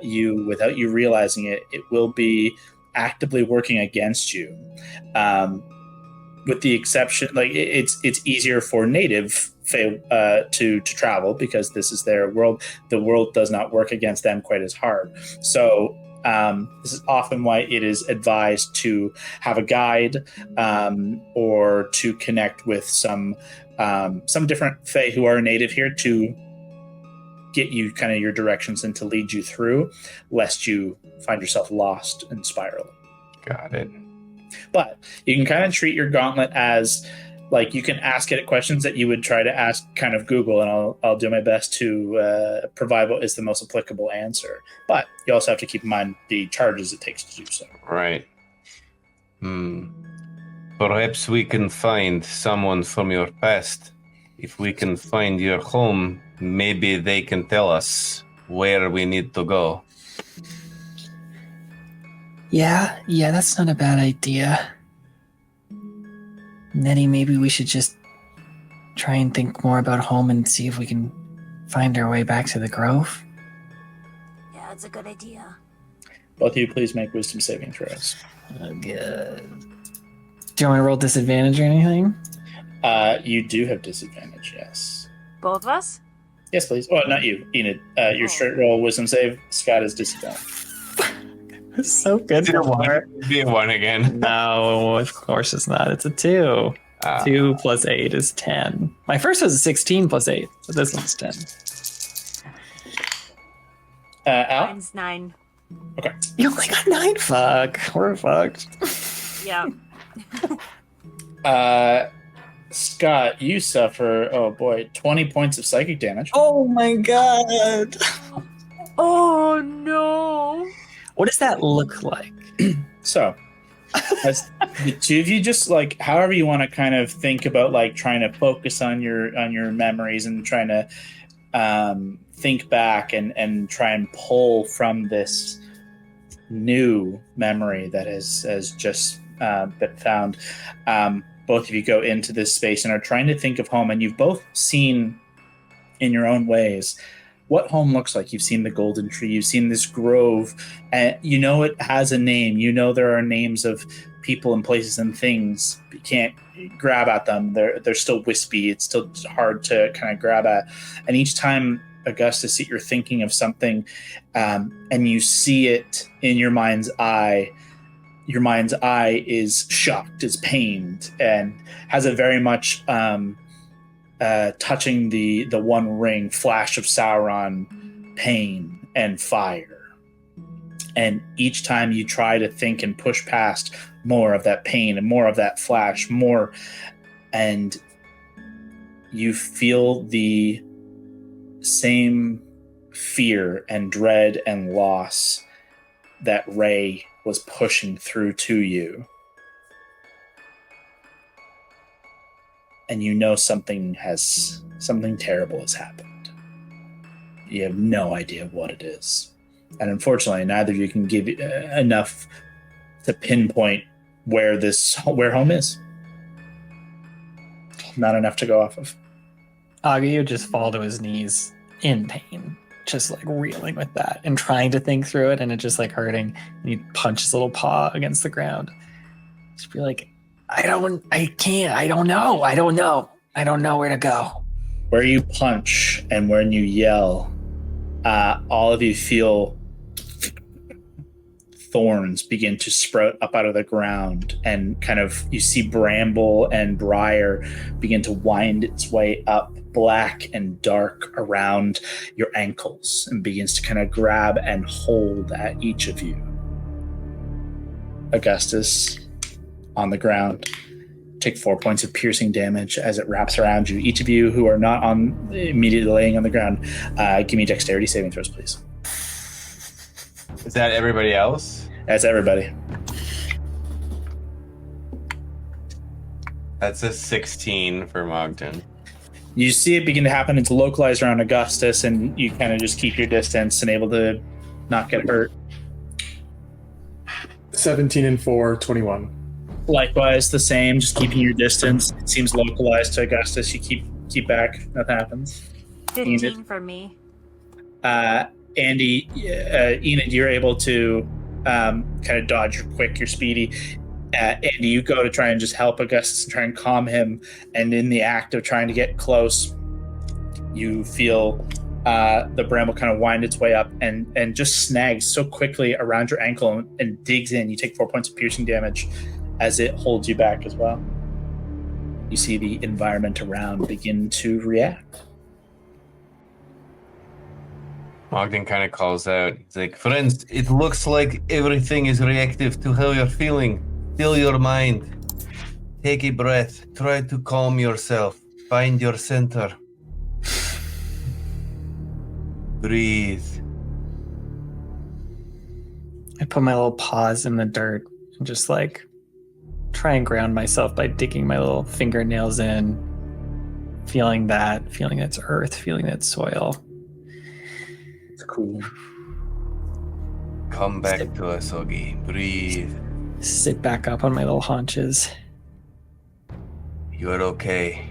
you without you realizing it. It will be actively working against you. With the exception, like, it's easier for native Fey to travel because this is their world. The world does not work against them quite as hard. So this is often why it is advised to have a guide or to connect with some different Fey who are native here to get you kind of your directions and to lead you through, lest you find yourself lost and spiraling. Got it. But you can kind of treat your gauntlet as, like, you can ask it questions that you would try to ask kind of Google, and I'll do my best to provide what is the most applicable answer. But you also have to keep in mind the charges it takes to do so. Right. Perhaps we can find someone from your past. If we can find your home, maybe they can tell us where we need to go. Yeah, that's not a bad idea. Nettie, maybe we should just try and think more about home and see if we can find our way back to the Grove. Yeah, it's a good idea. Both of you please make wisdom saving throws. Oh, good. Do you want me to roll disadvantage or anything? You do have disadvantage, yes. Both of us? Yes, please. Well, not you, Enid. Your straight roll wisdom save. Scott is disadvantage. It's so good. Be a 1 again. No, of course it's not. It's a 2. 2 plus 8 is 10. My first was a 16 plus 8, but this one's 10. Al? Mine's 9. Okay. You only got 9? Fuck. We're fucked. Yeah. Scott, you suffer, 20 points of psychic damage. Oh my god. Oh no. What does that look like? So, as the two of you just, like, however you want to kind of think about, like, trying to focus on your memories and trying to think back and try and pull from this new memory that has just been found. Both of you go into this space and are trying to think of home, and you've both seen in your own ways what home looks like. You've seen the golden tree, you've seen this grove, and you know it has a name. You know there are names of people and places and things. You can't grab at them. They're still wispy. It's still hard to kind of grab at. And each time, Augustus, that you're thinking of something and you see it in your mind's eye is shocked, is pained, and has a very much touching the One Ring flash of Sauron pain and fire. And each time you try to think and push past more of that pain and more of that flash, more, and you feel the same fear and dread and loss that Ray was pushing through to you. And you know something terrible has happened. You have no idea what it is. And unfortunately, neither of you can give enough to pinpoint where home is. Not enough to go off of. Augie would just fall to his knees in pain, just like reeling with that and trying to think through it, and it just like hurting. And he'd punch his little paw against the ground. Just be like, I don't know where to go. Where you punch and when you yell, all of you feel thorns begin to sprout up out of the ground, and kind of you see bramble and briar begin to wind its way up black and dark around your ankles and begins to kind of grab and hold at each of you. Augustus, on the ground, take 4 points of piercing damage as it wraps around you. Each of you who are not immediately laying on the ground, give me dexterity saving throws, please. Is that everybody else? That's everybody. That's a 16 for Mogden. You see it begin to happen. It's localized around Augustus, and you kind of just keep your distance and able to not get hurt. 17 and 4, 21. Likewise, the same, just keeping your distance. It seems localized to Augustus. You keep back. Nothing happens. 15 Enid. for me. Andy, Enid, you're able to kind of dodge. You're quick. You're speedy. Andy, you go to try and just help Augustus and try and calm him. And in the act of trying to get close, you feel the bramble kind of wind its way up and just snags so quickly around your ankle and digs in. You take 4 points of piercing damage as it holds you back as well. You see the environment around begin to react. Mogden kind of calls out. It's like, friends, it looks like everything is reactive to how you're feeling. Still your mind. Take a breath. Try to calm yourself. Find your center. Breathe. I put my little paws in the dirt and just like try and ground myself by digging my little fingernails in, feeling that's earth, feeling that soil. It's cool. Come back to us, Ogie. Breathe. Sit back up on my little haunches. You're okay.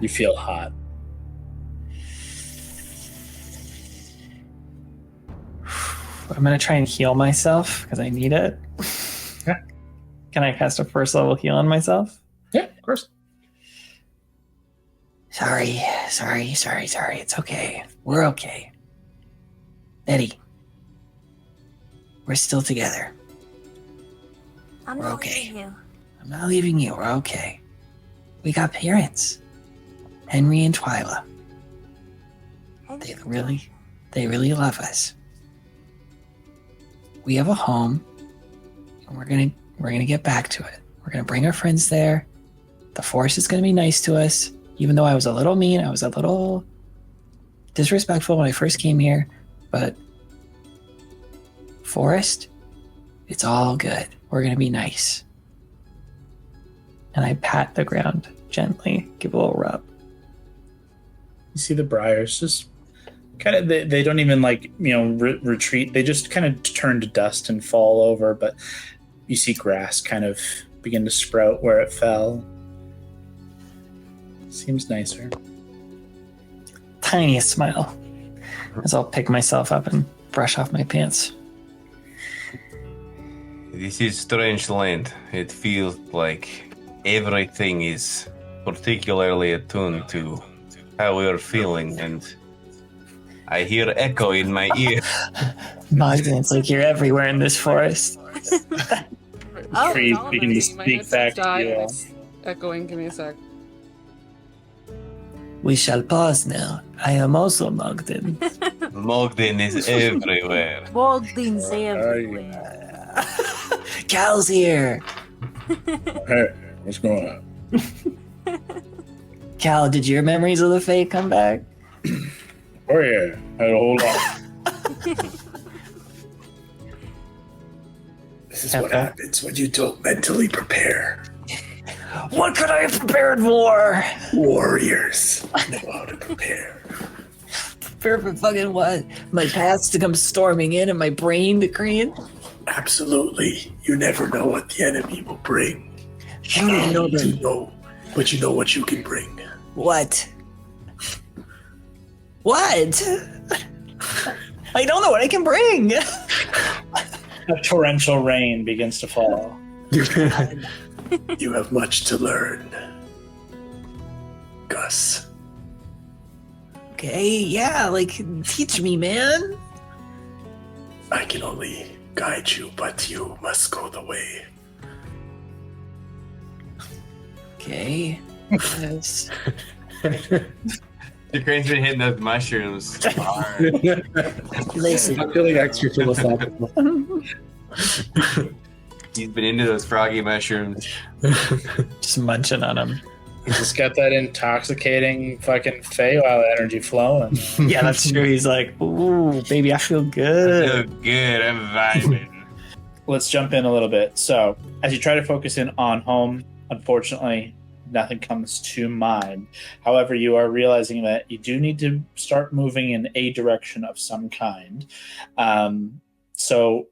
You feel hot. I'm going to try and heal myself because I need it. Yeah. Can I cast a first level heal on myself? Yeah, of course. Sorry. It's okay. We're okay. Eddie, we're still together. I'm We're not okay. leaving you. I'm not leaving you. We're okay. We got parents. Henry and Twyla. They really love us. We have a home, and we're gonna get back to it. We're gonna bring our friends there. The forest is gonna be nice to us, even though I was a little mean, I was a little disrespectful when I first came here, but forest, it's all good. We're gonna be nice. And I pat the ground gently, give a little rub. You see the briars just kind of, they don't even retreat. They just kind of turn to dust and fall over, but you see grass kind of begin to sprout where it fell. Seems nicer. Tiniest smile as I'll pick myself up and brush off my pants. This is strange land. It feels like everything is particularly attuned to how we're feeling, and I hear echo in my ear. Mogden, it's like you're everywhere in this forest. Trees all begin to my speak headset's back to died you and all. it's echoing. Give me a sec. We shall pause now. I am also Mogden. Mogden is everywhere. Walding's everywhere. Cal's here. Hey, what's going on? Cal, did your memories of the Fae come back? Oh yeah, had a whole lot. This is what happens when you don't mentally prepare. What could I have prepared for? Warriors know how to prepare. Prepare for fucking what? My past to come storming in and my brain to create? Absolutely. You never know what the enemy will bring. I don't even know You know, but you know what you can bring. What? What? I don't know what I can bring. A torrential rain begins to fall. You have much to learn, Gus. Okay, yeah, teach me, man. I can only guide you, but you must go the way. Okay. Yes. The crane's been hitting those mushrooms hard. Listen, I'm feeling extra philosophical. He's been into those froggy mushrooms. Just munching on them. He's just got that intoxicating fucking feywild energy flowing. Yeah, that's true. He's like, ooh, baby, I feel I good. feel good. I'm vibing. Let's jump in a little bit. So, as you try to focus in on home, unfortunately, nothing comes to mind. However, you are realizing that you do need to start moving in a direction of some kind. So,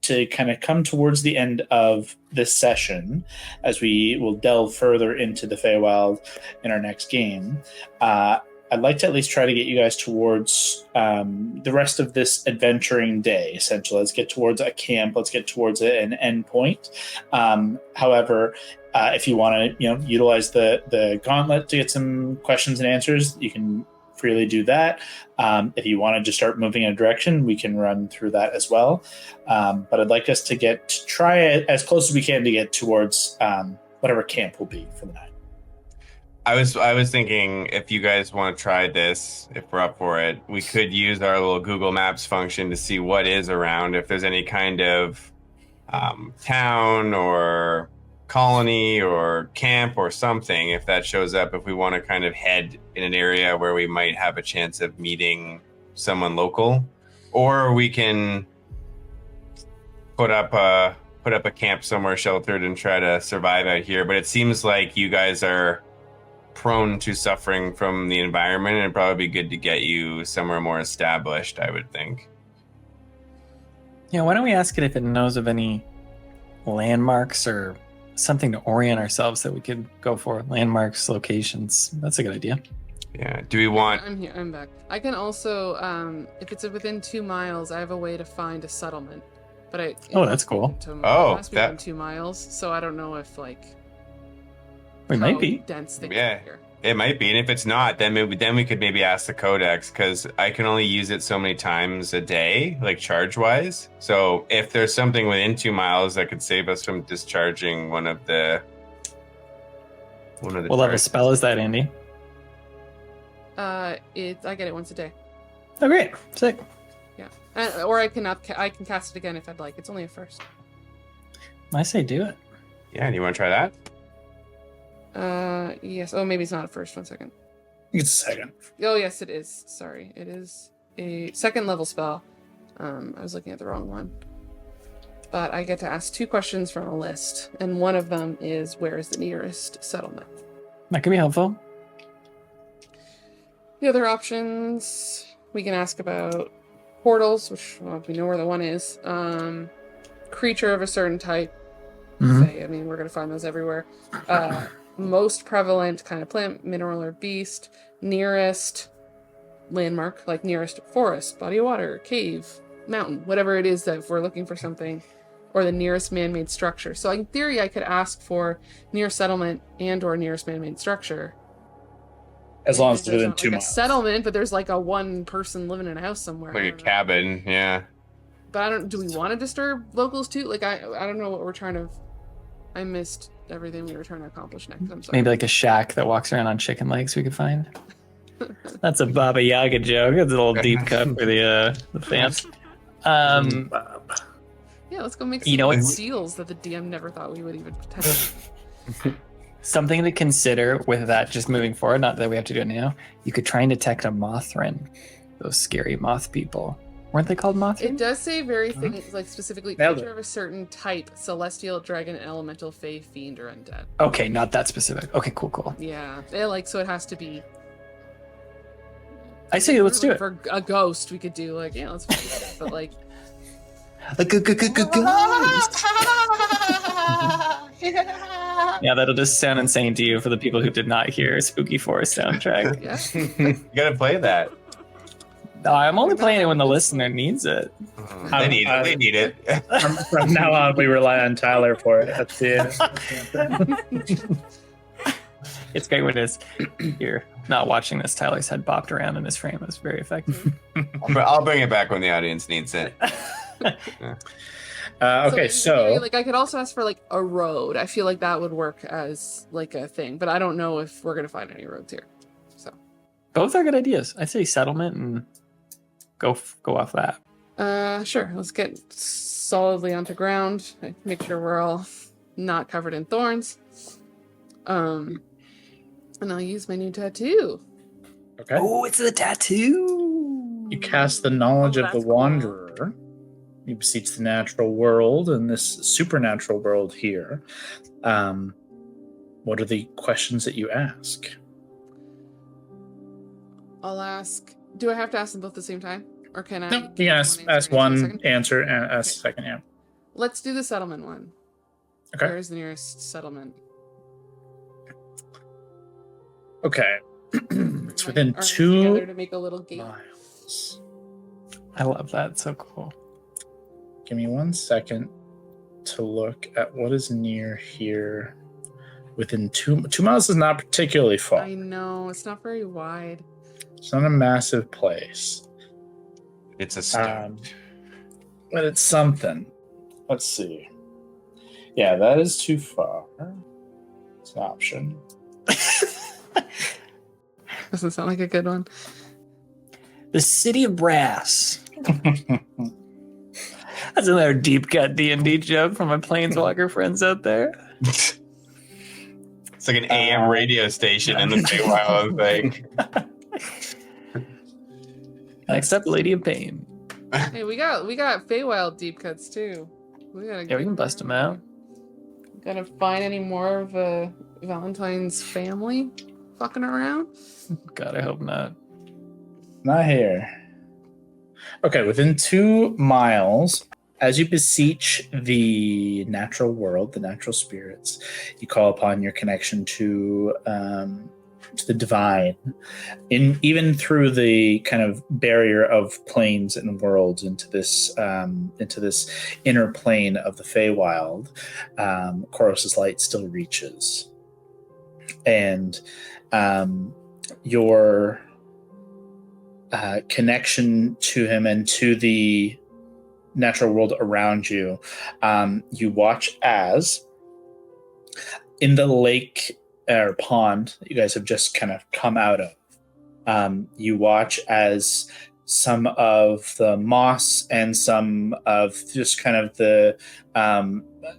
to kind of come towards the end of this session, as we will delve further into the Feywild in our next game, I'd like to at least try to get you guys towards the rest of this adventuring day, essentially. Let's get towards a camp. Let's get towards an end point. However, if you want to, utilize the gauntlet to get some questions and answers, you can freely do that. If you want to just start moving in a direction, we can run through that as well. But I'd like us to try as close as we can to get towards whatever camp will be for the night. I was thinking, if you guys want to try this, if we're up for it, we could use our little Google Maps function to see what is around, if there's any kind of town or colony or camp or something, if that shows up, if we want to kind of head in an area where we might have a chance of meeting someone local, or we can put up a camp somewhere sheltered and try to survive out here. But it seems like you guys are prone to suffering from the environment, and it'd probably be good to get you somewhere more established, I would think. Yeah, why don't we ask it if it knows of any landmarks or something to orient ourselves that we could go for? Landmarks, locations. That's a good idea. Yeah. Do we want... I'm here. I'm back. I can also, if it's within 2 miles, I have a way to find a settlement. But Oh, that's cool. It Oh, must be within 2 miles, so I don't know if We might be. dense things Yeah. are here. It might be, and if it's not, then we could maybe ask the codex, because I can only use it so many times a day, like charge-wise. So if there's something within 2 miles that could save us from discharging one of the What level charges. spell is that, Andy? I get it once a day. Oh, great. Sick. Yeah, or I can cast it again if I'd like. It's only a first. I say do it. Yeah, do you want to try that? Yes. Oh, maybe it's not a first. 1 second. It's a second. Oh, yes, it is. Sorry, it is a second level spell. I was looking at the wrong one. But I get to ask 2 questions from a list, and one of them is, where is the nearest settlement? That could be helpful. The other options, we can ask about portals, which we know where the one is. Creature of a certain type. Say, I mean, we're going to find those everywhere. Most prevalent kind of plant, mineral, or beast. Nearest landmark, like nearest forest, body of water, cave, mountain, whatever it is that if we're looking for something. Or the nearest man-made structure. So in theory, I could ask for near settlement and or nearest man-made structure. As long as it's There's within not, 2 like, miles. a settlement, but there's like a one person living in a house somewhere. Like a cabin, yeah. But do we want to disturb locals too? Like, I don't know what we're trying to... I missed everything we were trying to accomplish next. I'm sorry. Maybe like a shack that walks around on chicken legs we could find. That's a Baba Yaga joke. That's a little deep cut for the fans. Yeah, let's go make You know what? seals that the DM never thought we would even potentially... Something to consider with that, just moving forward, not that we have to do it now, you could try and detect a Mothrin. Those scary moth people. Weren't they called Mothrin? It does say very things, like specifically Nailed creature it. of a certain type, celestial, dragon, elemental, fae, fiend, or undead. Okay, not that specific. Okay, cool. Yeah, so it has to be... I say let's do it. For a ghost, we could do like, yeah, let's do it. But like... Yeah, that'll just sound insane to you for the people who did not hear Spooky Forest soundtrack. Yeah. You gotta play that. No, I'm only playing it when the listener needs it. They need it. They need it. From now on, we rely on Tyler for it. That's the It's great when you're not watching this. Tyler's head bopped around in his frame. It was very effective. I'll bring it back when the audience needs it. okay, so like I could also ask for like a road. I feel like that would work as like a thing, but I don't know if we're gonna find any roads here. So Both are good ideas. I'd say settlement and go off that. sure. Let's get solidly onto ground. Make sure we're all not covered in thorns. And I'll use my new tattoo. okay. Oh, it's the tattoo. You cast the knowledge Oh, of the that's cool. wanderer. You beseech the natural world and this supernatural world here. What are the questions that you ask? I'll ask. Do I have to ask them both at the same time, or can I? No, you can ask one answer and ask Okay. a second. Yeah. Let's do the settlement one. Okay. Where is the nearest settlement? Okay. It's within Are we 2 together to make a little gate. miles. I love that. It's so cool. Give me 1 second to look at what is near here. Within 2 miles is not particularly far. I know it's not very wide. It's not a massive place. It's a start. But it's something. Let's see. Yeah, that is too far. It's an option. Doesn't sound like a good one. The City of Brass. That's another deep cut D&D joke from my Planeswalker friends out there. It's like an AM radio station in the Feywild thing. Next up, Lady of Pain. Hey, we got feywild deep cuts too. We can bust them out. Gotta find any more of Valentine's family fucking around. God, I hope not. Not here. Okay, within 2 miles, as you beseech the natural world, the natural spirits, you call upon your connection to the divine, even through the kind of barrier of planes and worlds into this inner plane of the Feywild. Koros's light still reaches, and your connection to him and to the natural world around you, you watch as in the lake or pond that you guys have just kind of come out of, you watch as some of the moss and some of just kind of the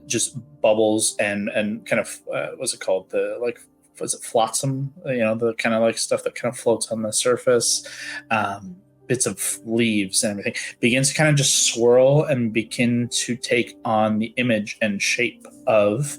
just bubbles and kind of what's it called, the like, was it flotsam, the kind of like stuff that kind of floats on the surface, bits of leaves and everything begins to kind of just swirl and begin to take on the image and shape of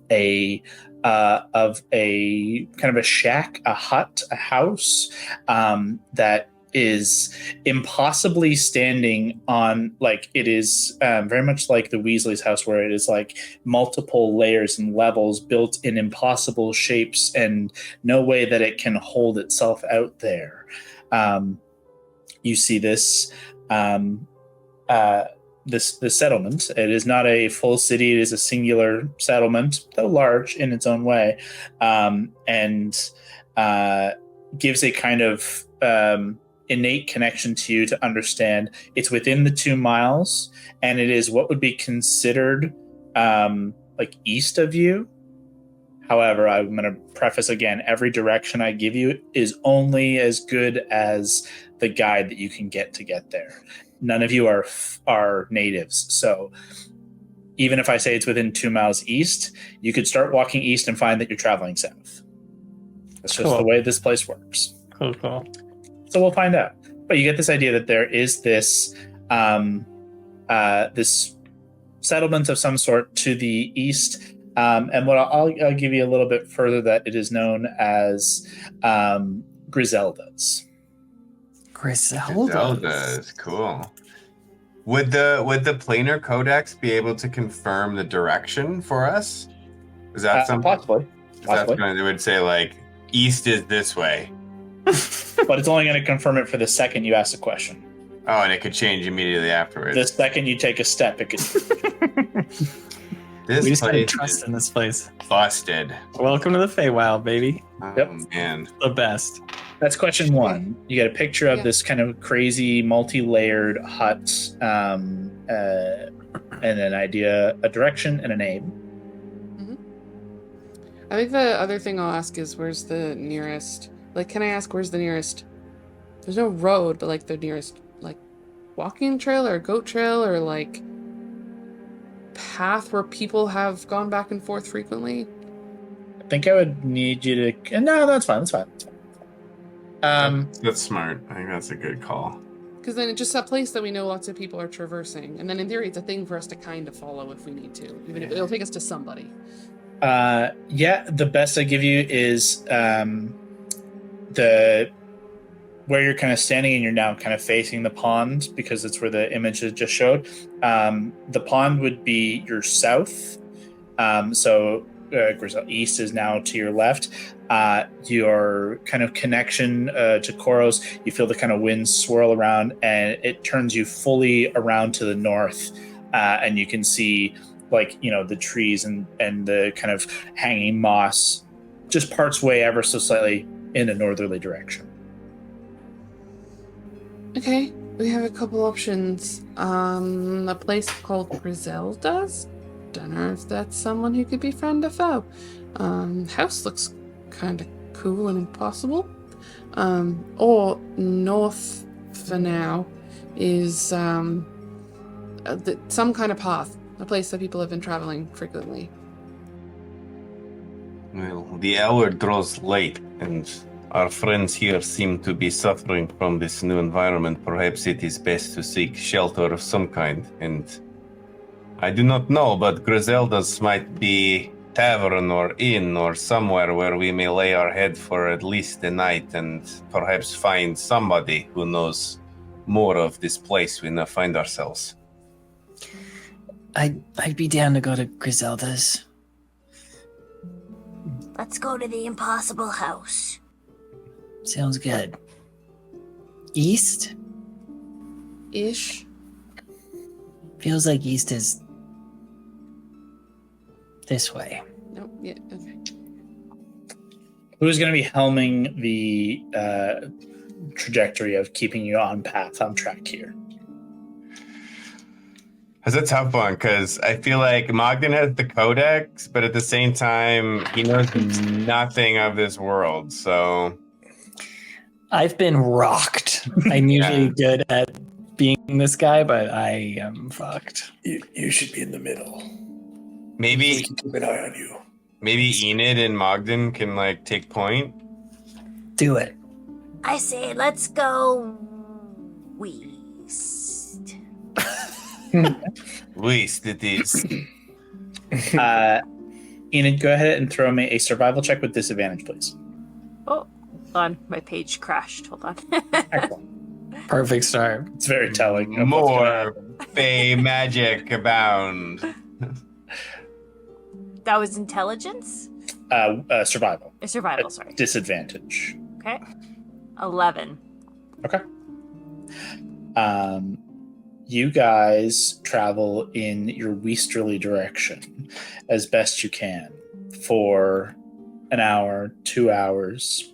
a of a kind of a shack, a hut, a house that is impossibly standing on, like, it is very much like the Weasley's house, where it is like multiple layers and levels built in impossible shapes and no way that it can hold itself out there. You see this this settlement. It is not a full city. It is a singular settlement, though large in its own way, and gives a kind of innate connection to you to understand it's within the 2 miles, and it is what would be considered like east of you. However, I'm going to preface again, every direction I give you is only as good as the guide that you can get there. None of you are natives, so even if I say it's within 2 miles east, you could start walking east and find that you're traveling south. That's just the way this place works. Cool. So we'll find out. But you get this idea that there is this this settlement of some sort to the east, and what I'll give you a little bit further, that it is known as Griselda's. Griselda's, cool. Would the planar codex be able to confirm the direction for us? Is that something? Possibly. It would say like east is this way. But it's only going to confirm it for the second you ask a question. Oh, and it could change immediately afterwards. The second you take a step, it could. We just gotta trust in this place. Busted. Welcome to the Feywild, baby. Yep. Man. The best. That's question 1. You get a picture of this kind of crazy, multi-layered hut, and an idea, a direction, and a name. Mm-hmm. I think the other thing I'll ask is, where's the nearest... Like, can I ask where's the nearest... There's no road, but, like, the nearest, like, walking trail or goat trail or, like, path where people have gone back and forth frequently? I think I would need you to... No, that's fine. That's smart. I think that's a good call. Because then it's just a place that we know lots of people are traversing. And then in theory, it's a thing for us to kind of follow if we need to. Even if it'll take us to somebody. The best I give you is the where you're kind of standing, and you're now kind of facing the pond, because it's where the image just showed. The pond would be your south. East is now to your left. Your kind of connection to Koros, you feel the kind of wind swirl around, and it turns you fully around to the north, and you can see, like, the trees and the kind of hanging moss just parts way ever so slightly in a northerly direction. Okay, we have a couple options. A place called Griselda's. Don't know if that's someone who could be friend or foe. House looks kind of cool and impossible. Or north for now is some kind of path, a place that people have been traveling frequently. Well, the hour draws late, and our friends here seem to be suffering from this new environment. Perhaps it is best to seek shelter of some kind, and I do not know, but Griselda's might be tavern or inn or somewhere where we may lay our head for at least a night and perhaps find somebody who knows more of this place we now find ourselves. I'd be down to go to Griselda's. Let's go to the impossible house. Sounds good. East? Ish. Feels like east is this way. Nope. Yeah. Okay. Who's going to be helming the trajectory of keeping you on track here? That's a tough one, because I feel like Mogden has the codex, but at the same time, he knows nothing of this world, so... I've been rocked. I'm usually good at being this guy, but I am fucked. You should be in the middle. Maybe We can keep an eye on you. Maybe Enid and Mogden can, like, take point? Do it. I say let's go west. West it is. Enid, go ahead and throw me a survival check with disadvantage, please. Oh, hold on. My page crashed. Hold on. Excellent. Perfect start. It's very telling. Of what's gonna More happen. fey magic abound. That was intelligence? Survival. Survival, sorry. Disadvantage. Okay. 11. Okay. You guys travel in your westerly direction as best you can for an hour, 2 hours.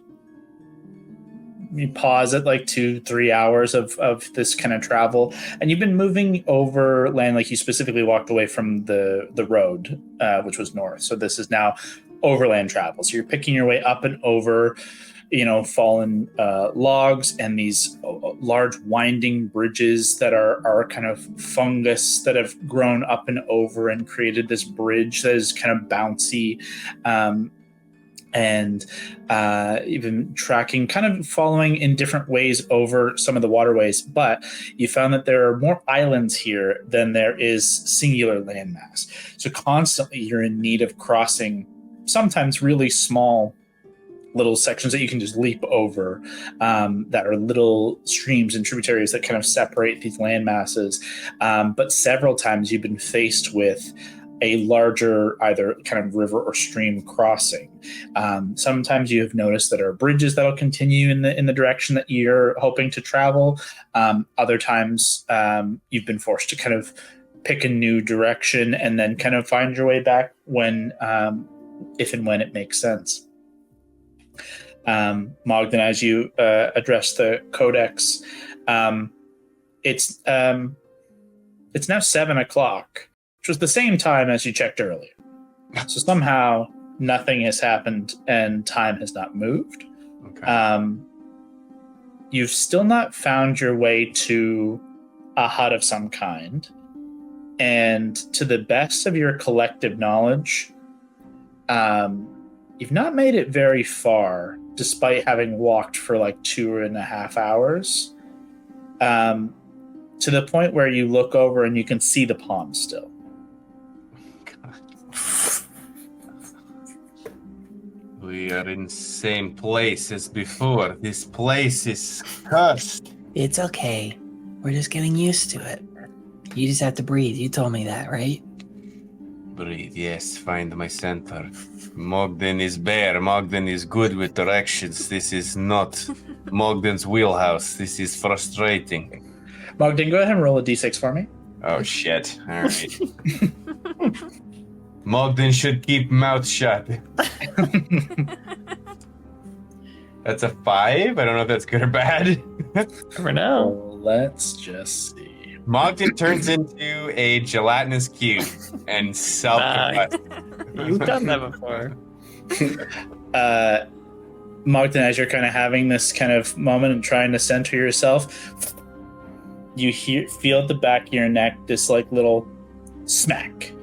You pause at like 2-3 hours of this kind of travel, and you've been moving over land. Like you specifically walked away from the road, which was north. So this is now overland travel. So you're picking your way up and over, fallen logs and these large winding bridges that are kind of fungus that have grown up and over and created this bridge that is kind of bouncy. And even tracking, kind of following in different ways over some of the waterways. But you found that there are more islands here than there is singular landmass. So constantly you're in need of crossing sometimes really small little sections that you can just leap over, that are little streams and tributaries that kind of separate these land masses. But several times you've been faced with a larger either kind of river or stream crossing. Sometimes you have noticed that there are bridges that'll continue in the direction that you're hoping to travel. Other times you've been forced to kind of pick a new direction and then kind of find your way back when, if and when it makes sense. Mogden, as you address the codex, it's now 7 o'clock, which was the same time as you checked earlier. So somehow nothing has happened and time has not moved. Okay. You've still not found your way to a hut of some kind. And to the best of your collective knowledge, you've not made it very far, despite having walked for like 2.5 hours, to the point where you look over and you can see the pond still. We are in the same place as before. This place is cursed. It's okay. We're just getting used to it. You just have to breathe. You told me that, right? Breathe, yes, find my center. Mogden is bare. Mogden is good with directions. This is not Mogden's wheelhouse. This is frustrating. Mogden, go ahead and roll a d6 for me. Oh, shit. All right. Mogden should keep mouth shut. That's a 5? I don't know if that's good or bad. Never know. Let's just see. Mogden turns into a gelatinous cube and self-combusts. You've done that before. Mogden, as you're kind of having this kind of moment and trying to center yourself, you feel at the back of your neck this like little smack.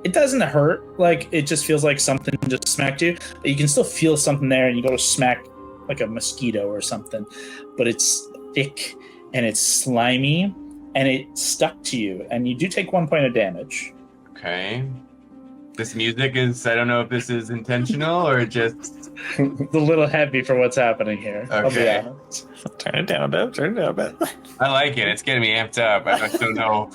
It doesn't hurt, like it just feels like something just smacked you, but you can still feel something there, and you go to smack like a mosquito or something, but it's thick and it's slimy and it stuck to you, and you do take 1 point of damage. Okay. This music is, I don't know if this is intentional or just... It's a little heavy for what's happening here. Okay. I'll be honest. Turn it down a bit. Turn it down a bit. I like it. It's getting me amped up. I just don't know.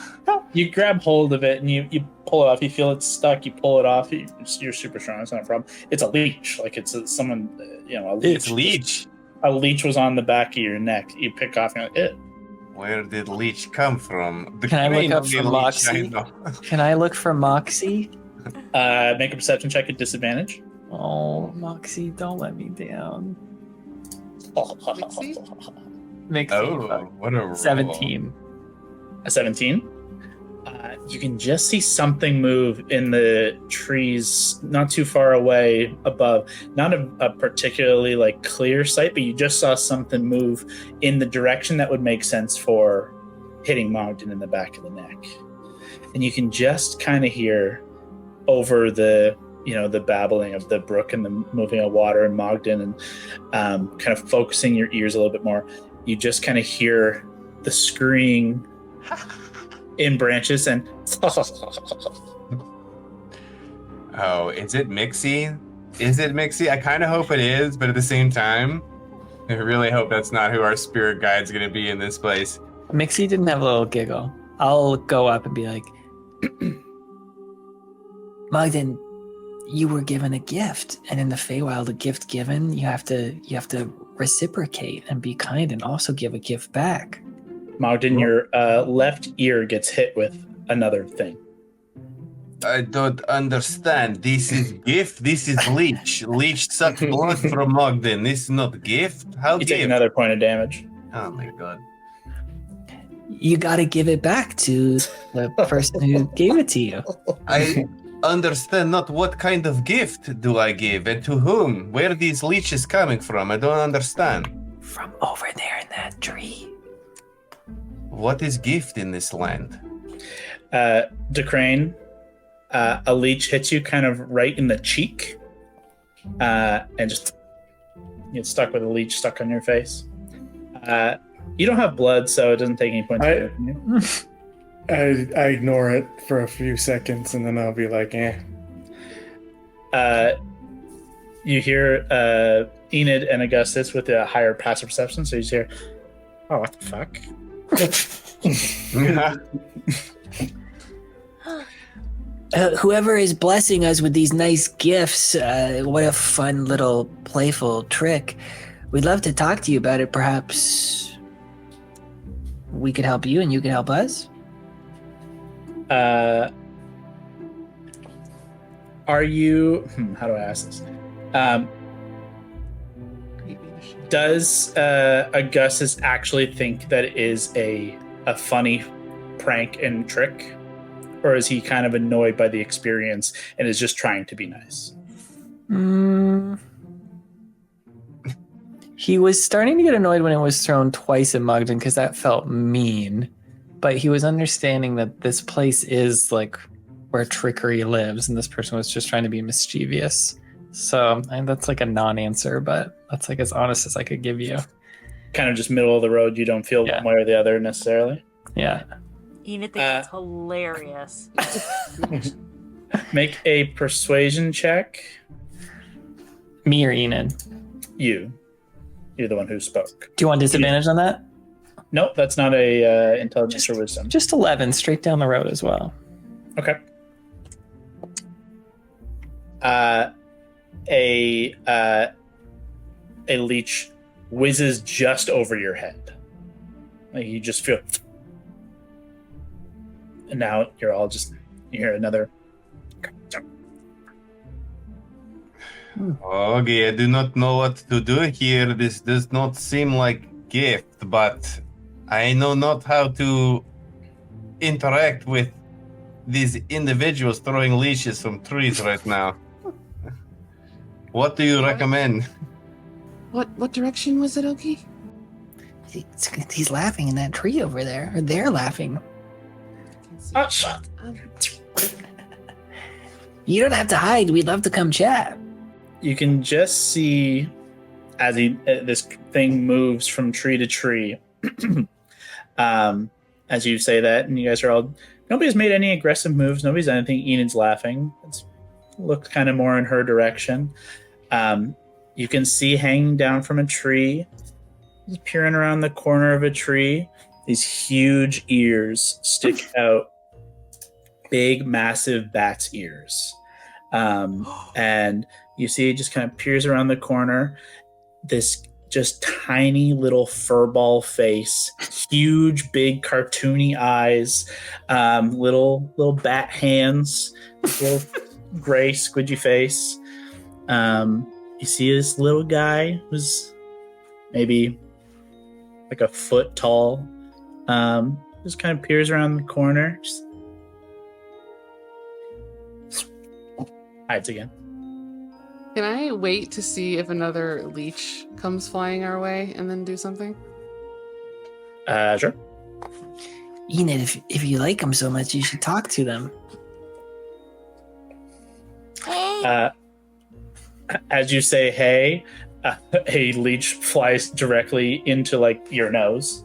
You grab hold of it and you pull it off. You feel it's stuck. You pull it off. You're super strong. It's not a problem. It's a leech. Like it's someone, a leech. It's leech. A leech was on the back of your neck. You pick off and you're like, Where did leech come from? Can I look up for Moxie? Can I look for Moxie? Make a perception check at disadvantage. Oh, Moxie, don't let me down. Mixie? Mixie. Oh, what a roll. 17. A 17. You can just see something move in the trees not too far away above. Not a particularly like clear sight, but you just saw something move in the direction that would make sense for hitting Mogden in the back of the neck. And you can just kind of hear over the babbling of the brook and the moving of water and Mogden, and kind of focusing your ears a little bit more, you just kind of hear the screaming in branches and Oh, is it Mixie? Is it Mixie? I kind of hope it is, but at the same time, I really hope that's not who our spirit guide's going to be in this place. Mixie didn't have a little giggle. I'll go up and be like, Mogden, you were given a gift, and in the Feywild, a gift given, you have to reciprocate and be kind, and also give a gift back. Mogden, your left ear gets hit with another thing. I don't understand. This is gift. This is leech. Leech sucked blood from Mogden. This is not gift. How You gift? take another point of damage. Oh my god. You got to give it back to the person who gave it to you. I understand not what kind of gift do I give and to whom. Where are these leeches coming from? I don't understand. From over there in that tree. What is gift in this land? DeCrane, a leech hits you kind of right in the cheek, and just you get stuck with a leech stuck on your face. You don't have blood, so it doesn't take any points away from you. I ignore it for a few seconds, and then I'll be like, eh. You hear Enid and Augustus with a higher passive perception, so you just hear, oh, what the fuck? Whoever is blessing us with these nice gifts, what a fun little playful trick. We'd love to talk to you about it. Perhaps we could help you and you could help us. Are you... how do I ask this? Does Augustus actually think that it is a funny prank and trick? Or is he kind of annoyed by the experience and is just trying to be nice? he was starting to get annoyed when it was thrown twice at Mogden because that felt mean. But he was understanding that this place is like where trickery lives, and this person was just trying to be mischievous. So that's like a non-answer, but that's like as honest as I could give you. Kind of just middle of the road. You don't feel one way or the other necessarily. Yeah. Enid thinks it's hilarious. Make a persuasion check. Me or Enid? You. You're the one who spoke. Do you want disadvantage on that? Nope, that's not a intelligence or wisdom. Just 11, straight down the road as well. Okay. A leech whizzes just over your head. Like you just feel... And now you're all just... You hear another... Okay, I do not know what to do here. This does not seem like gift, but I know not how to interact with these individuals throwing leashes from trees right now. What do you recommend? What direction was it, Oki? He's laughing in that tree over there. Or they're laughing. You don't have to hide. We'd love to come chat. You can just see as this thing moves from tree to tree. As you say that, and you guys are all... Nobody's made any aggressive moves. Nobody's done anything. Enid's laughing. It's looked kind of more in her direction. You can see hanging down from a tree, peering around the corner of a tree, these huge ears stick out. Big, massive bat's ears. And you see it just kind of peers around the corner. This just tiny little furball face, huge, big, cartoony eyes, little bat hands, little gray, squidgy face. You see this little guy who's maybe like a foot tall. Just kind of peers around the corner. Just hides again. Can I wait to see if another leech comes flying our way and then do something? Sure. Enid, if you like them so much, you should talk to them. As you say, hey, a leech flies directly into like your nose.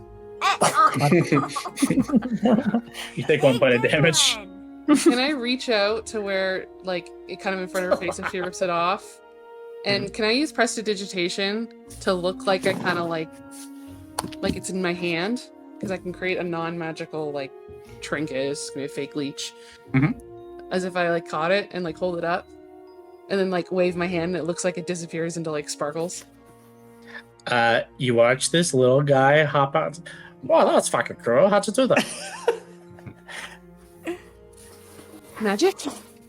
You take 1 point of damage. Can I reach out to where, like, it kind of in front of her face and she rips it off? And can I use prestidigitation to look like I kind of like it's in my hand? Because I can create a non-magical, like, trinket. It's gonna be a fake leech. As if I, like, caught it and, like, hold it up. And then, like, wave my hand and it looks like it disappears into, like, sparkles. You watch this little guy hop out. Wow, that's fucking cool. How'd you do that? Magic?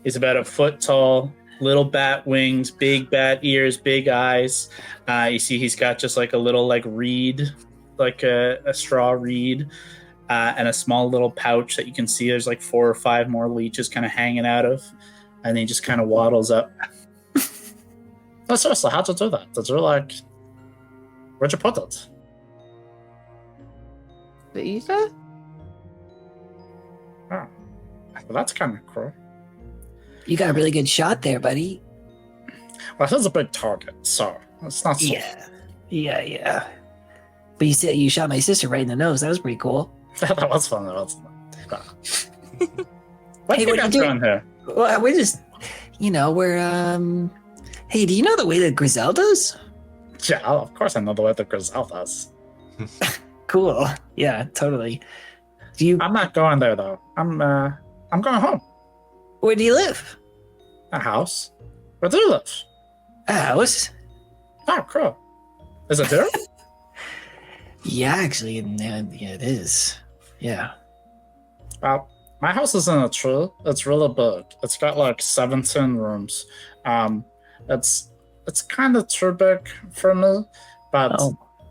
He's about a foot tall, little bat wings, big bat ears, big eyes. You see he's got just like a little like reed, like a straw reed, and a small little pouch that you can see there's like 4 or 5 more leeches kind of hanging out of. And he just kind of waddles up. No, seriously, how'd you do that? Did you like... Where'd you put it? The ether? Oh. Well, that's kind of cool. You got a really good shot there, buddy. Well, it is a big target, so it's not so... Yeah. But you said you shot my sister right in the nose. That was pretty cool. That was fun, though. What Hey, you what guys you doing here? Well, we're just, we're, Hey, do you know the way to Griselda's? Yeah, of course I know the way the Griselda's. Cool. Yeah, totally. I'm not going there, though. I'm going home. Where do you live? A house. Where do you live? A house? Oh, cool. Is it there? Yeah, actually, yeah, it is. Yeah. Well, my house is in a tree. It's really big. It's got like 17 rooms. It's kind of too big for me, but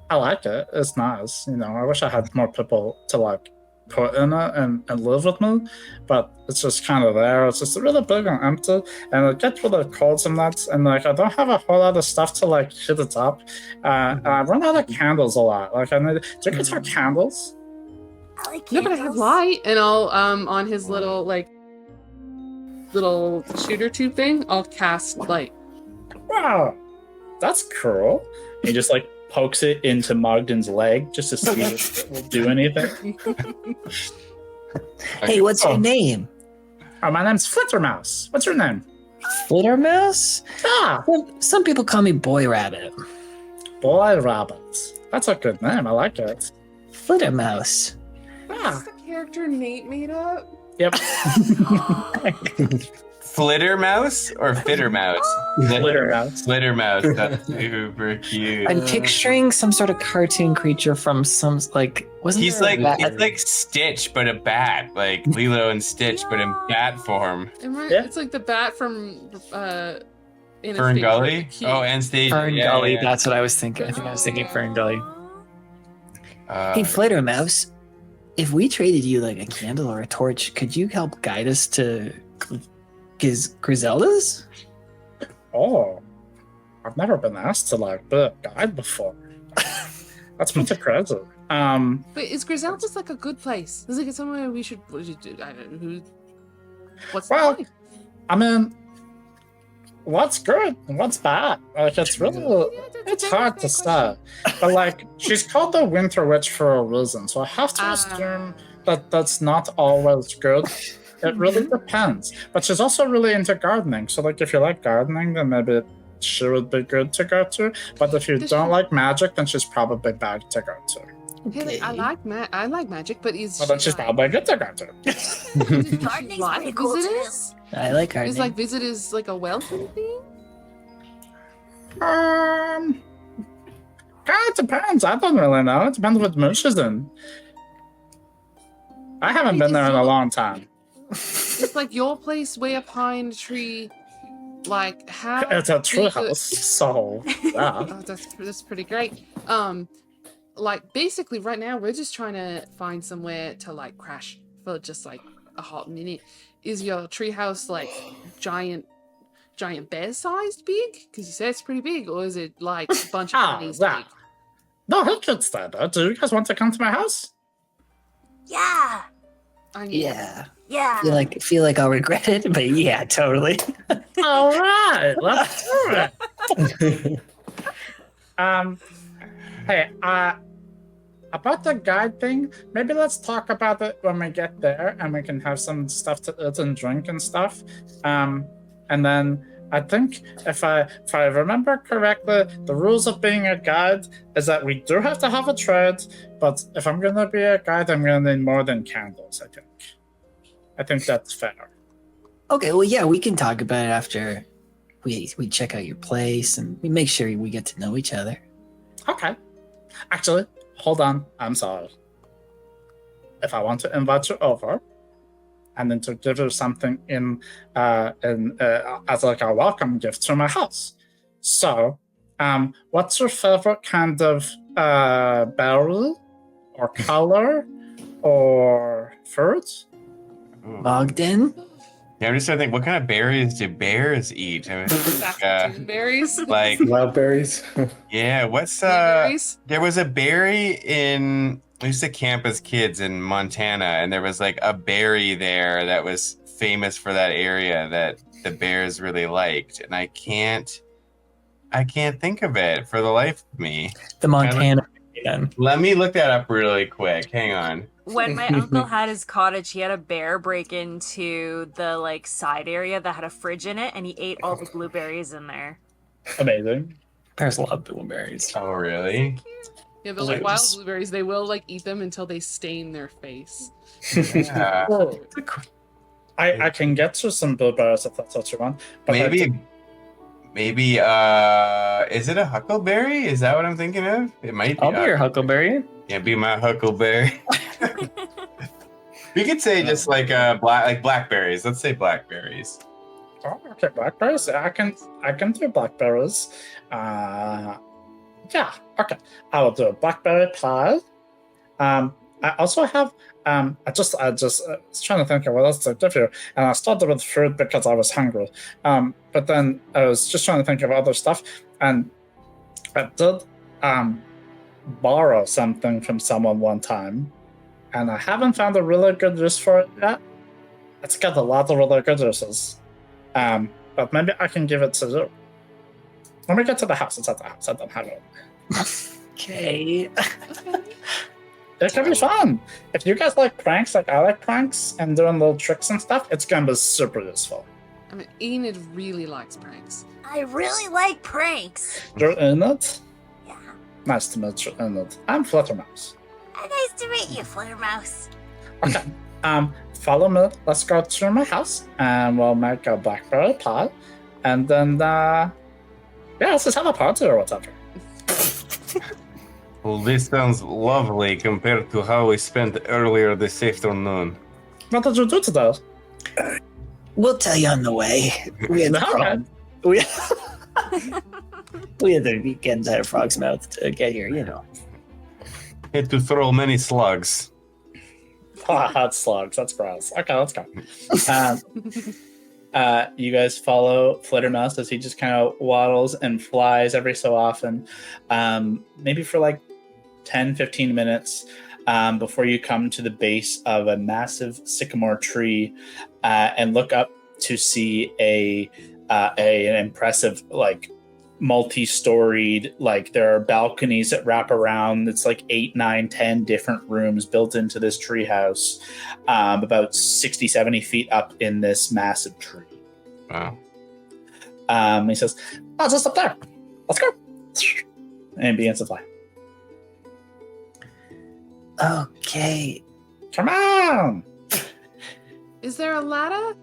I like it. It's nice. I wish I had more people to like put in it and live with me, but it's just kind of there. It's just really big and empty, and it gets really cold sometimes, and like I don't have a whole lot of stuff to like heat it up. And I run out of candles a lot. Like do you guys have candles? I like No, but I have light, and I'll on his little shooter tube thing, I'll cast light. Wow, that's cool. He just like pokes it into Mogden's leg just to see if it will do anything. Hey, what's your name? Oh, my name's Flittermouse. What's your name? Flittermouse? Ah, Some people call me Boy Rabbit. Boy Rabbit. That's a good name. I like it. Flittermouse. Ah. Is the character Nate made up? Yep. Flittermouse or Fittermouse? Flittermouse. Flittermouse. That's super cute. I'm picturing some sort of cartoon creature from some He's like Stitch, but a bat, like Lilo and Stitch, but in bat form. It's like the bat from Fern Gully. Oh, Anastasia. Fern Gully. That's what I was thinking. I think I was thinking Fern Gully. Hey, Flittermouse, if we traded you like a candle or a torch, could you help guide us to Griselda's? Oh, I've never been asked to like be a guide before. That's pretty crazy. Wait, is Griselda's like a good place? Is it somewhere we should? What should do? I don't know. What's the point? I mean, what's good and what's bad? Like, it's really, it's hard to say. But like, she's called the Winter Witch for a reason, so I have to assume that that's not always good. It really depends. But she's also really into gardening, so like, if you like gardening, then maybe she would be good to go to. But if you don't like magic, then she's probably bad to go to. Hey, I like magic, but then she's probably good to go to. Gardening's pretty cool too. I like gardening. Is like visit is like a welcome thing? Kind of depends. I don't really know. It depends what mood she's in. I haven't been there in a long time. It's like your place way up high in the tree. Like how? It's a tree house, so yeah. Oh, that's pretty great. Like basically right now we're just trying to find somewhere to like crash for just like a hot minute. Is your treehouse like giant bear sized big? Because you say it's pretty big, or is it like a bunch of pennies big? No, he could stay there. Do you guys want to come to my house? Yeah. Yeah. Yeah. Feel like I'll regret it, but yeah, totally. All right, let's do it. Hey, I about the guide thing, maybe let's talk about it when we get there and we can have some stuff to eat and drink and stuff. And then I think if I remember correctly, the rules of being a guide is that we do have to have a trade, but if I'm going to be a guide, I'm going to need more than candles, I think. I think that's fair. Okay, well, yeah, we can talk about it after we check out your place and we make sure we get to know each other. Okay. Actually, hold on. I'm sorry. If I want to invite you over, and then to give you something as like a welcome gift to my house. So, what's your favorite kind of berry, or color, or fruit? Bogdan? Yeah, I'm just trying to think, what kind of berries do bears eat? I mean, berries? like Wild berries. yeah, what's Blueberries? there was a berry in we used to camp as kids in Montana, and there was like a berry there that was famous for that area that the bears really liked, and I can't think of it for the life of me. The Montana. Again. Let me look that up really quick. Hang on. When my uncle had his cottage, he had a bear break into the like side area that had a fridge in it, and he ate all the blueberries in there. Amazing. Bears love blueberries. Oh, really? Yeah, but like wild blueberries, they will like eat them until they stain their face. Yeah. I can get you some blueberries if that's what you want. But Maybe is it a huckleberry? Is that what I'm thinking of? It might be. I'll be your huckleberry. Yeah, be my huckleberry. We could say just like blackberries. Let's say blackberries. Oh, okay, blackberries. I can do blackberries. Yeah, okay. I will do a blackberry pie. I also have I just was trying to think of what else to give you, and I started with fruit because I was hungry. But then I was just trying to think of other stuff, and I did borrow something from someone one time, and I haven't found a really good use for it yet. It's got a lot of really good uses. But maybe I can give it to you. When we get to the house, it's at the house. I don't have it. Okay. It can be fun. If you guys like pranks, like I like pranks, and doing little tricks and stuff, it's gonna be super useful. I mean, Enid really likes pranks. I really like pranks. You're Enid? Yeah. Nice to meet you, Enid. I'm Fluttermouse. Nice to meet you, Fluttermouse. Okay. Follow me. Let's go to my house, and we'll make a blackberry pie, and then let's just have a party or whatever. Well, this sounds lovely compared to how we spent earlier this afternoon. What did you do today? We'll tell you on the way. We had we had the weekend at Frog's Mouth to get here, you know. Had to throw many slugs. Hot slugs. That's gross. Okay, let's go. You guys follow Flittermouse as he just kind of waddles and flies every so often, maybe for like 10-15 minutes before you come to the base of a massive sycamore tree and look up to see an impressive, like, multi-storied, like, there are balconies that wrap around. It's like 8, 9, 10 different rooms built into this tree house, about 60-70 feet up in this massive tree. Wow. He says, "Oh, just up there. Let's go." And he begins to fly. Okay. Come on! Is there a ladder?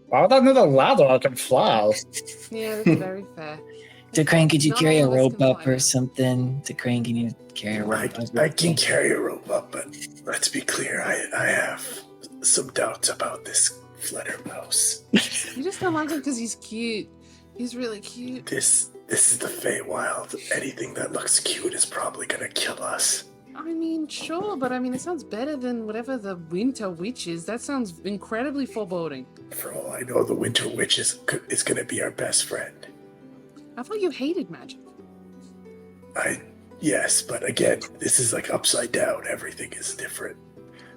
Why would I need a ladder? I can fly. Yeah, that's very fair. DeCrane, could you Not carry a all of us rope can up fly. or something? DeCrane, can you carry a rope up? I can carry a rope up, but let's be clear, I have some doubts about this Fluttermouse. You just don't like him because he's cute. He's really cute. This is the Feywild. Anything that looks cute is probably gonna kill us. I mean, sure, but I mean, it sounds better than whatever the Winter Witch is. That sounds incredibly foreboding. For all I know, the Winter Witch is gonna be our best friend. I thought you hated magic. Yes, but again, this is like upside down. Everything is different.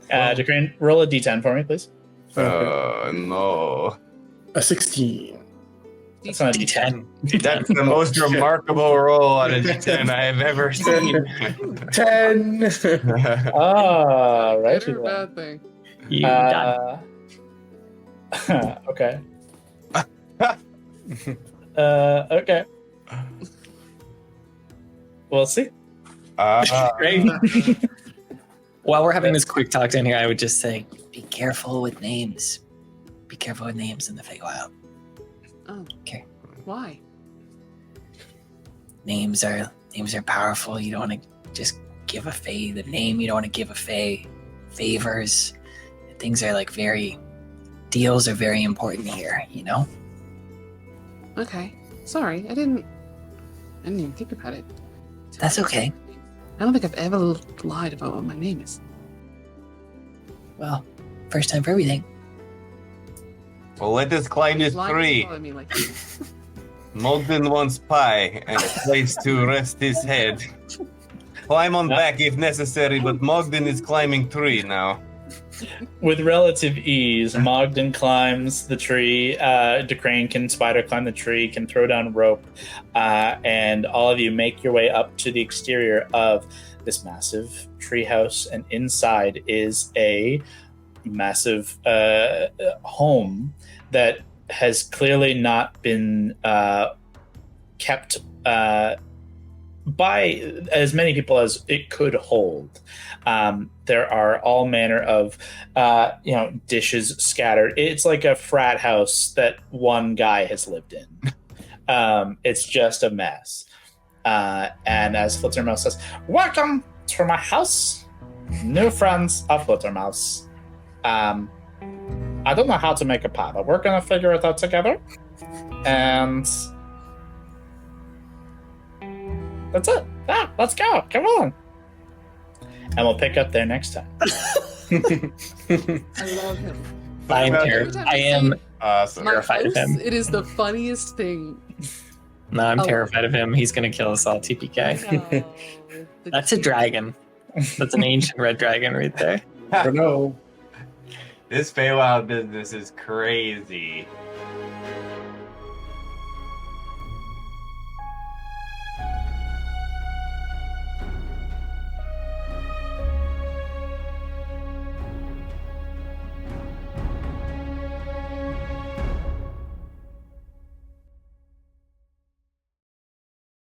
DeCrane, roll a d10 for me, please. Oh, no. A 16. That's not a D10. That's the most remarkable roll on a D10 I have ever seen. 10. Ah, right. Good or bad thing? You done. Okay. Okay. We'll see. Great. While we're having this quick talk down here, I would just say, be careful with names. Be careful with names in the Feywild. Oh. Okay. Why? Names are powerful. You don't want to just give a Fey the name. You don't want to give a Fey favors. Things are like deals are very important here, you know? Okay. Sorry, I didn't even think about it. That's okay. I don't think I've ever lied about what my name is. Well, first time for everything. Well, let us climb this Lying tree. doesn't bother me like Mogden wants pie and a place to rest his head. Climb on back if necessary, but Mogden is climbing tree now. With relative ease, Mogden climbs the tree. DeCrane can spider climb the tree, can throw down rope, and all of you make your way up to the exterior of this massive treehouse. And inside is a massive home that has clearly not been kept by as many people as it could hold. There are all manner of dishes scattered. It's like a frat house that one guy has lived in. It's just a mess. And as Flittermouse says, "Welcome to my house, new friends of Flittermouse. I don't know how to make a pie, but we're gonna figure it out together. And that's it. Yeah, let's go. Come on." And we'll pick up there next time. I love him. I am Awesome. My terrified of house, him. it is the funniest thing. No, I'm Oh. terrified of him. He's going to kill us all, TPK. No, That's a dragon. That's an ancient red dragon right there. I don't know. This Feywild business is crazy.